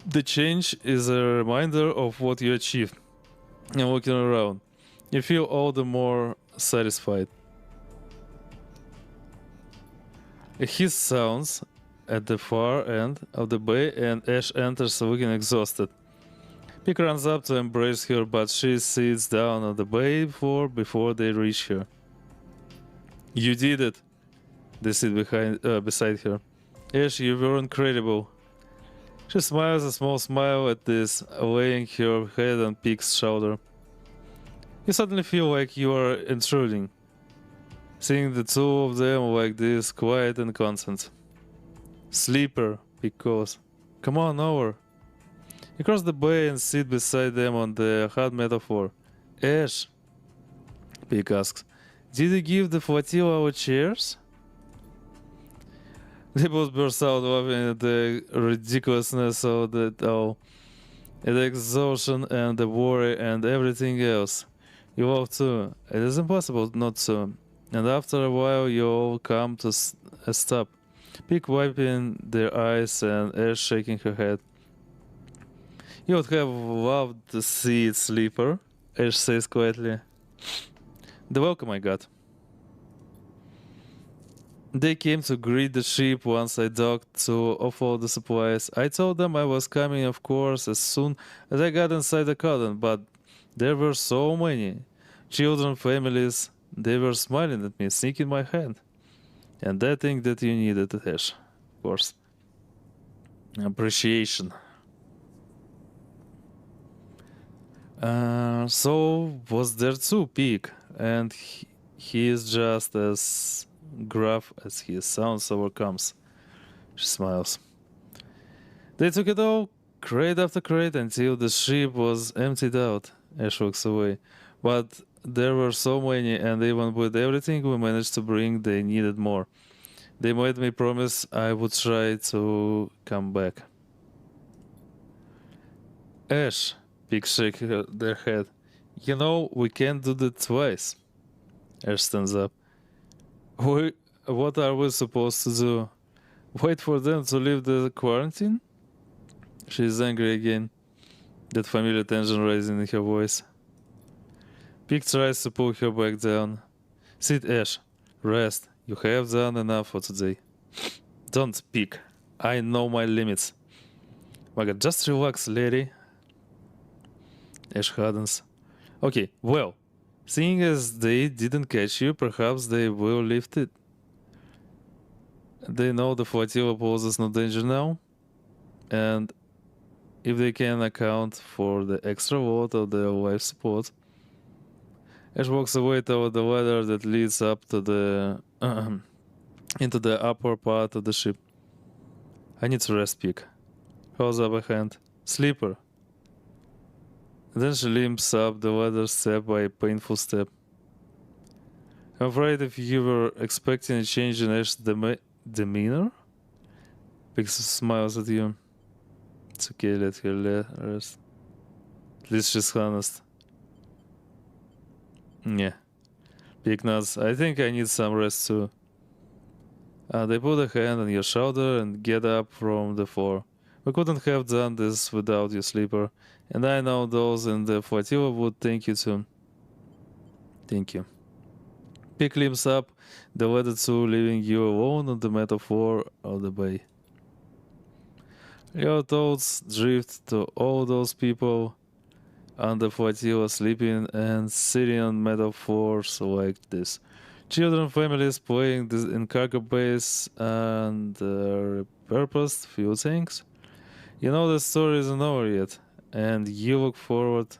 The change is a reminder of what you achieved. And looking around, you feel all the more satisfied. A hiss sounds at the far end of the bay, and Eshe enters looking exhausted. Peake runs up to embrace her, but she sits down on the bay floor before they reach her. You did it. They sit beside her. Eshe, you were incredible. She smiles a small smile at this, laying her head on Peake's shoulder. You suddenly feel like you are intruding, seeing the two of them like this, quiet and constant. Sleeper, Peake calls. Come on over. You cross the bay and sit beside them on the hard metal floor. Eshe, Peake asks, did you give the Flotilla our chairs? They both burst out laughing at the ridiculousness of it all, at the exhaustion and the worry and everything else. You laugh too. It is impossible not to. And after a while, you all come to a stop. Peake wiping their eyes and Eshe shaking her head. You would have loved to see it, Sleeper, Eshe says quietly. The welcome I got. They came to greet the ship once I docked to offload the supplies. I told them I was coming, of course, as soon as I got inside the cotton, but there were so many. Children, families, they were smiling at me, sneaking my hand. And I think that you needed it, Eshe, of course. Appreciation. So was there too, Peake, and he is just as gruff as his sounds overcomes. She smiles. They took it all, crate after crate, until the ship was emptied out. Eshe walks away. But there were so many, and even with everything we managed to bring, they needed more. They made me promise I would try to come back. Eshe, Peake shake their head. You know, we can't do that twice. Eshe stands up. What are we supposed to do? Wait for them to leave the quarantine? She is angry again, that familiar tension rising in her voice. Peake tries to pull her back down. Sit, Eshe. Rest. You have done enough for today. Don't, Peake. I know my limits. My God, just relax, lady. Eshe hardens. Okay, well, seeing as they didn't catch you, perhaps they will lift it. They know the Flotilla poses no danger now, and if they can account for the extra load of their life support. Eshe walks away toward the ladder that leads up to the into the upper part of the ship. I need to rest, Peake. Holds up a hand. Sleeper. Then she limps up the ladder step by a painful step. I'm afraid if you were expecting a change in Eshe's demeanor? Peake smiles at you. It's okay, let her rest. At least she's honest. Yeah. Peake nods. I think I need some rest too. They put a hand on your shoulder and get up from the floor. We couldn't have done this without you, Sleeper. And I know those in the Flotilla would thank you too. Thank you. Peake limps up the ladder too, leaving you alone on the metal floor of the bay. Your thoughts drift to all those people on the Flotilla sleeping and sitting on metal floors like this. Children, families playing in cargo bays and repurposed fuel tanks. You know the story isn't over yet, and you look forward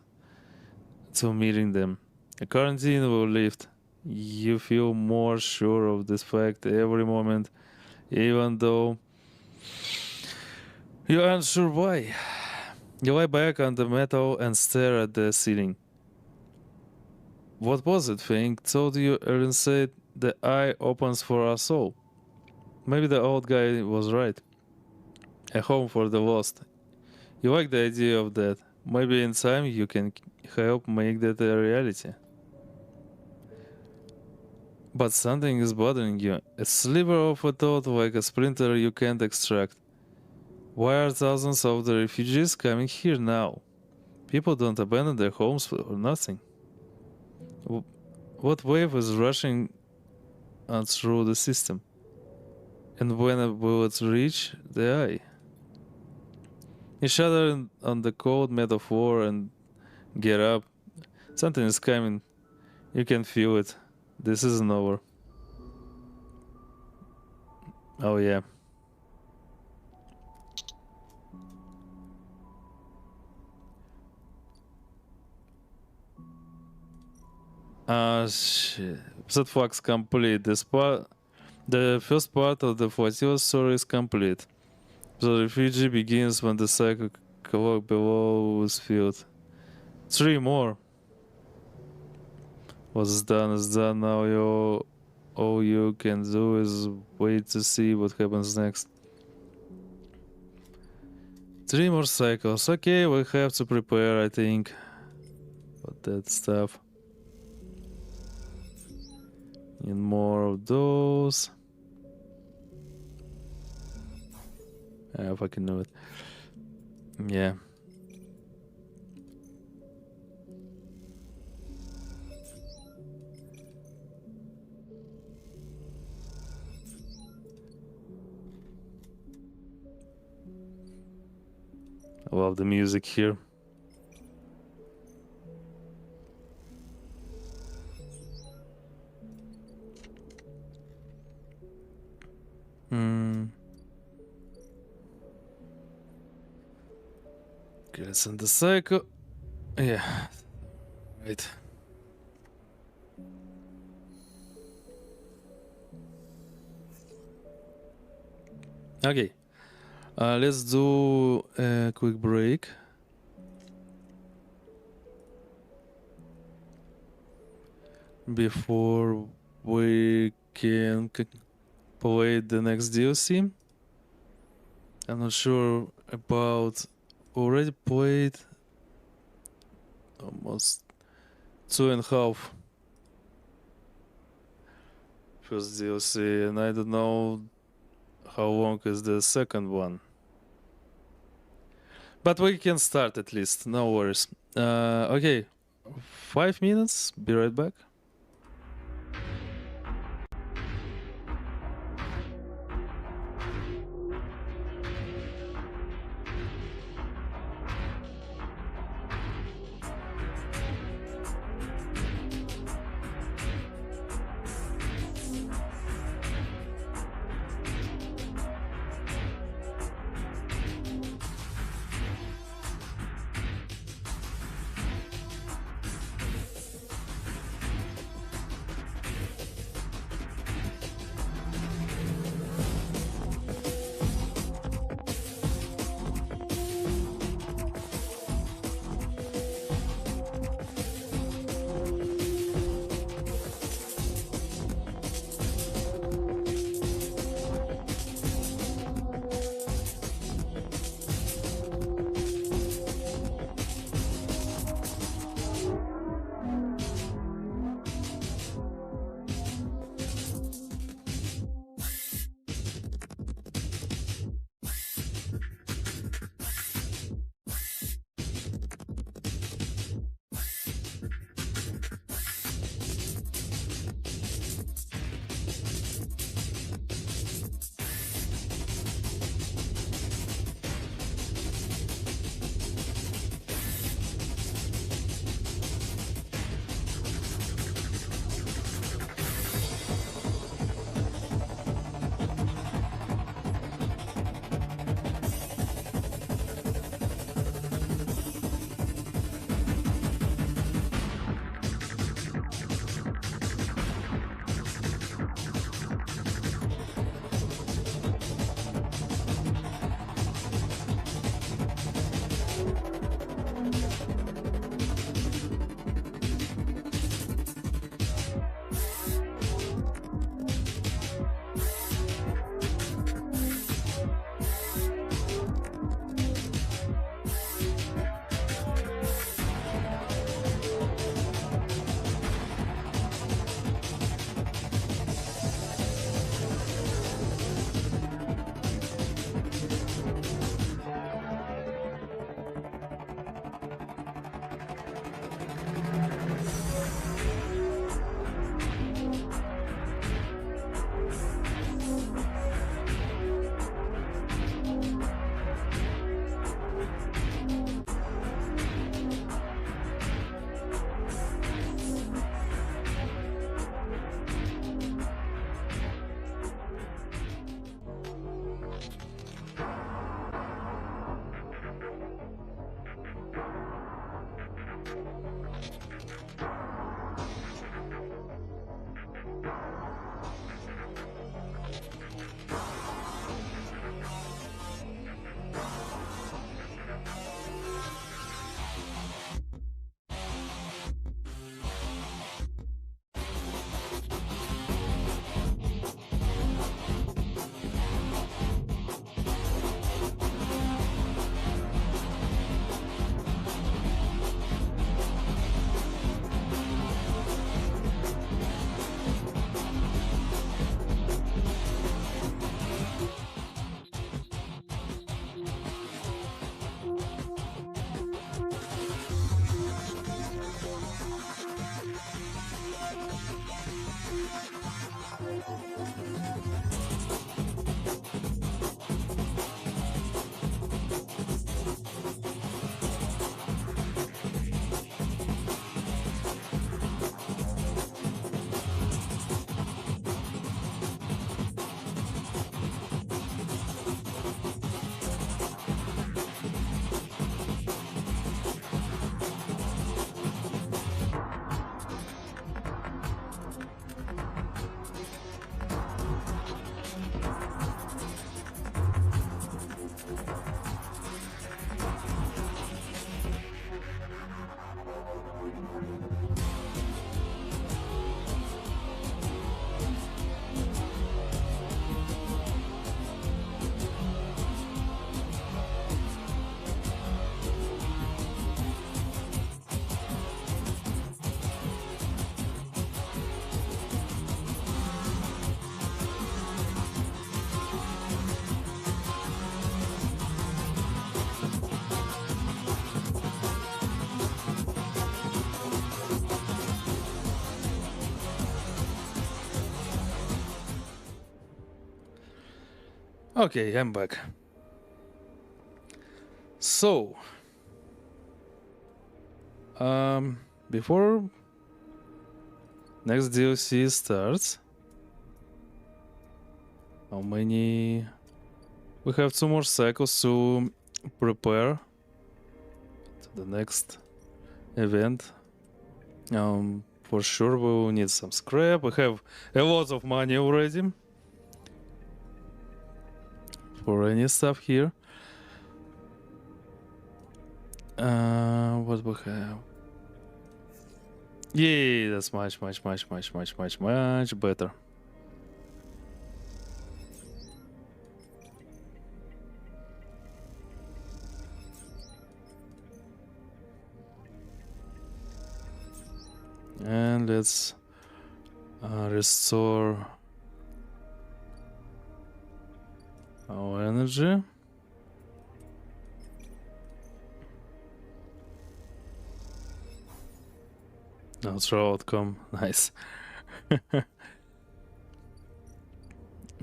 to meeting them. The quarantine will lift. You feel more sure of this fact every moment, even though you aren't sure why. You lie back on the metal and stare at the ceiling. What was it thing told you? Erlin said the eye opens for us all. Maybe the old guy was right. A home for the lost. You like the idea of that, Maybe in time you can help make that a reality. But something is bothering you. A sliver of a thought like a splinter you can't extract. Why are thousands of the refugees coming here now? People don't abandon their homes for nothing. What wave is rushing through the system? And when a bullet reach the eye? You shudder on the cold metaphor and get up. Something is coming. You can feel it. This isn't over. Oh yeah. Shit. Episode FLUX complete. The first part of the Flotilla story is complete. The refugee begins when the cycle clock below is filled. 3 more. What's done is done. Now all you can do is wait to see what happens next. 3 more cycles. Okay, we have to prepare, I think, for that stuff. Need more of those. I fucking know it. Yeah. I love the music here. Okay, let's end the cycle. Yeah. Right. Okay. Let's do a quick break. Before we can play the next DLC. I'm not sure about... Already played almost 2.5 first DLC, and I don't know how long is the second one. But we can start at least, no worries. Okay, 5 minutes, be right back. Okay, I'm back. So, before next DLC starts, how many? We have 2 more cycles to prepare to the next event. For sure we will need some scrap. We have a lot of money already for any stuff here. What we have? Yeah, that's much better. And let's restore our energy. Neutral outcome. Nice.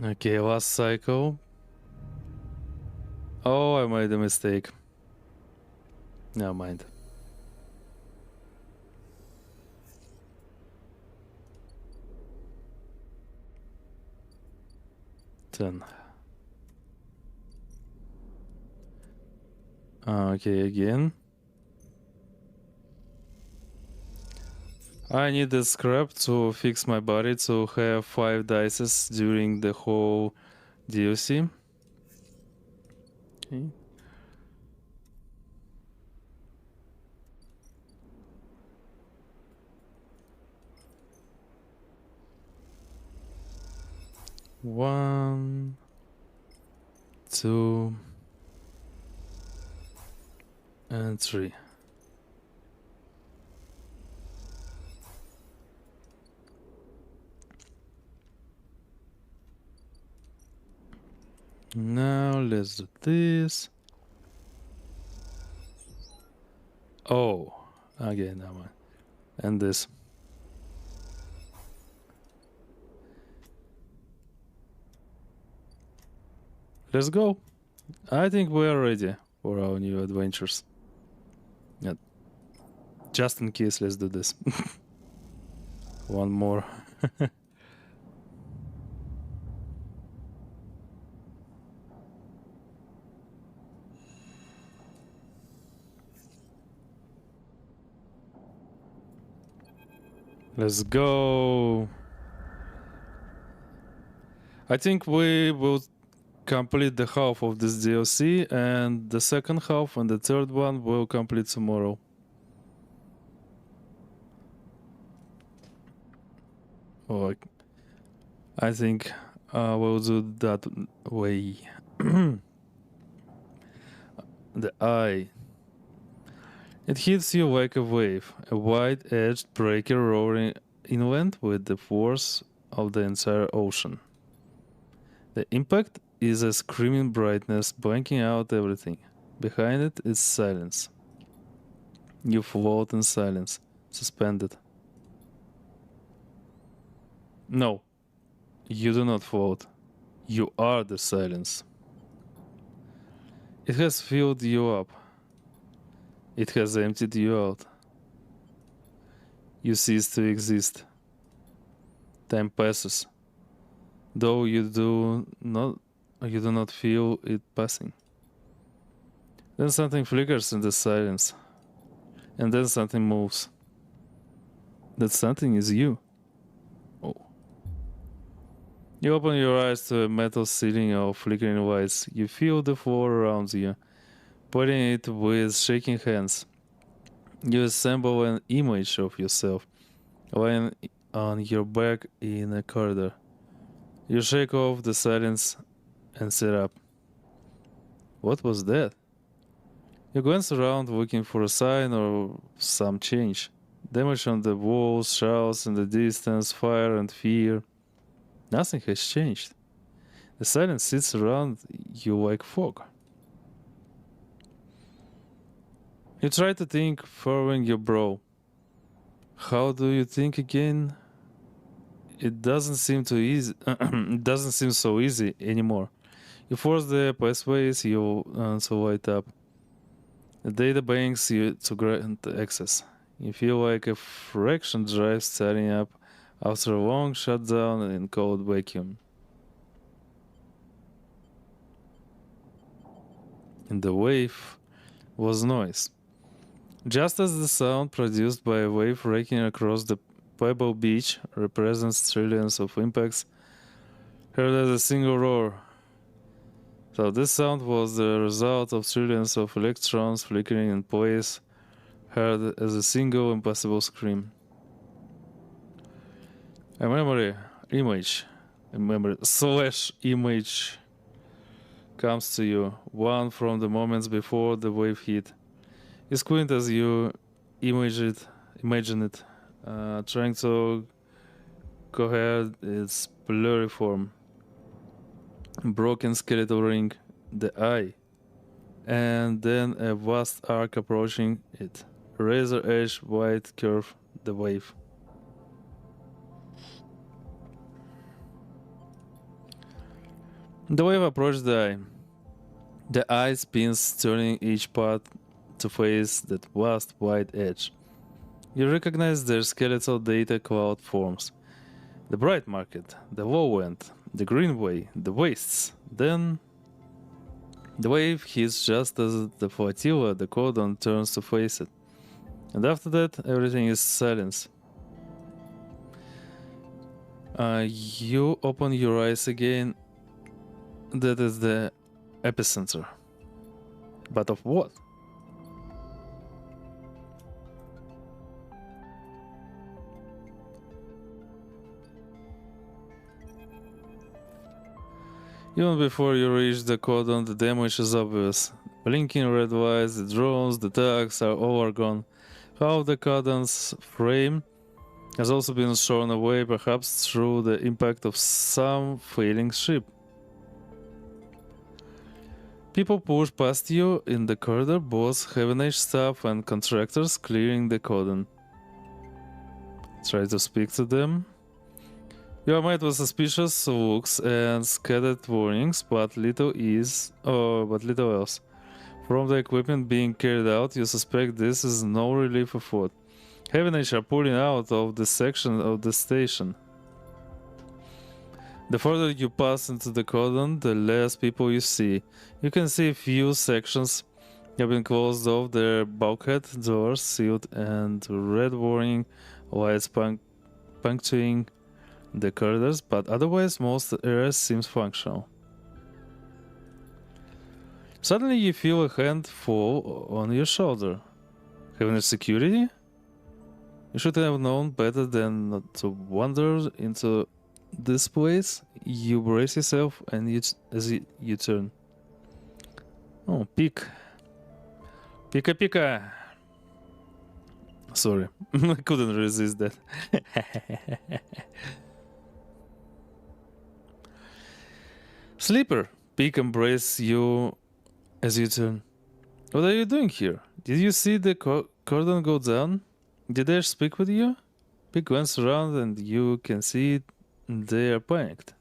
Okay, last cycle. Oh, I made a mistake. Never mind. 10. Okay, again. I need the scrap to fix my body to have 5 dices during the whole DLC. Okay. One, 2, and 3. Now let's do this. Oh, again, now and this. Let's go. I think we are ready for our new adventures. Yeah. Just in case, let's do this. One more. Let's go. I think we will complete the half of this DLC, and the second half and the third one will complete tomorrow. Or I think we'll do that way. The eye. It hits you like a wave, a wide-edged breaker roaring inland with the force of the entire ocean. The impact is a screaming brightness blanking out everything. Behind it is silence. You float in silence, suspended. No, you do not float. You are the silence. It has filled you up. It has emptied you out. You cease to exist. Time passes, though you do not feel it passing. Then something flickers in the silence, and then something moves. That something is you. Oh. You open your eyes to a metal ceiling of flickering lights. You feel the floor around you, putting it with shaking hands. You assemble an image of yourself lying on your back in a corridor. You shake off the silence and sit up. What was that? You glance around looking for a sign or some change. Damage on the walls, shouts in the distance, fire and fear. Nothing has changed. The silence sits around you like fog. You try to think, furrowing your brow. How do you think again? It doesn't seem too easy. It doesn't seem so easy anymore. You force the pathways you to light up. The data banks you to grant access. You feel like a fraction drive starting up after a long shutdown in cold vacuum. And the wave was noise. Just as the sound produced by a wave raking across the pebble beach represents trillions of impacts, heard as a single roar. So this sound was the result of trillions of electrons flickering in place, heard as a single impossible scream. A memory slash image comes to you, one from the moments before the wave hit. You squint as you imagine it, trying to cohere its blurry form. Broken skeletal ring, the eye, and then a vast arc approaching it. Razor edge white curve, the wave. The wave approached the eye. The eye spins, turning each part to face that vast white edge. You recognize their skeletal data cloud forms. The bright market, the low end, the greenway, the wastes. Then the wave hits just as the Flotilla, the cordon, turns to face it. And after that, everything is silence. You open your eyes again. That is the epicenter. But of what? Even before you reach the cordon, the damage is obvious. Blinking red lights, the drones, the tags are all gone. Half the cordon's frame has also been shorn away, perhaps through the impact of some failing ship. People push past you in the corridor, both Heaven Age staff and contractors clearing the cordon. Try to speak to them. You are met with suspicious looks and scattered warnings, but little else. From the equipment being carried out, you suspect this is no relief effort. Heaven Age are pulling out of the section of the station. The further you pass into the cordon, the less people you see. You can see a few sections have been closed off, their bulkhead doors sealed, and red warning lights puncturing the corridors, but otherwise most areas seems functional. Suddenly you feel a hand fall on your shoulder. Having a security? You should have known better than not to wander into this place. You brace yourself and you turn. Oh, Peake. Pika. Sorry, I couldn't resist that. Sleeper, Peake embraces you as you turn. What are you doing here? Did you see the cordon go down? Did they speak with you? Peake glance around and you can see they are panicked.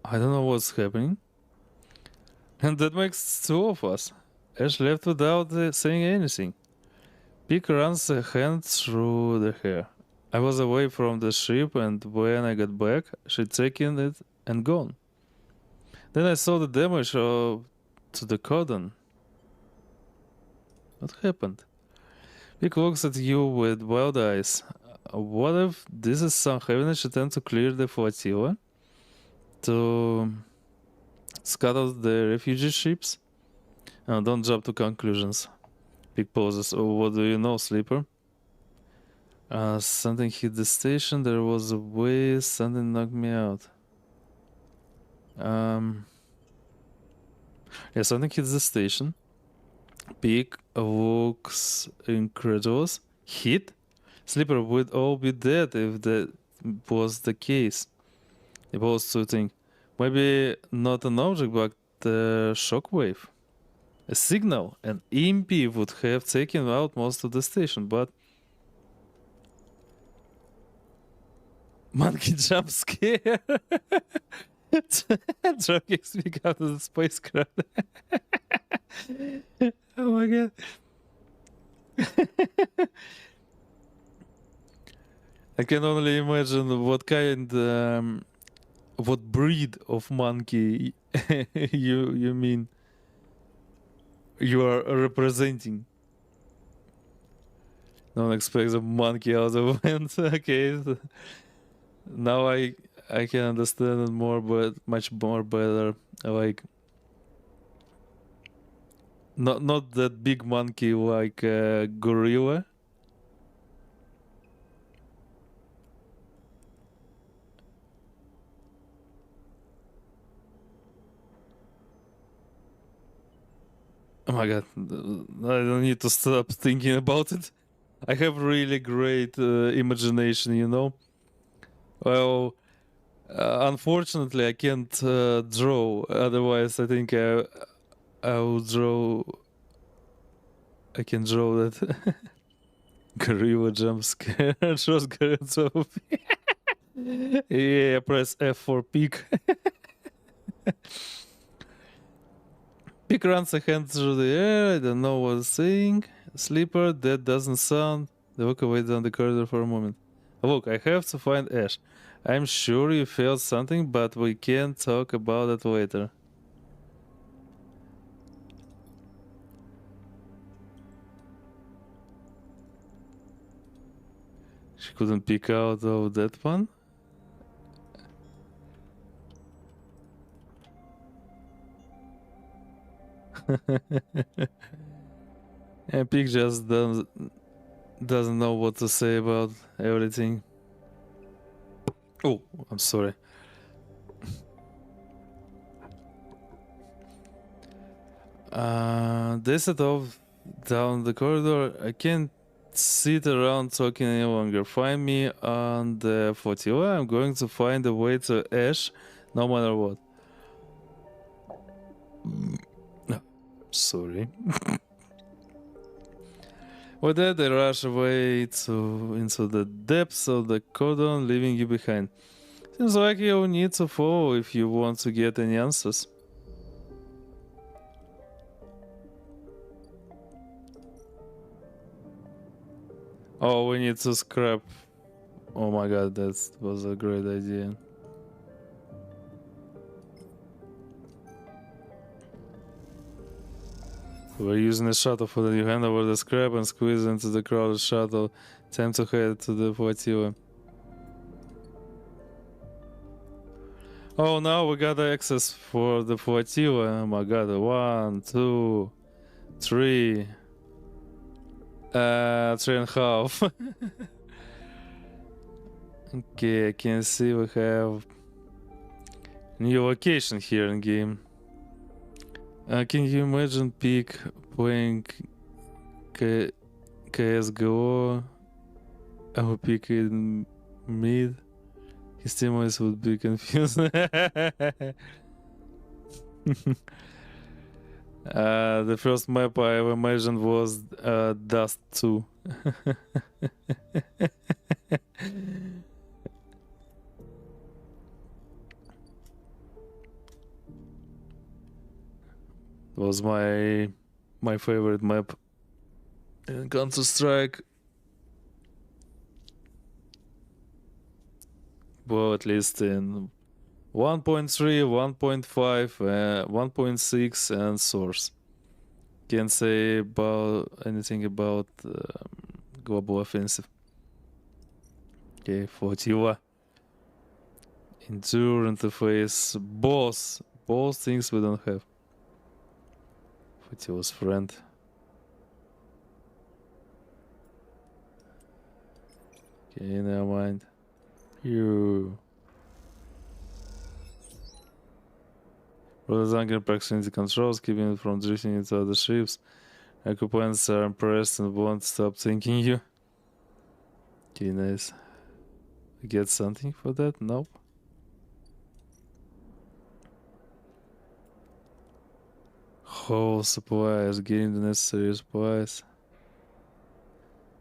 I don't know what's happening. And that makes two of us. Ash left without saying anything. Peake runs a hand through the hair. I was away from the ship, and when I got back, she'd taken it and gone. Then I saw the damage to the cordon. What happened? Peake looks at you with wild eyes. What if this is some heavenly attempt to clear the flotilla? To scuttle the refugee ships? Don't jump to conclusions. Peake pauses. Oh, what do you know, Sleeper? Something hit the station. There was a wave. Something knocked me out. Yeah, something hits the station. Peake looks incredulous. Hit? Sleeper would all be dead if that was the case. They both to think. Maybe not an object, but a shockwave. A signal. An EMP would have taken out most of the station, but Monkey jump scare. Joking speak out of the spacecraft. Oh my god. I can only imagine what breed of monkey you mean you are representing. No one expects a monkey out of wind. Okay, now I can understand it more, but much more better. Like not that big monkey like a gorilla. Oh my god, I don't need to stop thinking about it. I have really great imagination, you know. Well, unfortunately, I can't draw. Otherwise, I think I will draw. I can draw that. Gorilla jump scare. Just gorilla. Yeah, press F for Peake. Peake runs a hand through the air. I don't know what it's saying. Sleeper, that doesn't sound. They walk away down the corridor for a moment. Look, I have to find Ash. I'm sure you felt something, but we can talk about it later. She couldn't pick out of that one. And Peake just doesn't know what to say about everything. Oh, I'm sorry. They set off down the corridor. I can't sit around talking any longer. Find me on the Flotilla. I'm going to find a way to Ash, no matter what. No, sorry. With that, they rush away into the depths of the cordon, leaving you behind. Seems like you'll need to follow if you want to get any answers. Oh, we need to scrap. Oh my god, that was a great idea. We're using a shuttle for that. You hand over the scrap and squeeze into the crowded shuttle. Time to head to the Flotilla. Oh, now we got access for the Flotilla. Oh my god, 1, 2, 3. 3.5. Okay, I can see we have new location here in game. Can you imagine Peake playing CSGO? Our Peake in mid? His teammates would be confused. The first map I ever imagined was Dust 2. Was my favorite map in Counter-Strike. Well, at least in 1.3, 1.5, 1.6 and Source. Can't say about anything about Global Offensive. Okay, Flotilla. Endure interface. Both things we don't have. Flotilla's friend. Okay, never mind. You. Rather than proximity controls, keeping it from drifting into other ships. Occupants are impressed and won't stop thanking you. Okay, nice. Get something for that? Nope. Whole supplies, getting the necessary supplies.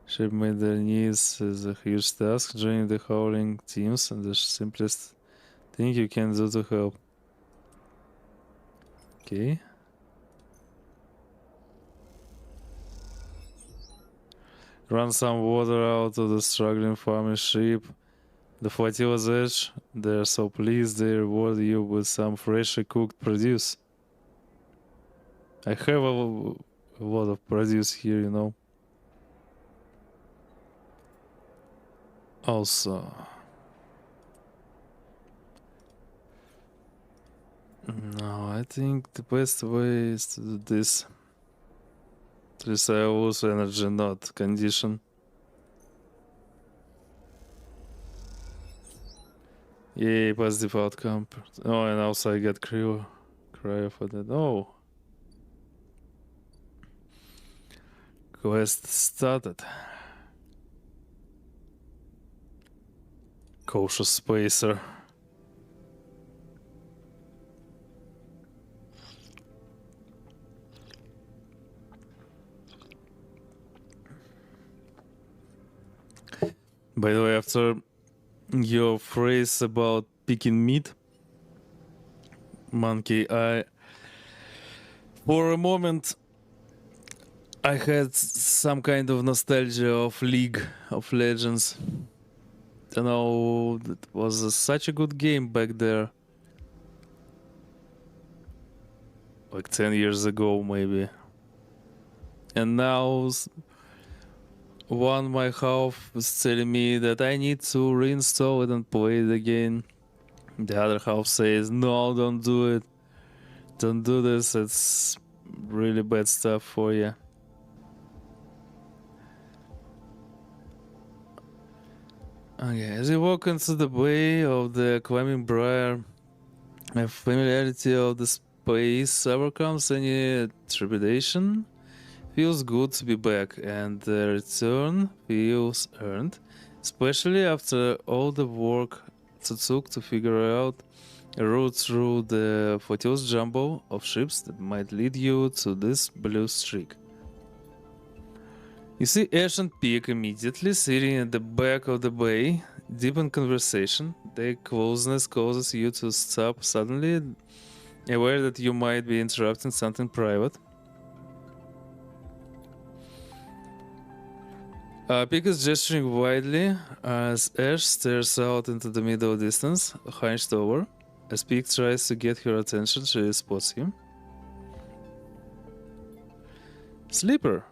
Ship made their needs is a huge task. Joining the howling teams and the simplest thing you can do to help. Okay. Run some water out of the struggling farming ship. The Flotilla's edge. They're so pleased they reward you with some freshly cooked produce. I have a lot of produce here, you know. Also, no, I think the best way is to do this. At least I also energy, not condition. Yay, positive outcome. Oh, and also I get cryo for that. Oh. Quest started. Cautious spacer. By the way, after your phrase about picking meat, monkey, for a moment I had some kind of nostalgia of League of Legends. You know, that was such a good game back there. Like 10 years ago, maybe. And now my half is telling me that I need to reinstall it and play it again. The other half says, no, don't do it. Don't do this. It's really bad stuff for you. Okay, as you walk into the bay of the climbing briar, a familiarity of the space overcomes any trepidation. Feels good to be back, and the return feels earned, especially after all the work it took to figure out a route through the Flotilla's jumble of ships that might lead you to this blue streak. You see Eshe and Peake immediately sitting at the back of the bay, deep in conversation. Their closeness causes you to stop suddenly, aware that you might be interrupting something private. Peake is gesturing widely as Eshe stares out into the middle distance, hunched over. As Peake tries to get her attention, she spots him. Sleeper,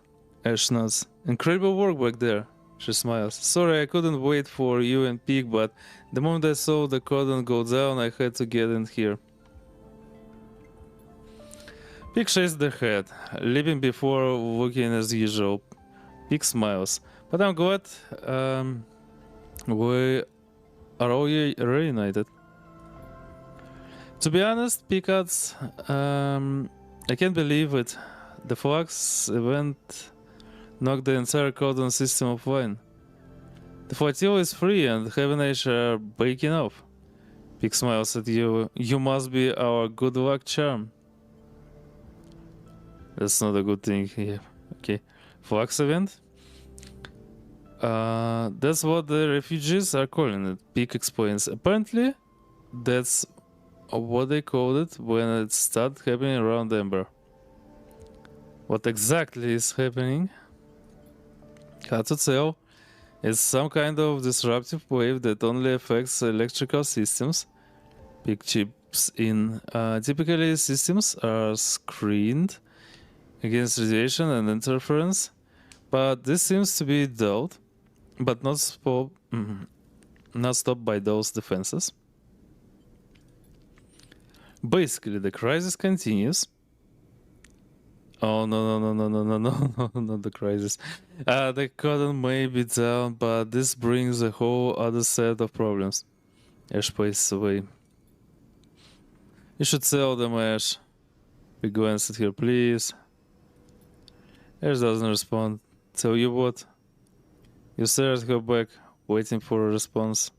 Eshe nods. Incredible work back there. She smiles. Sorry, I couldn't wait for you and Peake, but the moment I saw the cordon go down, I had to get in here. Peake shakes their head, leaping before looking as usual. Peake smiles. But I'm glad we are all reunited. To be honest, Peake adds, I can't believe it. The FLUX event knocked the entire cordon system offline. The Flotilla is free and Heaven Age are breaking off. Peake smiles at you. You must be our good luck charm. That's not a good thing here. Okay. FLUX event? That's what the refugees are calling it. Peake explains. Apparently, that's what they called it when it started happening around Ember. What exactly is happening? Hard to tell. It's some kind of disruptive wave that only affects electrical systems. Peake chips in. Typically, systems are screened against radiation and interference, but this seems to be dulled, but not stopped by those defenses. Basically, the crisis continues. Oh no, not the crisis. The cordon may be down, but this brings a whole other set of problems. Eshe paces away. You should tell them, Eshe. We go and sit here, please. Eshe doesn't respond. Tell you what? You stare at her back, waiting for a response.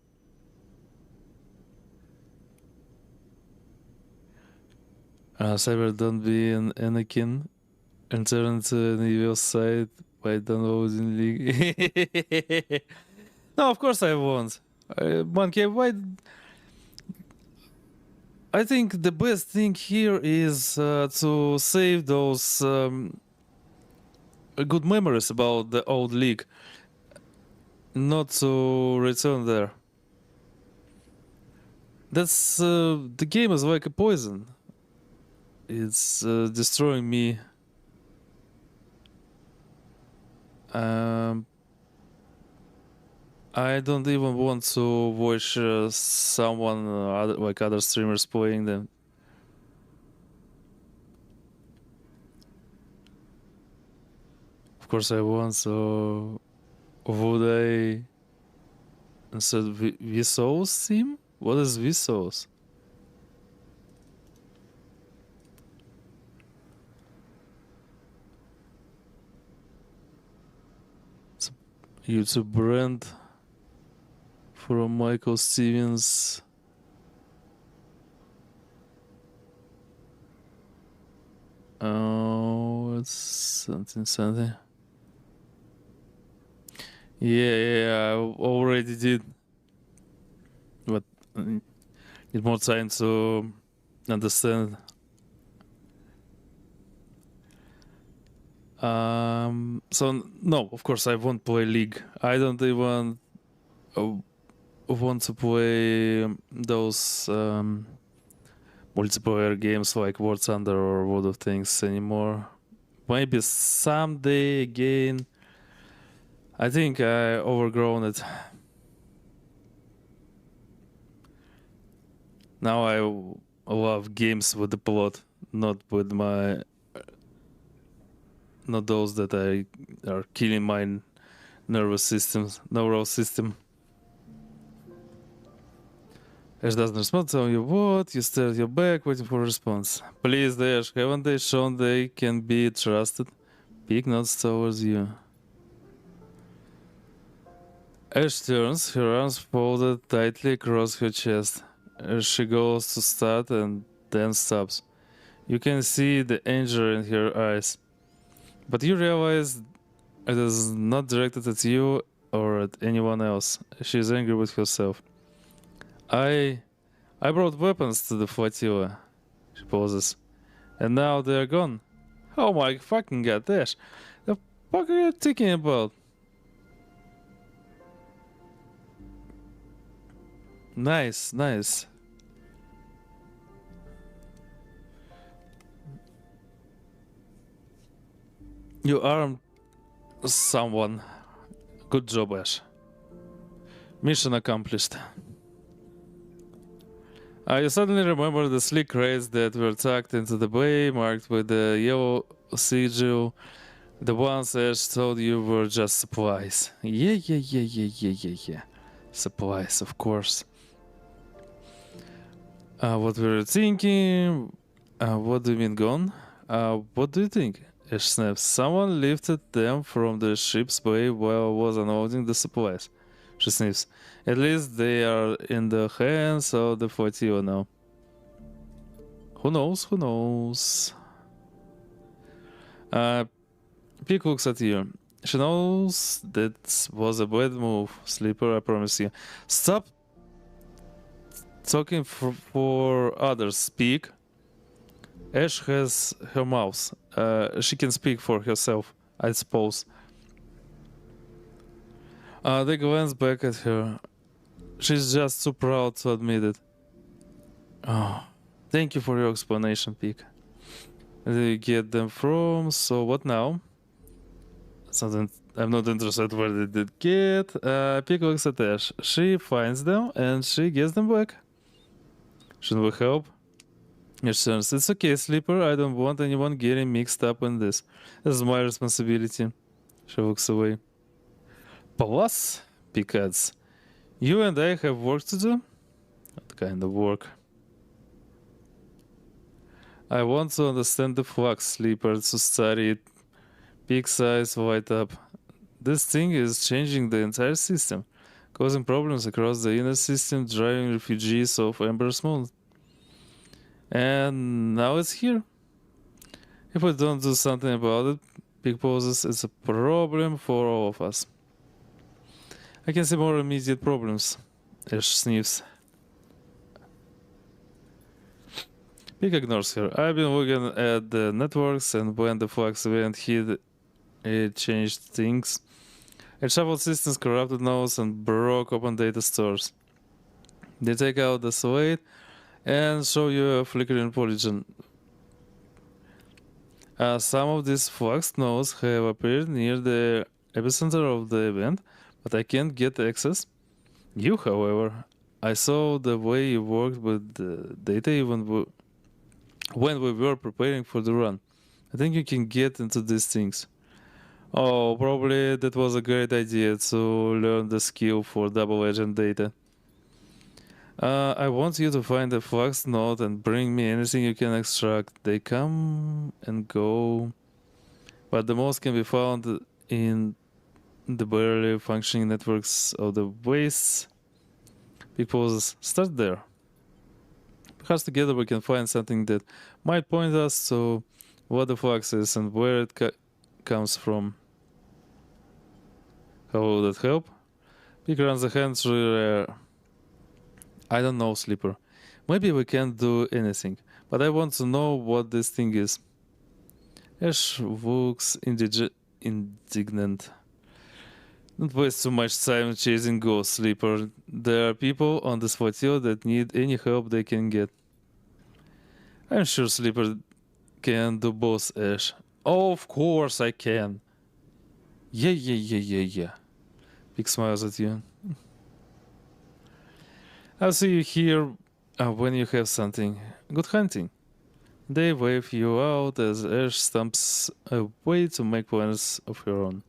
Cyber, don't be an Anakin and turn to an evil side Why downloading league? No, of course I won't. Monkey, why? I think the best thing here is to save those good memories about the old league, not to return there. That's the game is like a poison. It's destroying me. I don't even want to watch someone like other streamers playing them. Of course I want, so would I insert Vsauce theme? What is Vsauce? It's a YouTube brand from Michael Stevens. Oh, it's something. Yeah, I already did. But need more time to understand. So no, of course I won't play League. I don't even want to play those multiplayer games like War Thunder or World of Tanks anymore. Maybe someday again. I think I overgrown it. Now I love games with the plot, not with not those that are killing my neural system. Ash doesn't respond, so you what? You stare at your back, waiting for a response. Please, Ash, haven't they shown they can be trusted? Peake nods towards you. Ash turns, her arms folded tightly across her chest. As she goes to start and then stops. You can see the anger in her eyes. But you realize it is not directed at you or at anyone else. She is angry with herself. I brought weapons to the Flotilla. She pauses. And now they're gone. Oh my fucking god, Ash. The fuck are you thinking about? Nice. You armed someone. Good job, Ash. Mission accomplished. You suddenly remember the sleek crates that were tucked into the bay, marked with the yellow sigil. The ones Ash told you were just supplies. Yeah. Supplies, of course. What were you thinking? What do you mean gone? What do you think? Ash snaps. Someone lifted them from the ship's bay while I was unloading the supplies. She sniffs. At least they are in the hands of the Flotilla now. Who knows? Peake looks at you. She knows that was a bad move, Sleeper, I promise you. Stop talking for others, Peake. Ash has her mouth. She can speak for herself, I suppose. They glance back at her. She's just too proud to admit it. Oh, thank you for your explanation, Peake. Where did you get them from? So what now? I'm not interested where they did get. Peake looks at Ash. She finds them and she gets them back. Shouldn't we help? Ash turns. It's okay, Sleeper. I don't want anyone getting mixed up in this. This is my responsibility. She looks away. Plus, Peake adds, you and I have work to do? What kind of work? I want to understand the flux, Sleeper, to study it. Peake's eyes light up. This thing is changing the entire system, causing problems across the inner system, driving refugees off Ember's moon. And now it's here. If we don't do something about it, Peake poses it's a problem for all of us. I can see more immediate problems. Eshe sniffs. Peake ignores her. I've been looking at the networks, and when the FLUX event hit, it changed things. It shuffled systems, corrupted nodes, and broke open data stores. They take out the slate and show you a flickering polygon. Some of these FLUX nodes have appeared near the epicenter of the event, but I can't get access. You, however, I saw the way you worked with the data even when we were preparing for the run. I think you can get into these things. Oh, probably that was a great idea to learn the skill for double agent data. I want you to find a FLUX node and bring me anything you can extract. They come and go, but the most can be found in the barely functioning networks of the wastes. Because start there. Perhaps together we can find something that might point us to what the FLUX is and where it comes from. How will that help? Peake runs a hand through I don't know, Sleeper. Maybe we can't do anything, but I want to know what this thing is. Eshe looks indignant. Don't waste too much time chasing ghosts, Sleeper. There are people on this flotilla that need any help they can get. I'm sure Sleeper can do both, Eshe. Oh, of course I can. Yeah. Peake smiles at you. I'll see you here when you have something. Good hunting. They wave you out as Eshe stumps away to make plans of her own.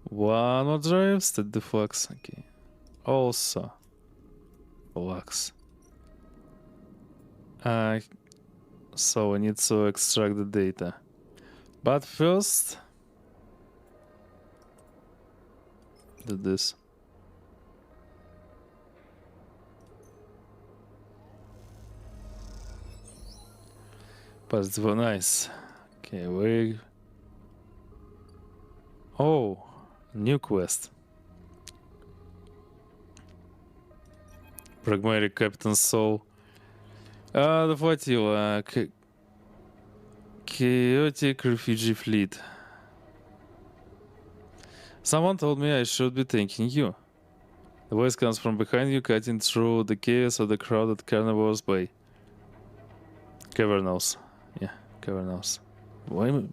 One more drive, state the FLUX. Okay. Also, FLUX. So I need to extract the data. But first, do this. But it's very nice. Okay, we. Oh, new quest. Pragmatic Captain Soul. The Flotilla. Chaotic Refugee Fleet. Someone told me I should be thanking you. The voice comes from behind you, cutting through the chaos of the crowded Carnivor's Bay. Cavernos. Yeah, Cavernos. Why?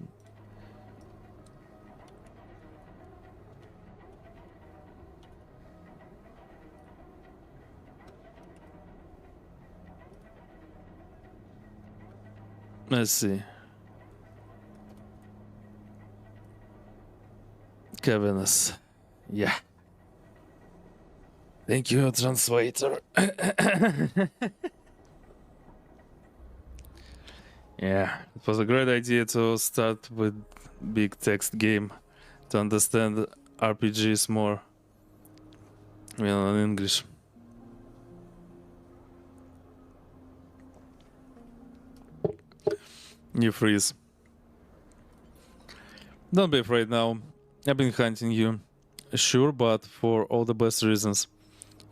Let's see. Cavernous. Yeah. Thank you, translator. Yeah, it was a great idea to start with big text game to understand RPGs more. In English. You freeze. Don't be afraid now. I've been hunting you. Sure, but for all the best reasons.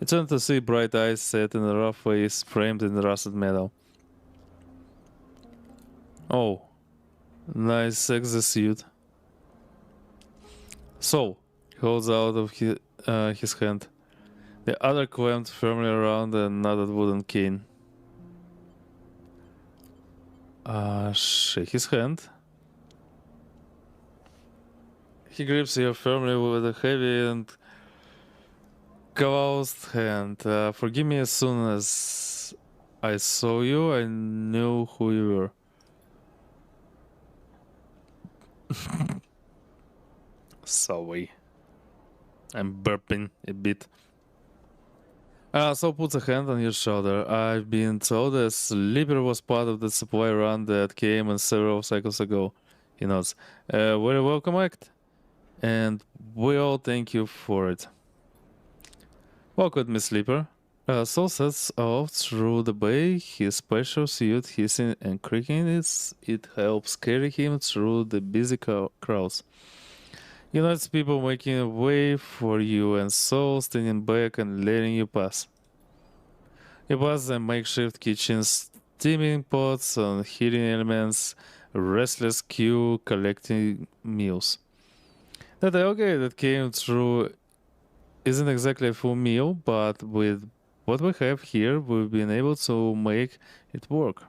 You turn to see bright eyes set in a rough face framed in rusted metal. Oh, nice sexy suit. So, he holds out of his hand. The other clamped firmly around a knotted wooden cane. Shake his hand. He grips you firmly with a heavy and calloused hand. Forgive me, as soon as I saw you, I knew who you were. Sorry. I'm burping a bit. So puts a hand on your shoulder. I've been told that Sleeper was part of the supply run that came in several cycles ago. He nods. Very welcome act. And we all thank you for it. Walk with me, Sleeper. Soul sets off through the bay, his special suit hissing and creaking. It helps carry him through the busy crowds. You notice people making a way for you and Soul standing back and letting you pass. You pass the makeshift kitchens, steaming pots and heating elements, a restless queue collecting meals. The tailgate that came through isn't exactly a full meal, but with what we have here, we've been able to make it work.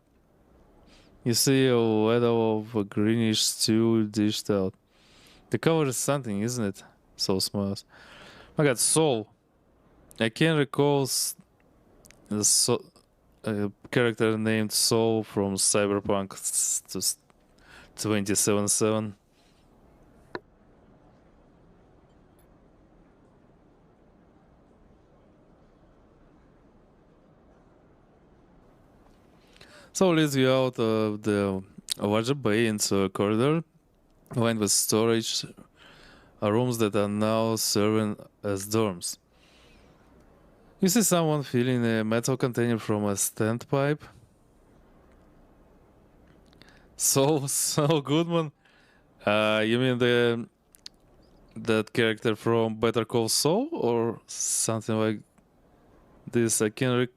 You see a ladle of a greenish stew dished out. The cover is something, isn't it? So smiles. I got Soul. I can't recall a character named Soul from Cyberpunk 2077. So leads you out of the larger bay into a corridor lined with storage rooms that are now serving as dorms. You see someone filling a metal container from a standpipe. So Goodman. You mean that character from Better Call Saul or something like this? I can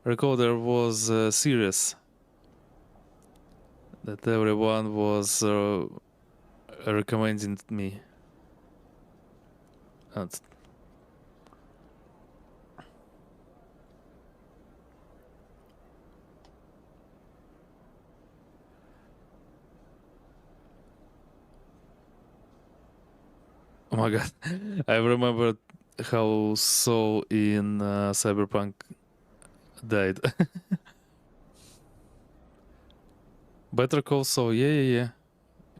recall there was a series that everyone was recommending me. And oh my god, I remember how Saul in Cyberpunk died. Better Call Saul, yeah.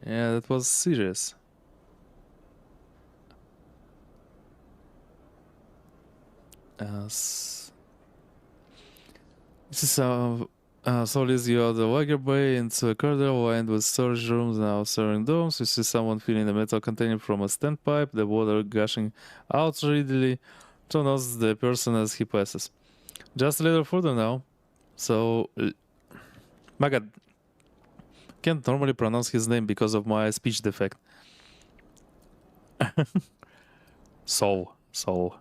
Yeah, that was serious. This is so leads you out the lager bay into a corridor lined with storage rooms now serving domes. You see someone filling a metal container from a standpipe, the water gushing out readily. To notice the person as he passes. Just a little further now. So, my god, can't normally pronounce his name because of my speech defect. Soul. Soul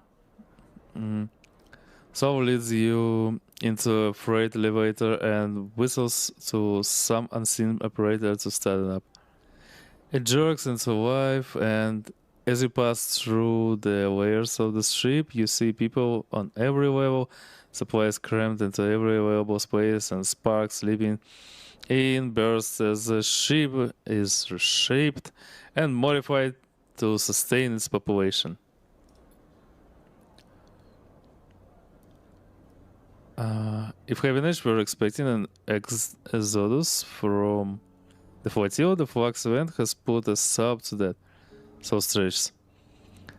leads you into a freight elevator and whistles to some unseen operator to start it up. It jerks into life, and as you pass through the layers of the ship, you see people on every level, supplies crammed into every available space, and sparks leaping in bursts as the ship is reshaped and modified to sustain its population. If Heaven Age were expecting an exodus from the Flotilla, the FLUX event has put a stop to that. So stretches.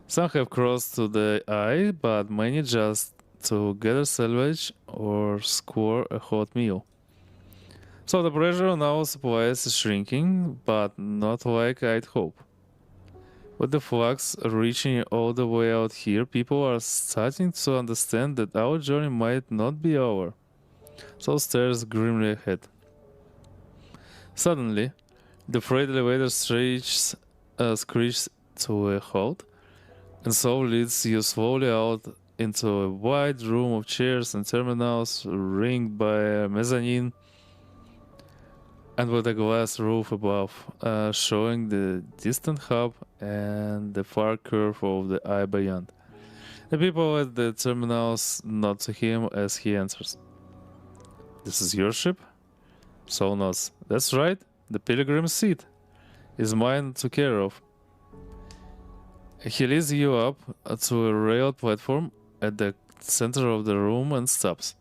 Some have crossed to the eye, but many just to gather salvage or score a hot meal. So the pressure on our supplies is shrinking, but not like I'd hope. With the flux reaching all the way out here, people are starting to understand that our journey might not be over. So stares grimly ahead. Suddenly, the freight elevator screeches to a halt, and so leads you slowly out into a wide room of chairs and terminals ringed by a mezzanine and with a glass roof above, showing the distant hub and the far curve of the eye beyond. The people at the terminals nod to him as he enters. This is your ship? Saul nods. That's right, the pilgrim seat is mine to care of. He leads you up to a railed platform at the center of the room and stops.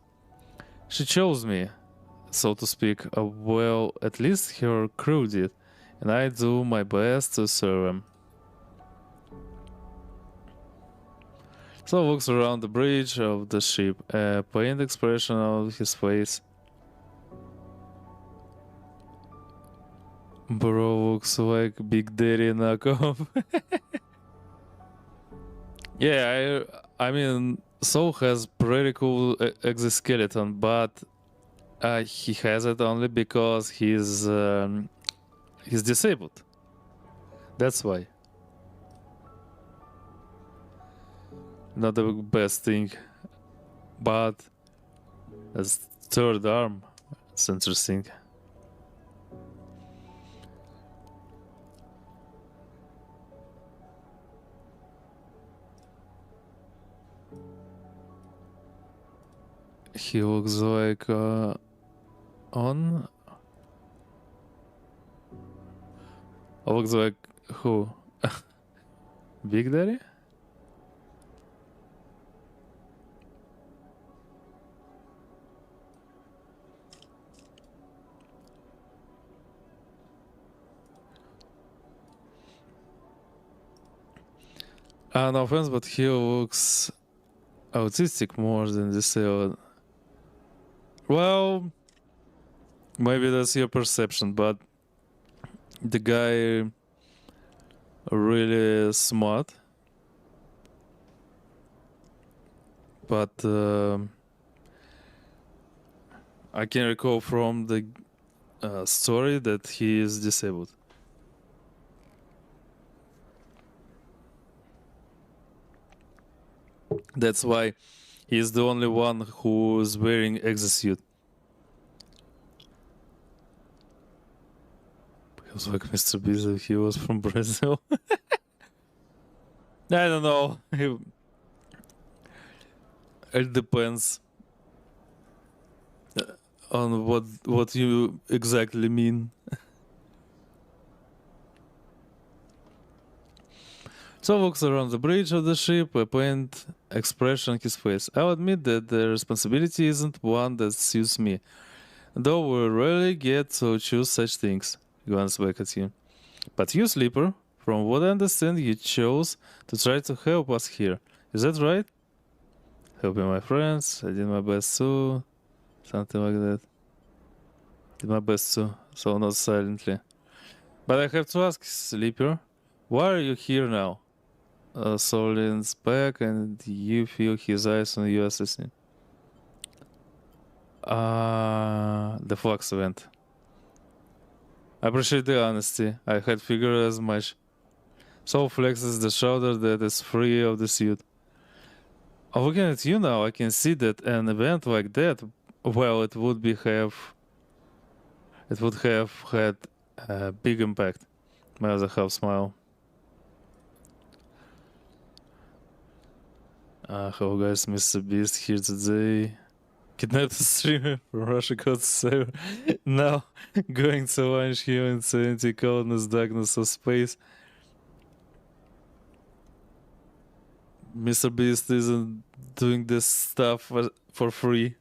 She chose me, so to speak. Well, at least her crew did, and I do my best to serve them. So looks around the bridge of the ship, a pained expression on his face. Bro looks like Big Daddy knockoff. Yeah, I mean, Soul has pretty cool exoskeleton, but he has it only because he's disabled. That's why. Not the best thing, but as third arm, it's interesting. He looks like on. Looks like who? Big Daddy? No offense, but he looks autistic more than disabled. Well, maybe that's your perception, but the guy really smart. But I can recall from the story that he is disabled. That's why he's the only one who's wearing exosuit. He was like Mr. Beast if he was from Brazil. I don't know. It depends on what you exactly mean. So looks around the bridge of the ship, a pained expression on his face. I'll admit that the responsibility isn't one that suits me, though we rarely get to choose such things. He glanced back at you. But you, Sleeper, from what I understand, you chose to try to help us here. Is that right? Helping my friends, I did my best too. Something like that. Did my best too, so not silently. But I have to ask, Sleeper, why are you here now? Soul leans back and you feel his eyes on you assessing. The flux event. I appreciate the honesty. I had figured as much. Soul flexes the shoulder that is free of the suit. Looking at you now, I can see that an event like that, well, it would have had a big impact. My other half smile. Hello guys, Mr. Beast here today. Kidnapped a streamer from Russia Code 7. Now going to launch him into anti-coldness darkness of space. Mr. Beast isn't doing this stuff for free.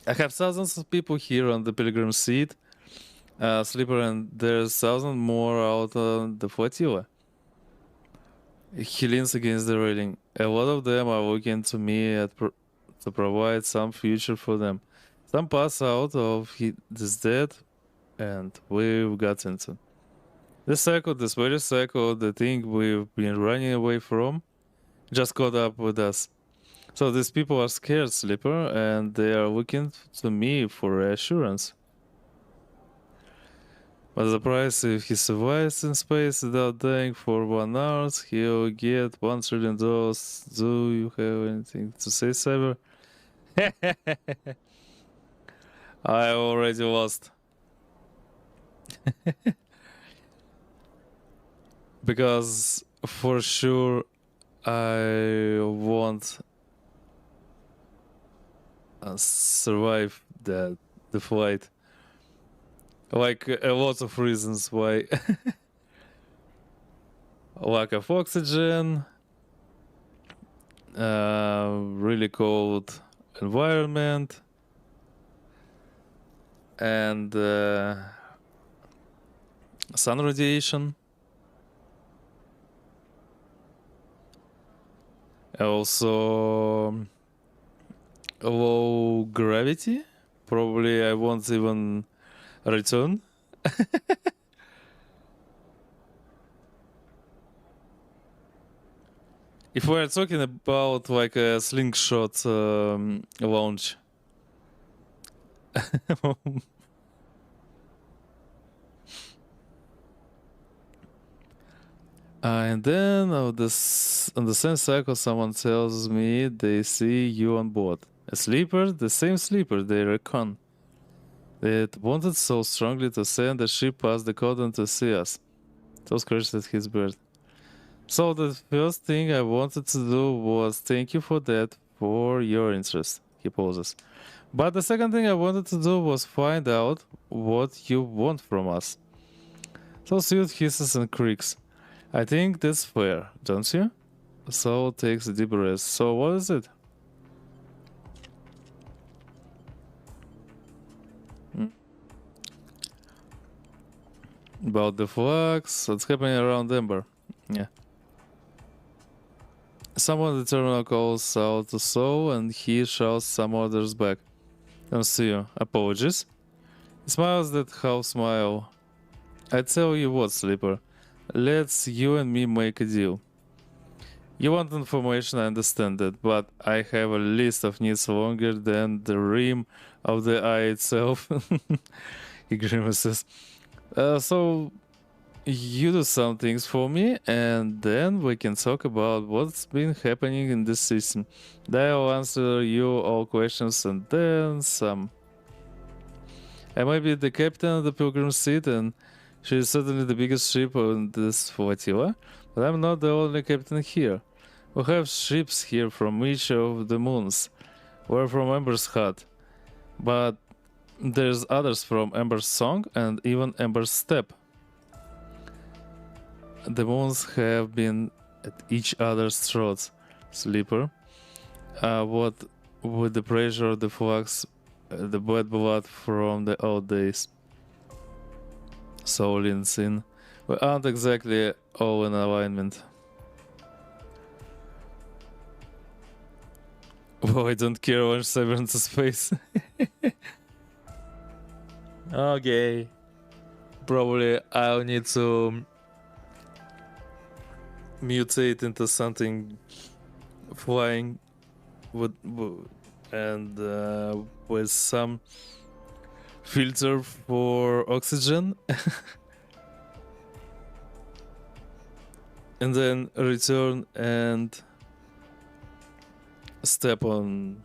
I have thousands of people here on the pilgrim seat. Sleeper, and there's thousands more out on the Flotilla. He leans against the railing. A lot of them are looking to me to provide some future for them. Some pass out of this death, and we've got into. This very cycle, the thing we've been running away from, just caught up with us. So these people are scared, Sleeper, and they are looking to me for reassurance. But the price, if he survives in space without dying for 1 hour, he'll get $1 trillion. Do you have anything to say, Cyber? I already lost. Because for sure I won't survive the flight. Like a lot of reasons why. Lack of oxygen, really cold environment, and sun radiation. Also low gravity. Probably I won't even return. If we're talking about like a slingshot launch. And then on the same cycle, someone tells me they see you on board. A sleeper, the same sleeper they reckon. They wanted so strongly to send a ship past the cordon to see us. So scratched at his bird. So the first thing I wanted to do was thank you for that, for your interest, he pauses. But the second thing I wanted to do was find out what you want from us. So Sweet hisses and creaks. I think that's fair, don't you? So takes a deep breath. So what is it? About the flux, what's happening around Ember? Yeah. Someone at the terminal calls out to Saul and he shouts some orders back. Don't see you. Apologies. He smiles that half smile. I tell you what, Sleeper. Let's you and me make a deal. You want information, I understand that, but I have a list of needs longer than the rim of the eye itself. He grimaces. So you do some things for me, and then we can talk about what's been happening in this system. I'll answer you all questions and then some. I might be the captain of the Pilgrim seat, and she is certainly the biggest ship on this flotilla, but I'm not the only captain here. We have ships here from each of the moons. We're from Ember's Hut, but there's others from Ember's Song and even Ember's Step. The moons have been at each other's throats, Sleeper. What with the pressure of the flux, the bad blood from the old days. So leans in. We aren't exactly all in alignment. Well, I don't care when Cyber into space. Okay. Probably I'll need to mutate into something flying with and with some filter for oxygen and then return and step on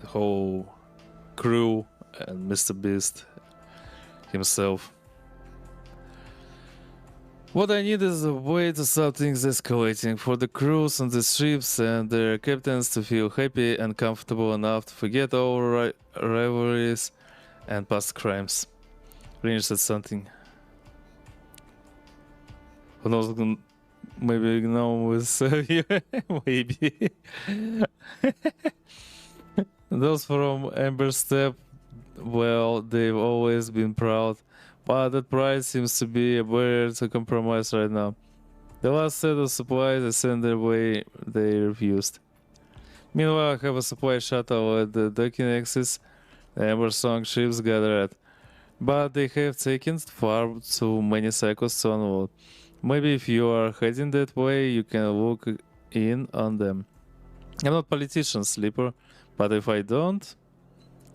the whole crew and Mr. Beast himself. What I need is a way to stop things escalating, for the crews on the ships and their captains to feel happy and comfortable enough to forget all rivalries and past crimes. Range said something. Who knows, maybe no one will save you. Maybe. Those from Ember Step, well, they've always been proud. But that pride seems to be a barrier to compromise right now. The last set of supplies I sent their way, they refused. Meanwhile, I have a supply shuttle at the docking axis the Ember Song ships gather at. But they have taken far too many cycles to unload. Maybe if you are heading that way, you can look in on them. I'm not politician, Sleeper, but if I don't...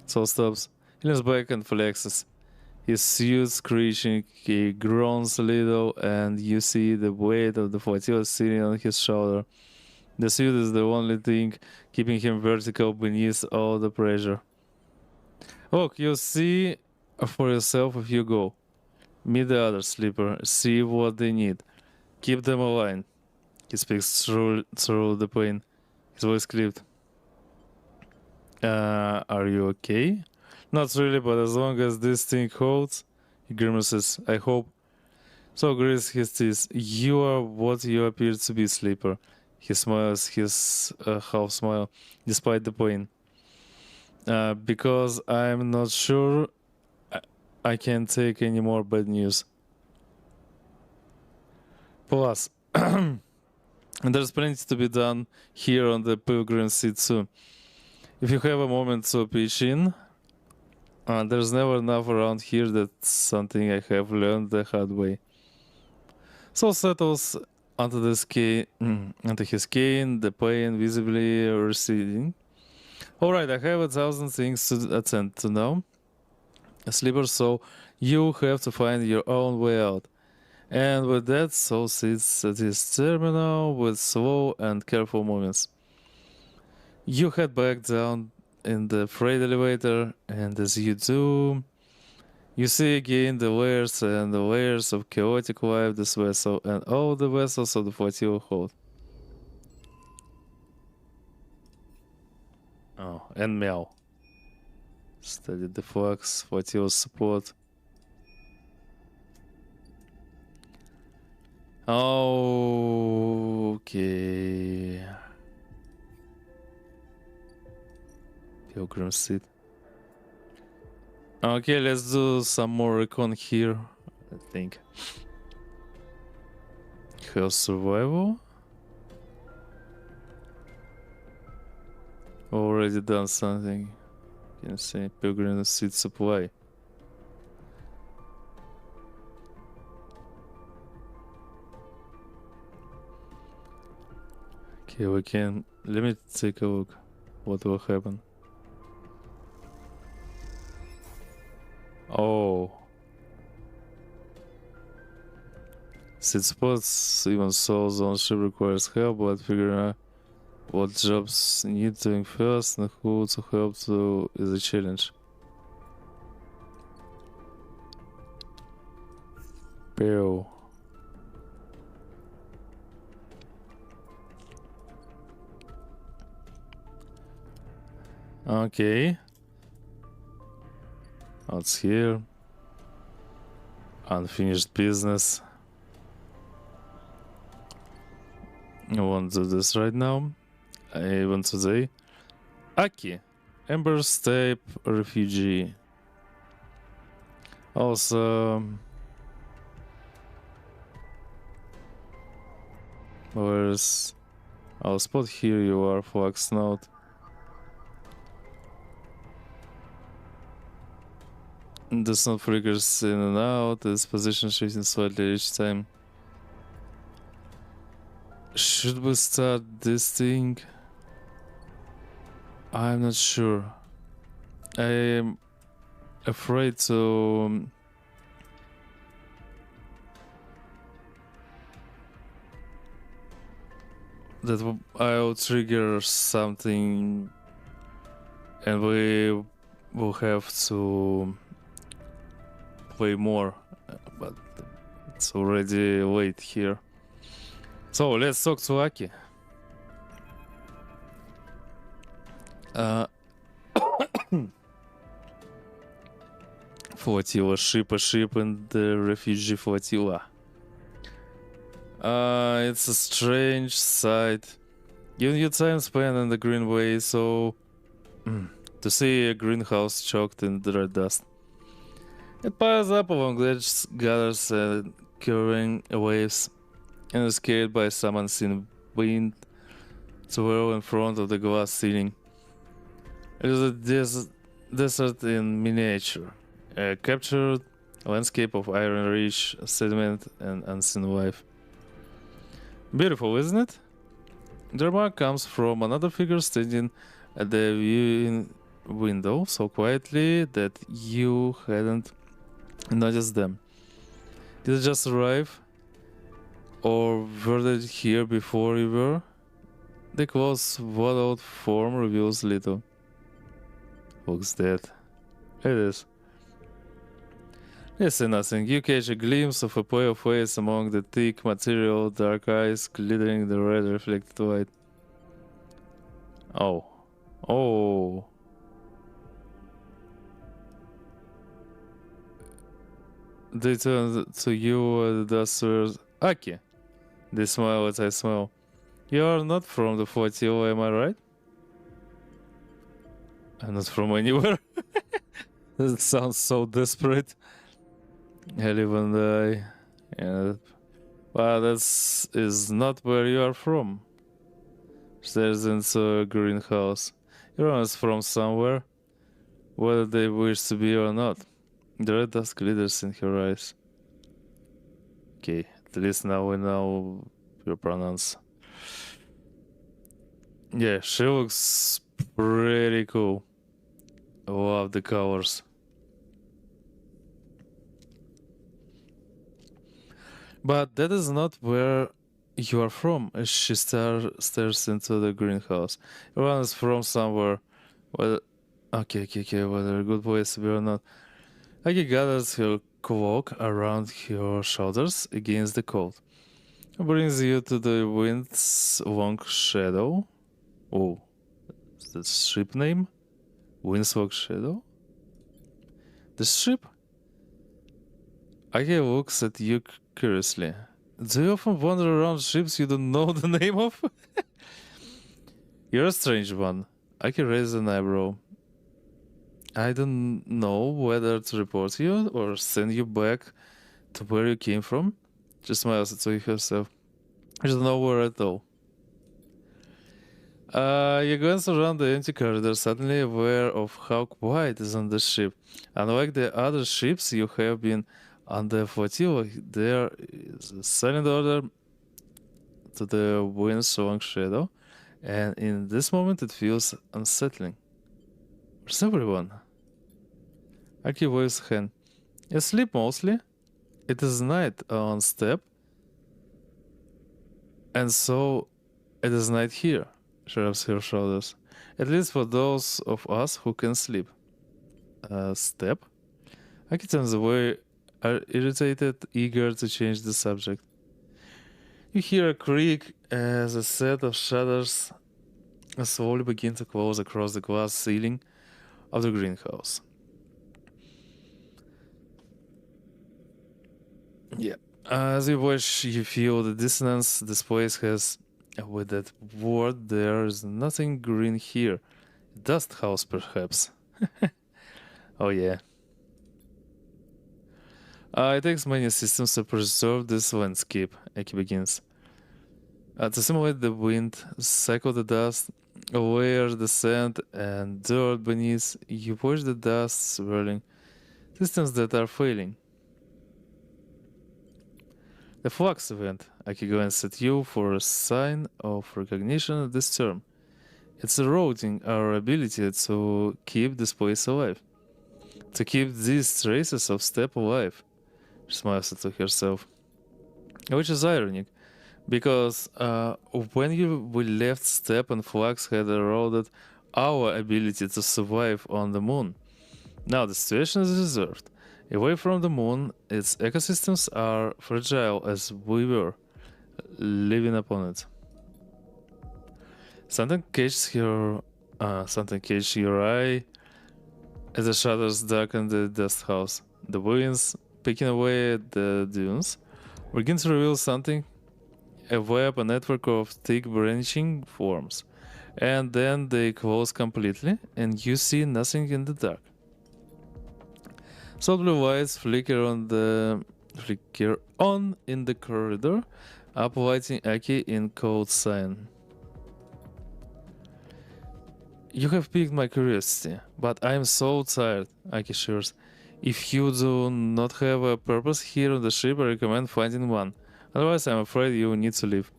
So stops. He leans back and flexes. His suit screeching, he groans a little, and you see the weight of the flotilla sitting on his shoulder. The suit is the only thing keeping him vertical beneath all the pressure. Look, you'll see for yourself if you go. Meet the other Sleeper, see what they need. Keep them aligned. He speaks through the pain. His voice clipped. Are you okay? Not really, but as long as this thing holds, he grimaces. I hope. So grits his teeth. You are what you appear to be, Sleeper. He smiles his half smile, despite the pain. Because I'm not sure I can take any more bad news. Plus, there's plenty to be done here on the Pilgrim seat too. If you have a moment to pitch in, there's never enough around here. That's something I have learned the hard way. So settles onto his cane, the pain visibly receding. Alright, I have 1,000 things to attend to now. Sleeper, so you have to find your own way out. And with that, Soul sits at his terminal with slow and careful movements. You head back down in the freight elevator, and as you do, you see again the layers and the layers of chaotic life this vessel and all the vessels of the Flotilla hold. Oh, and Mel. Study the FLUX, Flotilla support. Okay. Pilgrim seat. Okay, let's do some more recon here, I think. Health survival. Already done something. Can say pilgrim seat supply. Okay, we can. Let me take a look. What will happen? Oh. Seat spots, even so, the ownership requires help, but figuring out what jobs need doing first and who to help to is a challenge. Peale. Okay. What's here? Unfinished business. I won't do this right now. Even today. Aki. Ember's Tape Refugee. Also... where's... I'll spot here you are, Flux Note. The sun flickers in and out, its position shifting slightly each time. Should we start this thing? I'm not sure. I am afraid to... that I'll trigger something and we will have to play more, but it's already late here. So let's talk to Aki. Flotilla, ship in the refugee flotilla. It's a strange sight. Given your time spent in the Greenway, so to see a greenhouse choked in the red dust. It piles up along the edge, gathers and curving waves, and is carried by some unseen wind to well in front of the glass ceiling. It is a desert in miniature, a captured landscape of iron-rich sediment and unseen life. Beautiful, isn't it? The remark comes from another figure standing at the viewing window so quietly that you hadn't noticed them. Did it just arrive? Or were they here before you were? The close, swaddled form reveals little. Looks dead. It is. You see nothing. You catch a glimpse of a pale face among the thick material, dark eyes glittering in the red reflected light. Oh. Oh. They turn to you, the dust swirls. Aki. They smile as I smile. You are not from the Flotilla, am I right? I'm not from anywhere. That sounds so desperate. I live and die. Yeah. Well, that is not where you are from. There's into a greenhouse. Everyone's from somewhere, whether they wish to be or not. The red dust glitters in her eyes. Okay, at least now we know your pronouns. Yeah, she looks pretty cool. Love the colors. But that is not where you are from. As she stares into the greenhouse. Everyone is from somewhere. Well, okay, whether a good place to be or not. Aki gathers her cloak around her shoulders against the cold. Brings you to the wind's long shadow. Oh, is that ship name? Wind's long shadow? The ship? Aki looks at you curiously. Do you often wander around ships you don't know the name of? You're a strange one. Aki raises an eyebrow. I don't know whether to report you or send you back to where you came from. She smiles to herself. I don't know where at all. You glance around the empty corridor, suddenly aware of how quiet is on the ship. Unlike the other ships you have been on the Flotilla, there is a silent order to the wind's long shadow, and in this moment it feels unsettling. Where's everyone? Aki waves a hand. Asleep mostly. It is night on step, and so it is night here. She rubs her shoulders. At least for those of us who can sleep. Step? Aki turns away, irritated, eager to change the subject. You hear a creak as a set of shutters slowly begin to close across the glass ceiling of the greenhouse. Yeah. As you watch, you feel the dissonance this place has with that word. There is nothing green here. Dust house, perhaps. Oh, yeah. It takes many systems to preserve this landscape, Aki begins. To simulate the wind, cycle the dust, layer the sand and dirt beneath, you watch the dust swirling, systems that are failing. The FLUX event, Aki glanced at you for a sign of recognition of this term. It's eroding our ability to keep this place alive. To keep these traces of step alive. She smiles to herself. Which is ironic, because when we left step and FLUX had eroded our ability to survive on the moon. Now the situation is reserved. Away from the moon, its ecosystems are fragile as we were, living upon it. Something catches your eye as the shadows darken the dust house. The winds picking away at the dunes begin to reveal something, a web, a network of thick branching forms, and then they close completely, and you see nothing in the dark. Soft blue lights flicker on in the corridor, uplighting Aki in cold cyan. You have piqued my curiosity, but I am so tired, Aki shares. If you do not have a purpose here on the ship, I recommend finding one. Otherwise, I'm afraid you will need to leave.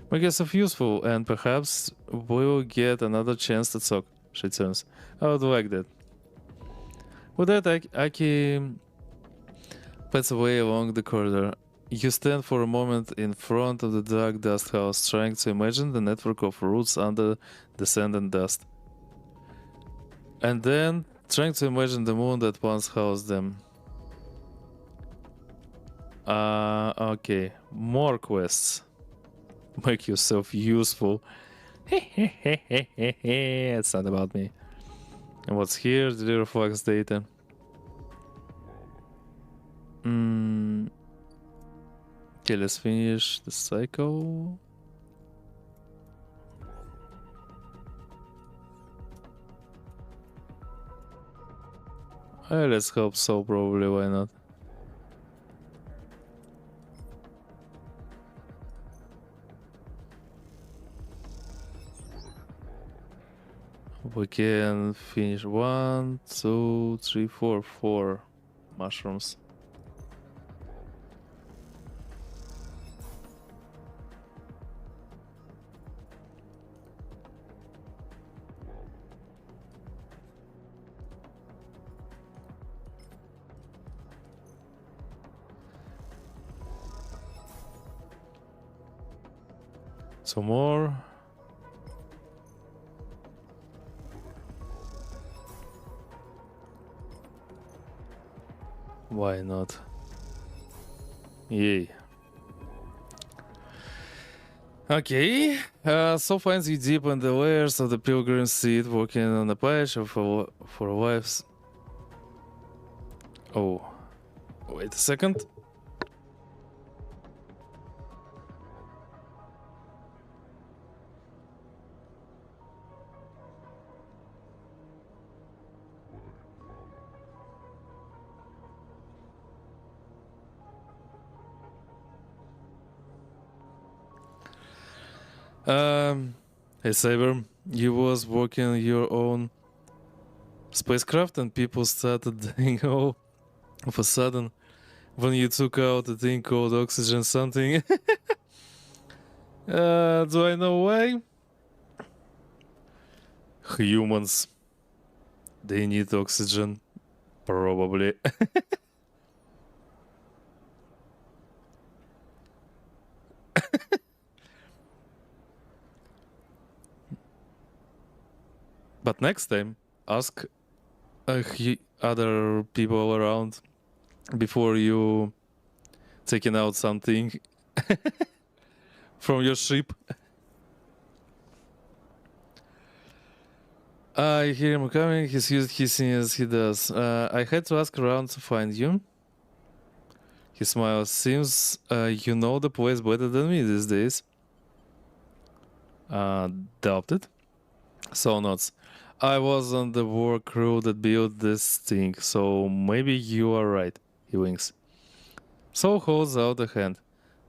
Make yourself useful, and perhaps we will get another chance to talk, she turns. I would like that. With that, Aki pats away along the corridor. You stand for a moment in front of the dark dust house, trying to imagine the network of roots under the sand and dust. And then trying to imagine the moon that once housed them. Okay. More quests. Make yourself useful. It's not about me. And what's here? The reflux data. Okay, let's finish the cycle. Let's hope so, probably, why not? We can finish 1, 2, 3, 4 mushrooms. Some more. Why not? Yay. Okay, so finds you deep in the layers of the pilgrim seat, working on a patch for wives. Oh, wait a second. Hey Cyber, you was working your own spacecraft and people started dying all of a sudden when you took out a thing called oxygen something. Do I know why? Humans. They need oxygen. Probably. But next time, ask other people around before you taking out something from your ship. I hear him coming. He's used hissing as he does. I had to ask around to find you. He smiles. Seems you know the place better than me these days. Doubt it. So nuts. I was on the war crew that built this thing, so maybe you are right. He winks. So holds out a hand.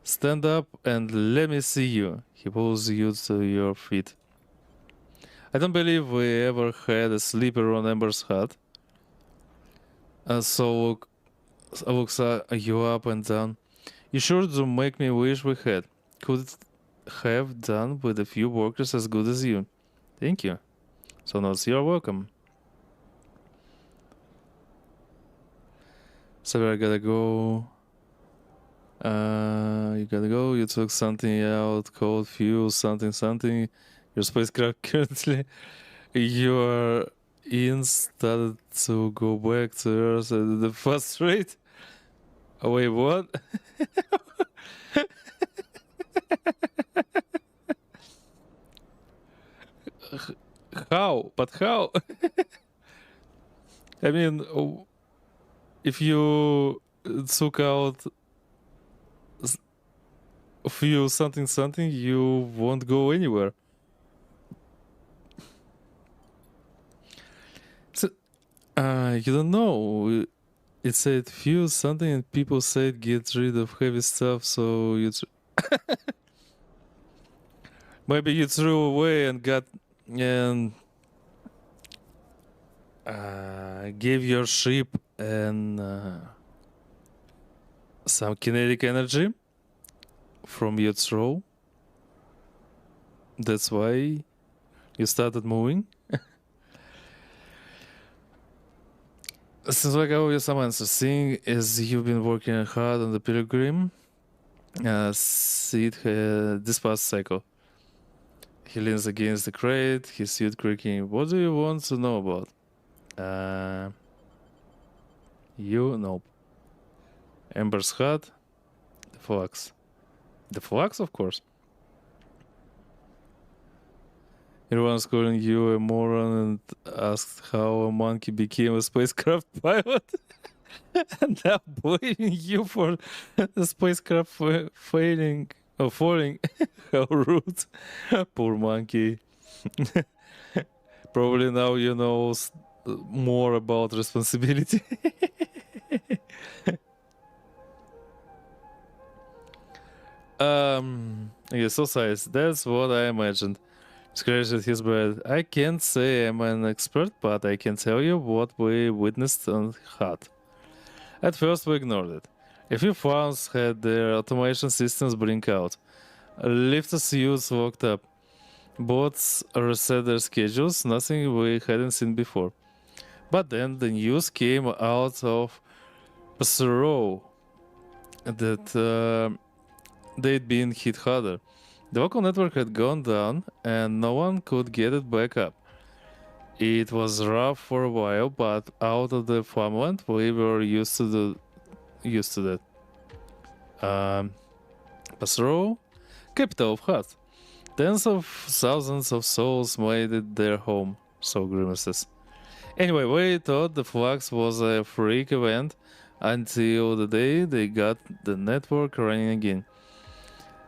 Stand up and let me see you. He pulls you to your feet. I don't believe we ever had a sleeper on Ember's hut. So looks you up and down. You sure do make me wish we had. Could have done with a few workers as good as you. Thank you. So notes, you're welcome. So I gotta go. You gotta go. You took something out called fuel something something. Your spacecraft currently you're in started to go back to Earth at the fast rate. Oh, wait, what? How? But how? I mean, if you took out fuel something something, you won't go anywhere. So, you don't know. It said fuel something, and people said get rid of heavy stuff. So you maybe you threw away and got and gave your ship and some kinetic energy from your throw. That's why you started moving. Seems like I owe you some answers. Seeing as you've been working hard on the pilgrim, see it this past cycle. He leans against the crate, his suit creaking. What do you want to know about? You know. Ember's hut, the flux. The flux, of course. Everyone's calling you a moron and asked how a monkey became a spacecraft pilot. And now blaming you for the spacecraft failing or falling. How rude. Poor monkey. Probably now you know more about responsibility. Yeah, so size. That's what I imagined. Scratched his bread. I can't say I'm an expert, but I can tell you what we witnessed on hut. At first we ignored it. A few farms had their automation systems blink out. Lifter suits locked up. Bots reset their schedules, nothing we hadn't seen before. But then the news came out of Pasero that they'd been hit harder. The local network had gone down, and no one could get it back up. It was rough for a while, but out of the farmland, we were used to that. Pasro, capital of Hut. Tens of thousands of souls made it their home, so grimaces. Anyway, we thought the FLUX was a freak event until the day they got the network running again.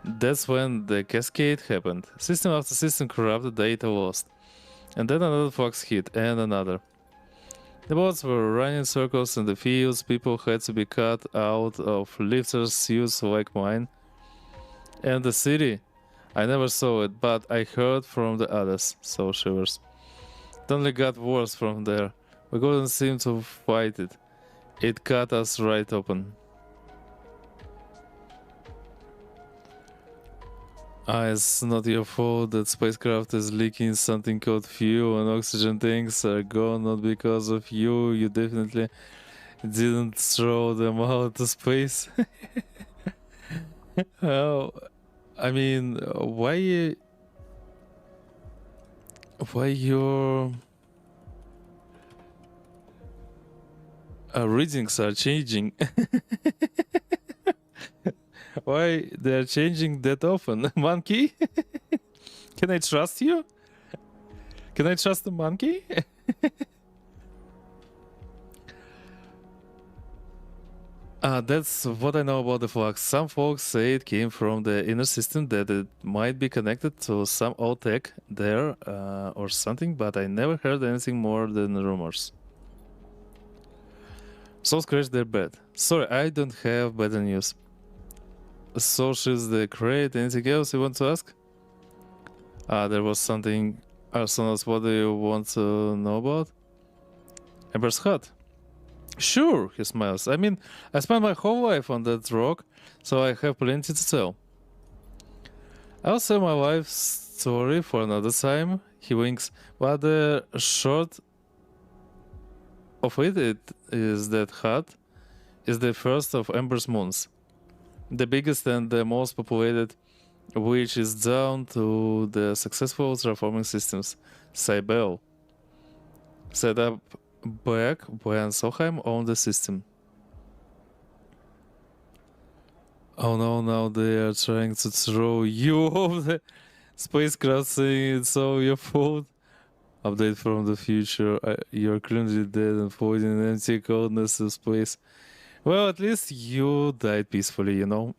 That's when the cascade happened. System after system corrupted, data lost. And then another FLUX hit, and another. The bots were running circles in the fields, people had to be cut out of lifters' suits like mine. And the city, I never saw it, but I heard from the others, so shivers. It only got worse from there. We couldn't seem to fight it. It cut us right open. It's not your fault that spacecraft is leaking something called fuel and oxygen tanks are gone, not because of you. You definitely didn't throw them out to space. Oh, I mean, why your readings are changing? Why they're changing that often? Monkey? Can I trust you? Can I trust the monkey? That's what I know about the flux. Some folks say it came from the inner system, that it might be connected to some old tech there or something, but I never heard anything more than rumors. So scratch their bed. Sorry, I don't have better news. So she's the crate. Anything else you want to ask? There was something. Arsenals, what do you want to know about? Ember's hut. Sure, he smiles. I mean, I spent my whole life on that rock, so I have plenty to tell. I'll save my life's story for another time. He winks. But the short of it is that hut is the first of Ember's moons. The biggest and the most populated, which is down to the successful terraforming systems Cyberos set up back when Solheim owned the system. Oh no, now they are trying to throw you off the spacecraft, saying it's all your fault. Update from the future. You're currently dead and floating in empty coldness of space. Well, at least you died peacefully, you know?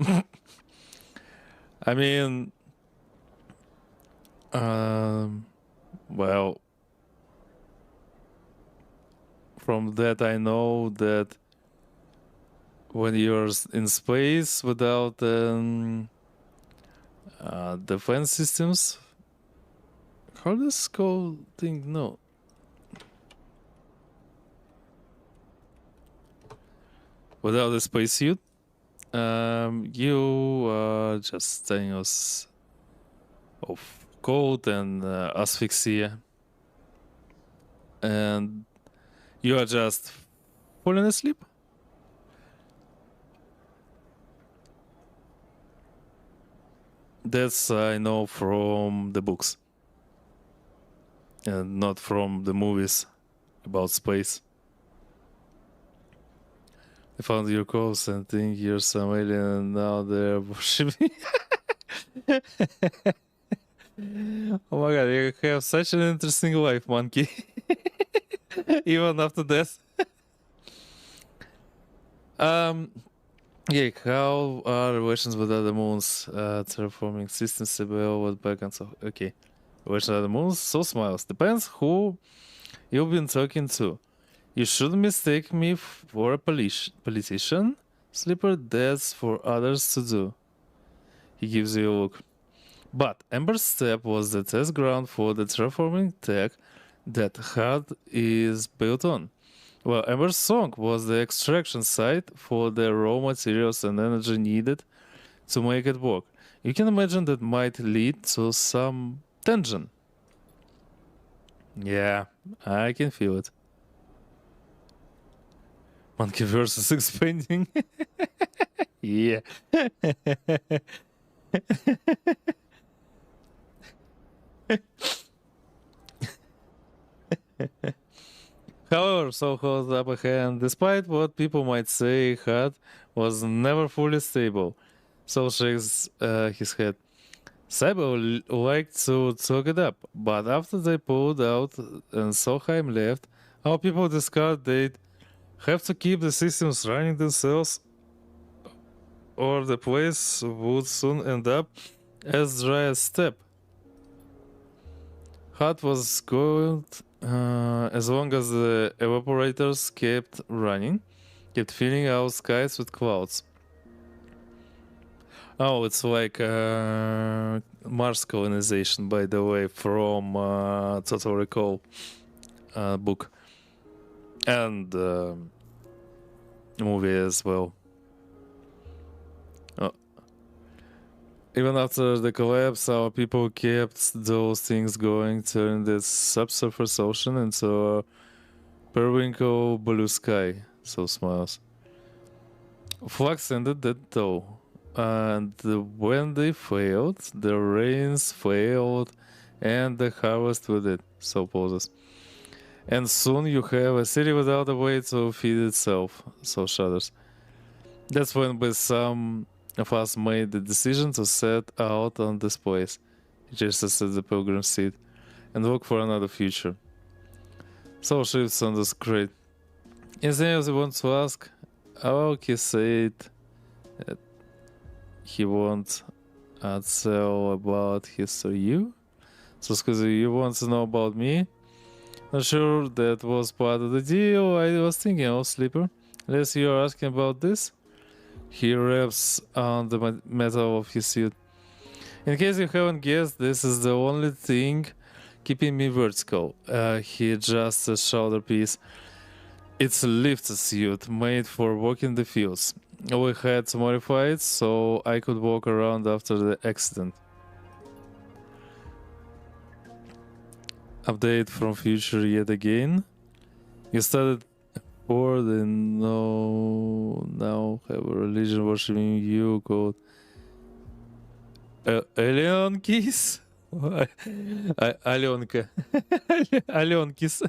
I mean... well... From that I know that when you're in space without defense systems... How does this call thing know? Without a spacesuit, you are just dying of cold and asphyxia, and you are just falling asleep. That's I know from the books, and not from the movies about space. I found your calls and think you're some alien and now they're worshiping. Oh my god, you have such an interesting life, monkey. Even after death. Yeah, how are relations with other moons? Terraforming systems, Cyberos, what back and so. Okay. Relations with other moons, so smiles. Depends who you've been talking to. You shouldn't mistake me for a politician, Slipper. That's for others to do. He gives you a look. But Ember's Step was the test ground for the terraforming tech that Hard is built on. Well, Ember's Song was the extraction site for the raw materials and energy needed to make it work. You can imagine that might lead to some tension. Yeah, I can feel it. Monkeyverse is expanding. Yeah. However, so holds up a hand, despite what people might say, Hut was never fully stable. So shakes his head. Cyber liked to talk it up, but after they pulled out and Solheim left, our people discovered they'd have to keep the systems running themselves, or the place would soon end up as dry as step. Hut was good as long as the evaporators kept running, kept filling our skies with clouds. Oh, it's like Mars colonization, by the way, from Total Recall book and movie as well. Even after the collapse, our people kept those things going, turning the subsurface ocean into a periwinkle blue sky. So smiles. Flux ended that though. And when they failed, the rains failed, and the harvest with it. So pauses. And soon you have a city without a way to feed itself. So shudders. That's when some of us made the decision to set out on this place, just as the pilgrim seat, and look for another future. So shifts on the screen. Anything else you want to ask? Oh, he said that he won't tell about history. You? So, Scusi, you want to know about me? Not sure that was part of the deal. I was thinking of Sleeper. Unless you're asking about this? He raps on the metal of his suit. In case you haven't guessed, this is the only thing keeping me vertical. He adjusts a shoulder piece. It's a lifted suit made for walking the fields. We had to modify it so I could walk around after the accident. Update from future yet again. You started bored and now have a religion worshiping you called Alien Kiss? Alenka. Alenkis.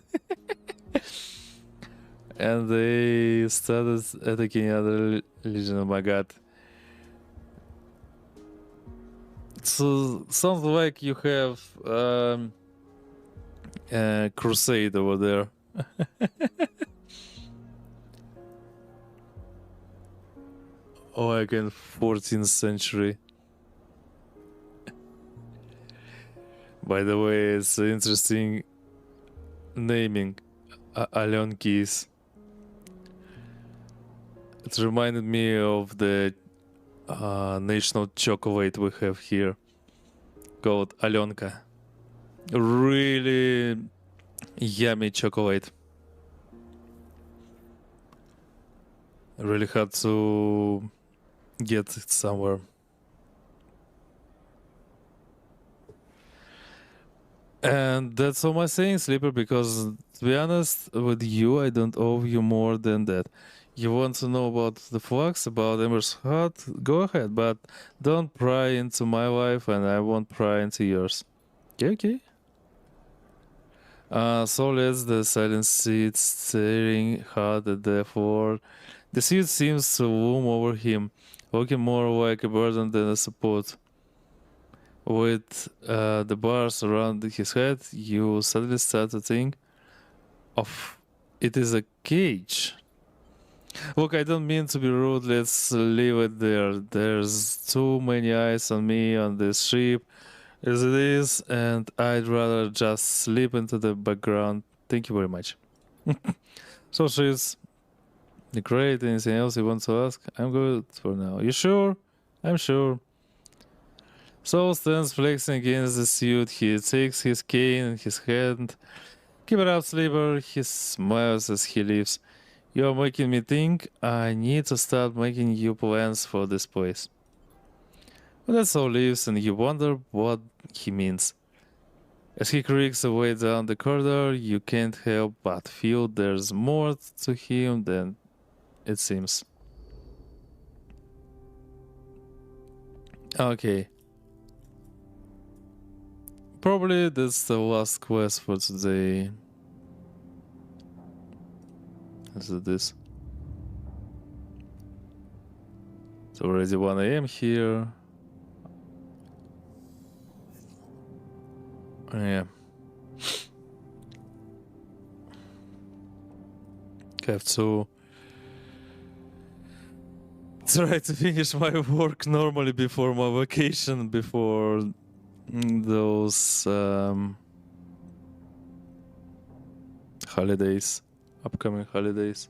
And they started attacking other religion. Oh my god. So sounds like you have a crusade over there. Like in 14th century. By the way, it's interesting naming. Alenkis. It reminded me of the national chocolate we have here called Alenka. Really yummy chocolate. Really hard to get it somewhere. And that's all my saying, Sleeper, because to be honest with you, I don't owe you more than that. You want to know about the flux, about Ember's heart? Go ahead, but don't pry into my life and I won't pry into yours. Okay. So let's the silent seat staring hard at the floor. The suit seems to loom over him, looking more like a burden than a support. With the bars around his head, you suddenly start to think of it is a cage. Look, I don't mean to be rude, let's leave it there. There's too many eyes on me on this ship as it is, and I'd rather just slip into the background. Thank you very much. So she's great. Anything else you want to ask? I'm good for now. You sure? I'm sure. Saul stands flexing against the suit. He takes his cane in his hand. Keep it up, Sleeper. He smiles as he leaves. You're making me think I need to start making you plans for this place. But that's Saul leaves, and you wonder what he means. As he creaks away down the corridor, you can't help but feel there's more to him than it seems. Okay. Probably that's the last quest for today. Is it this? It's already 1 a.m. here. Yeah. Have to try to finish my work normally before my vacation, before those holidays, upcoming holidays.